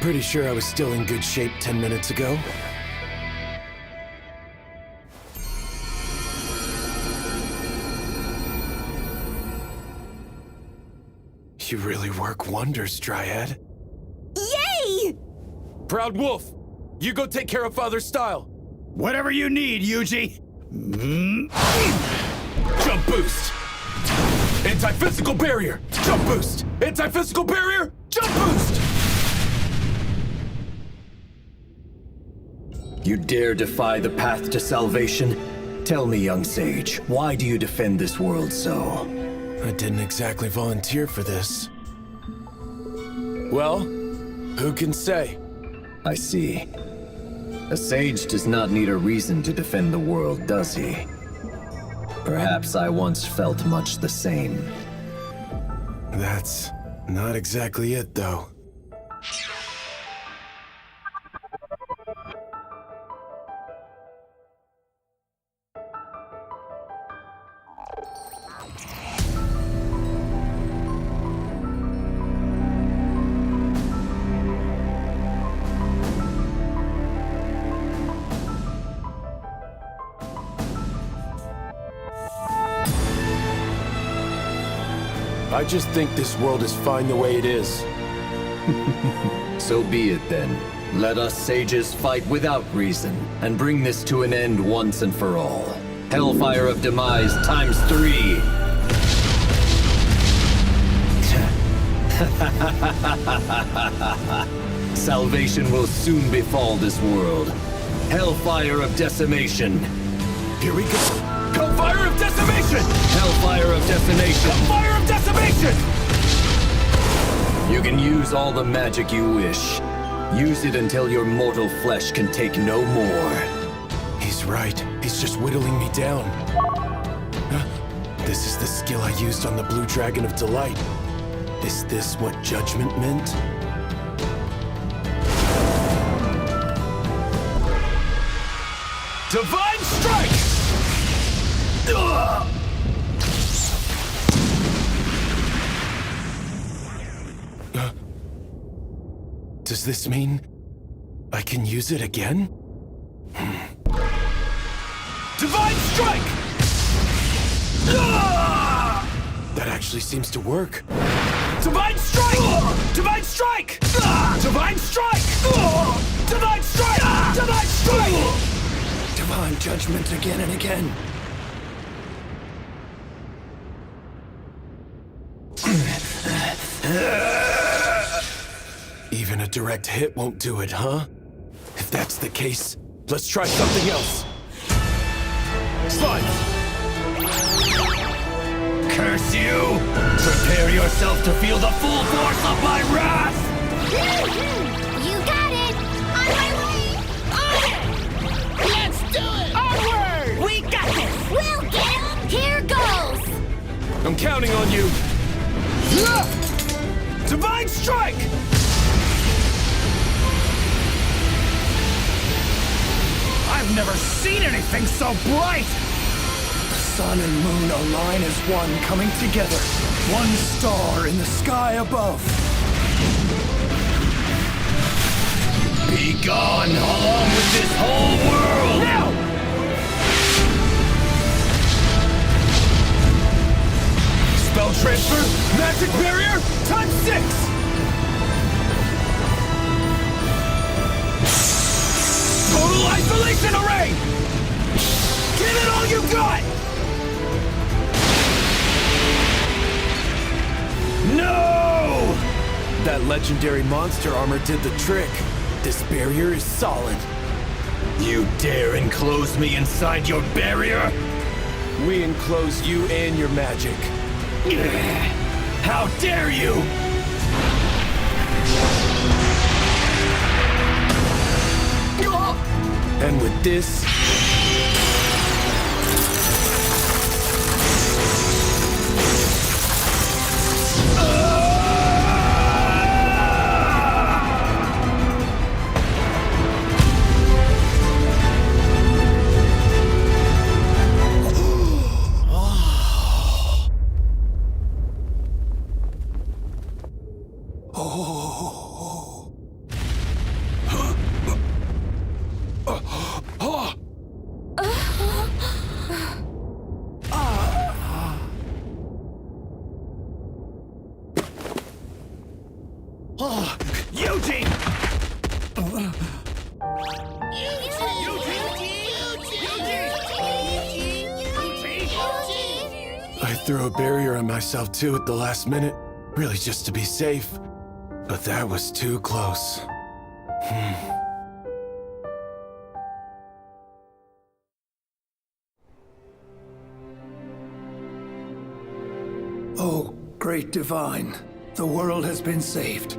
Pretty sure I was still in good shape 10 minutes ago. You really work wonders, Dryad. Yay! Proud Wolf, you go take care of Father Style. Whatever you need, Yuji. Jump boost. Anti-physical barrier. Jump boost. Anti-physical barrier. Jump boost. You dare defy the path to salvation? Tell me, young sage, why do you defend this world so? I didn't exactly volunteer for this. Well, who can say? I see. A sage does not need a reason to defend the world, does he? Perhaps I once felt much the same. That's not exactly it, though. I just think this world is fine the way it is. So be it then. Let us sages fight without reason, and bring this to an end once and for all. Hellfire of Demise ×3. Salvation will soon befall this world. Hellfire of Decimation. Here we go. Hellfire of Decimation! Hellfire of Decimation. Hellfire of Decimation! You can use all the magic you wish. Use it until your mortal flesh can take no more. He's right. He's just whittling me down. Huh? This is the skill I used on the Blue Dragon of Delight. Is this what judgment meant? Divine Strike! Ugh! Does this mean I can use it again? Divine Strike! Ugh! That actually seems to work. Divine Strike! Divine Strike! Divine Strike! Divine Strike! Divine Strike! Divine judgment again and again. Even a direct hit won't do it, huh? If that's the case, let's try something else. Slide! Curse you! Prepare yourself to feel the full force of my wrath! You got it! On my way! Let's do it! Onward! We got this! We'll get him! Here goes! I'm counting on you! Divine Strike! I've never seen anything so bright! The sun and moon align as one, coming together. One star in the sky above. Be gone along with this whole world! Now! Spell transfer, magic barrier, ×6! Total isolation array! Give it all you got! No! That legendary monster armor did the trick. This barrier is solid. You dare enclose me inside your barrier? We enclose you and your magic. How dare you! And with this... I threw a barrier on myself too at the last minute, really just to be safe. But that was too close. Oh, great divine, the world has been saved.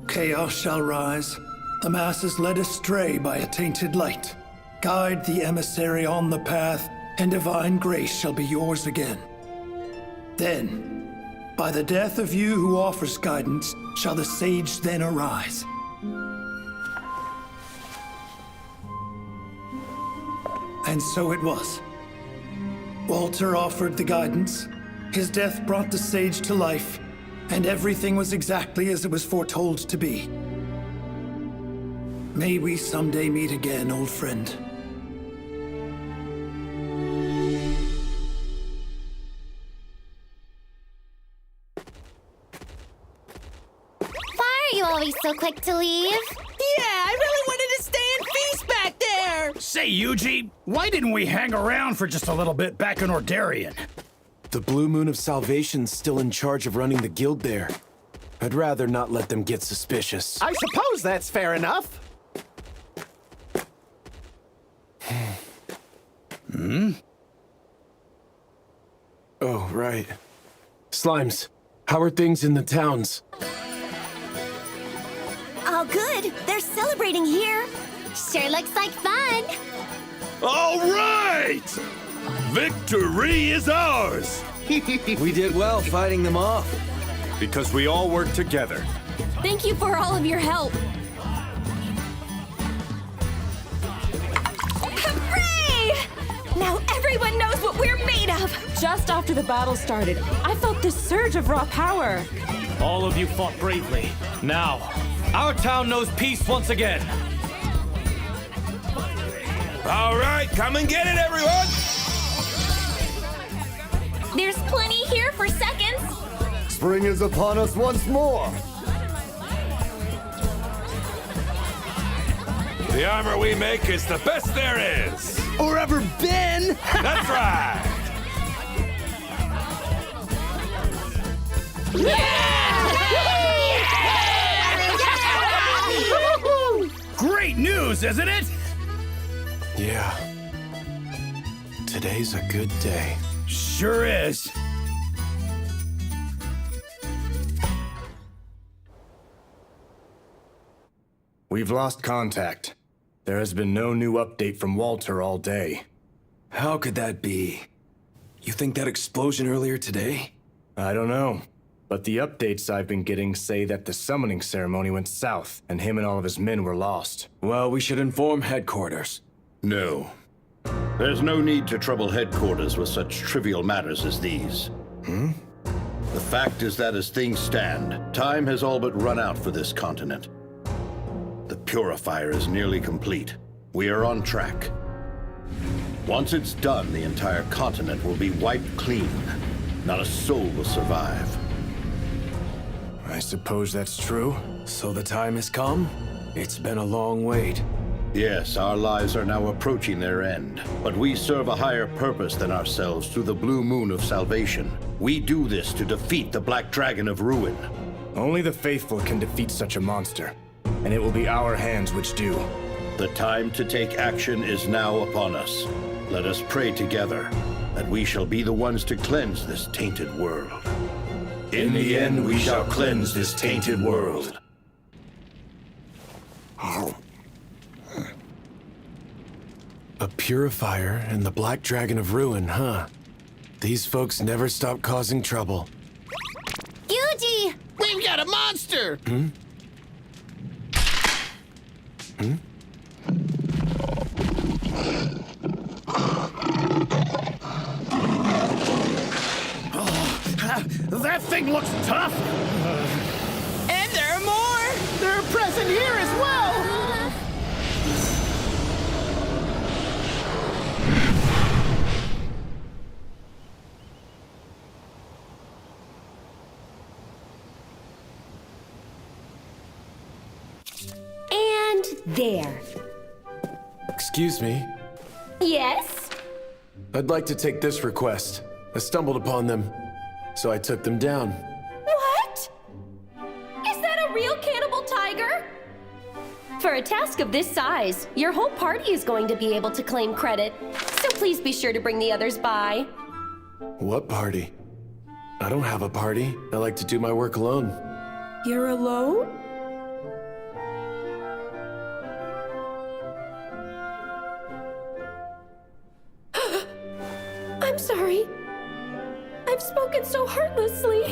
Chaos shall rise, the masses led astray by a tainted light. Guide the emissary on the path, and divine grace shall be yours again. Then, by the death of you who offers guidance, shall the sage then arise. And so it was. Walter offered the guidance, his death brought the sage to life, and everything was exactly as it was foretold to be. May we someday meet again, old friend. Why are you always so quick to leave? Yeah, I really wanted to stay and feast back there! Say, Yuji, why didn't we hang around for just a little bit back in Ordarian? The Blue Moon of Salvation's still in charge of running the guild there. I'd rather not let them get suspicious. I suppose that's fair enough. Oh, right. Slimes, how are things in the towns? All good. They're celebrating here. Sure looks like fun. All right! Victory is ours! We did well fighting them off. Because we all work together. Thank you for all of your help. Hooray! Now everyone knows what we're made of. Just after the battle started, I felt this surge of raw power. All of you fought bravely. Now, our town knows peace once again. All right, come and get it, everyone! There's plenty here for seconds. Spring is upon us once more. The armor we make is the best there is. Or ever been. That's right. Great news, isn't it? Yeah. Today's a good day. Sure is. We've lost contact. There has been no new update from Walter all day. How could that be? You think that explosion earlier today? I don't know. But the updates I've been getting say that the summoning ceremony went south, and him and all of his men were lost. Well, we should inform headquarters. No. There's no need to trouble headquarters with such trivial matters as these. The fact is that as things stand, time has all but run out for this continent. The purifier is nearly complete. We are on track. Once it's done, the entire continent will be wiped clean. Not a soul will survive. I suppose that's true. So the time has come? It's been a long wait. Yes, our lives are now approaching their end. But we serve a higher purpose than ourselves through the Blue Moon of Salvation. We do this to defeat the Black Dragon of Ruin. Only the faithful can defeat such a monster, and it will be our hands which do. The time to take action is now upon us. Let us pray together that we shall be the ones to cleanse this tainted world. In the end, we shall cleanse this tainted world. A purifier and the Black Dragon of Ruin, huh? These folks never stop causing trouble. Yuji! We've got a monster! That thing looks tough! And there are more! They're present here as well! And there. Excuse me. Yes? I'd like to take this request. I stumbled upon them, so I took them down. What? Is that a real cannibal tiger? For a task of this size, your whole party is going to be able to claim credit. So please be sure to bring the others by. What party? I don't have a party. I like to do my work alone. You're alone? I'm sorry. I've spoken so heartlessly.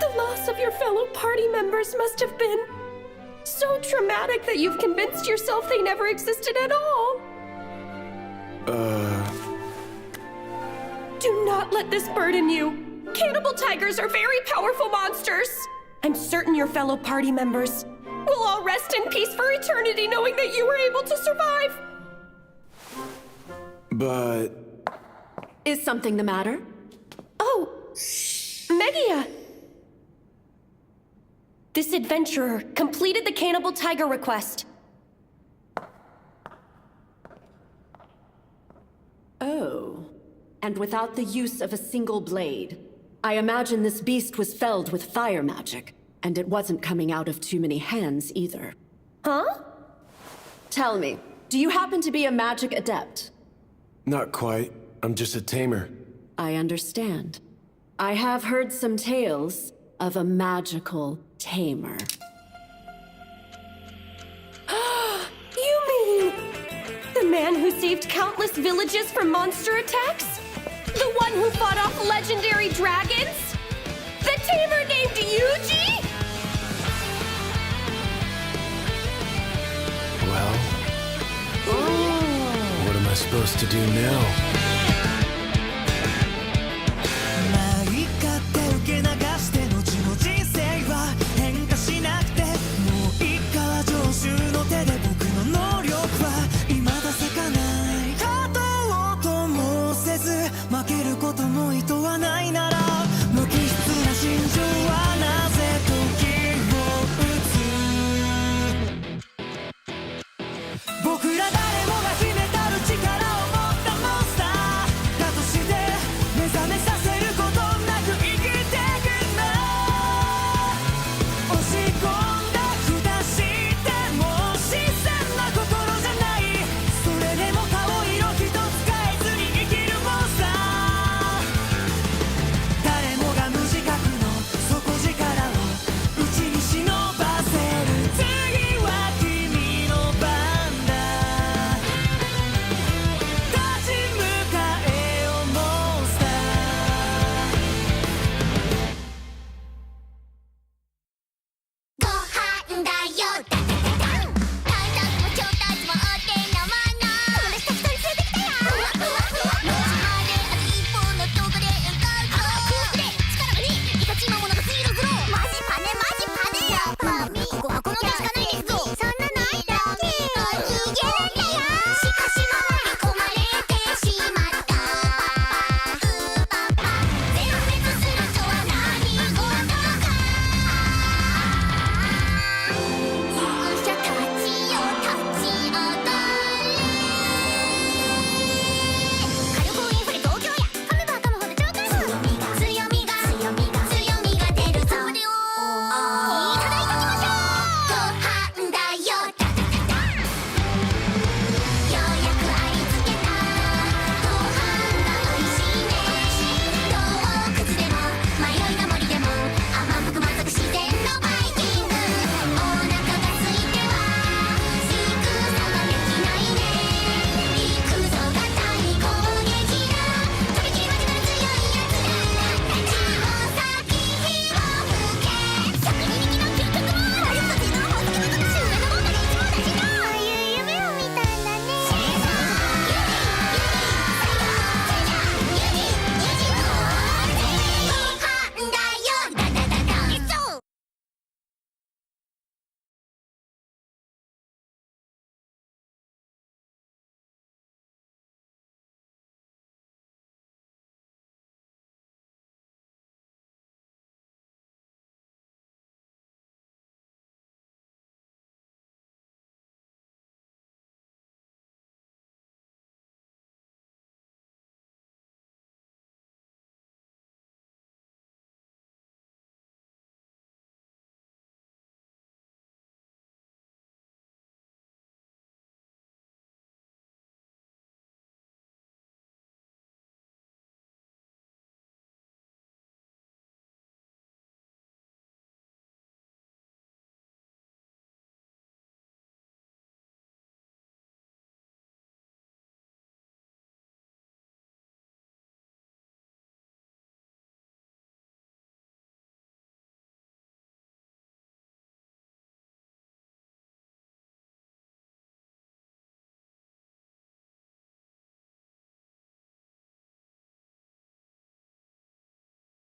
The loss of your fellow party members must have been so traumatic that you've convinced yourself they never existed at all. Do not let this burden you. Cannibal tigers are very powerful monsters. I'm certain your fellow party members will all rest in peace for eternity knowing that you were able to survive. But... Is something the matter? Oh, Megia. This adventurer completed the Cannibal Tiger request. Oh. And without the use of a single blade. I imagine this beast was felled with fire magic, and it wasn't coming out of too many hands either. Huh? Tell me, do you happen to be a magic adept? Not quite. I'm just a tamer. I understand. I have heard some tales of a magical tamer. You mean the man who saved countless villages from monster attacks? The one who fought off legendary dragons? The tamer named Yuji? Well, what am I supposed to do now?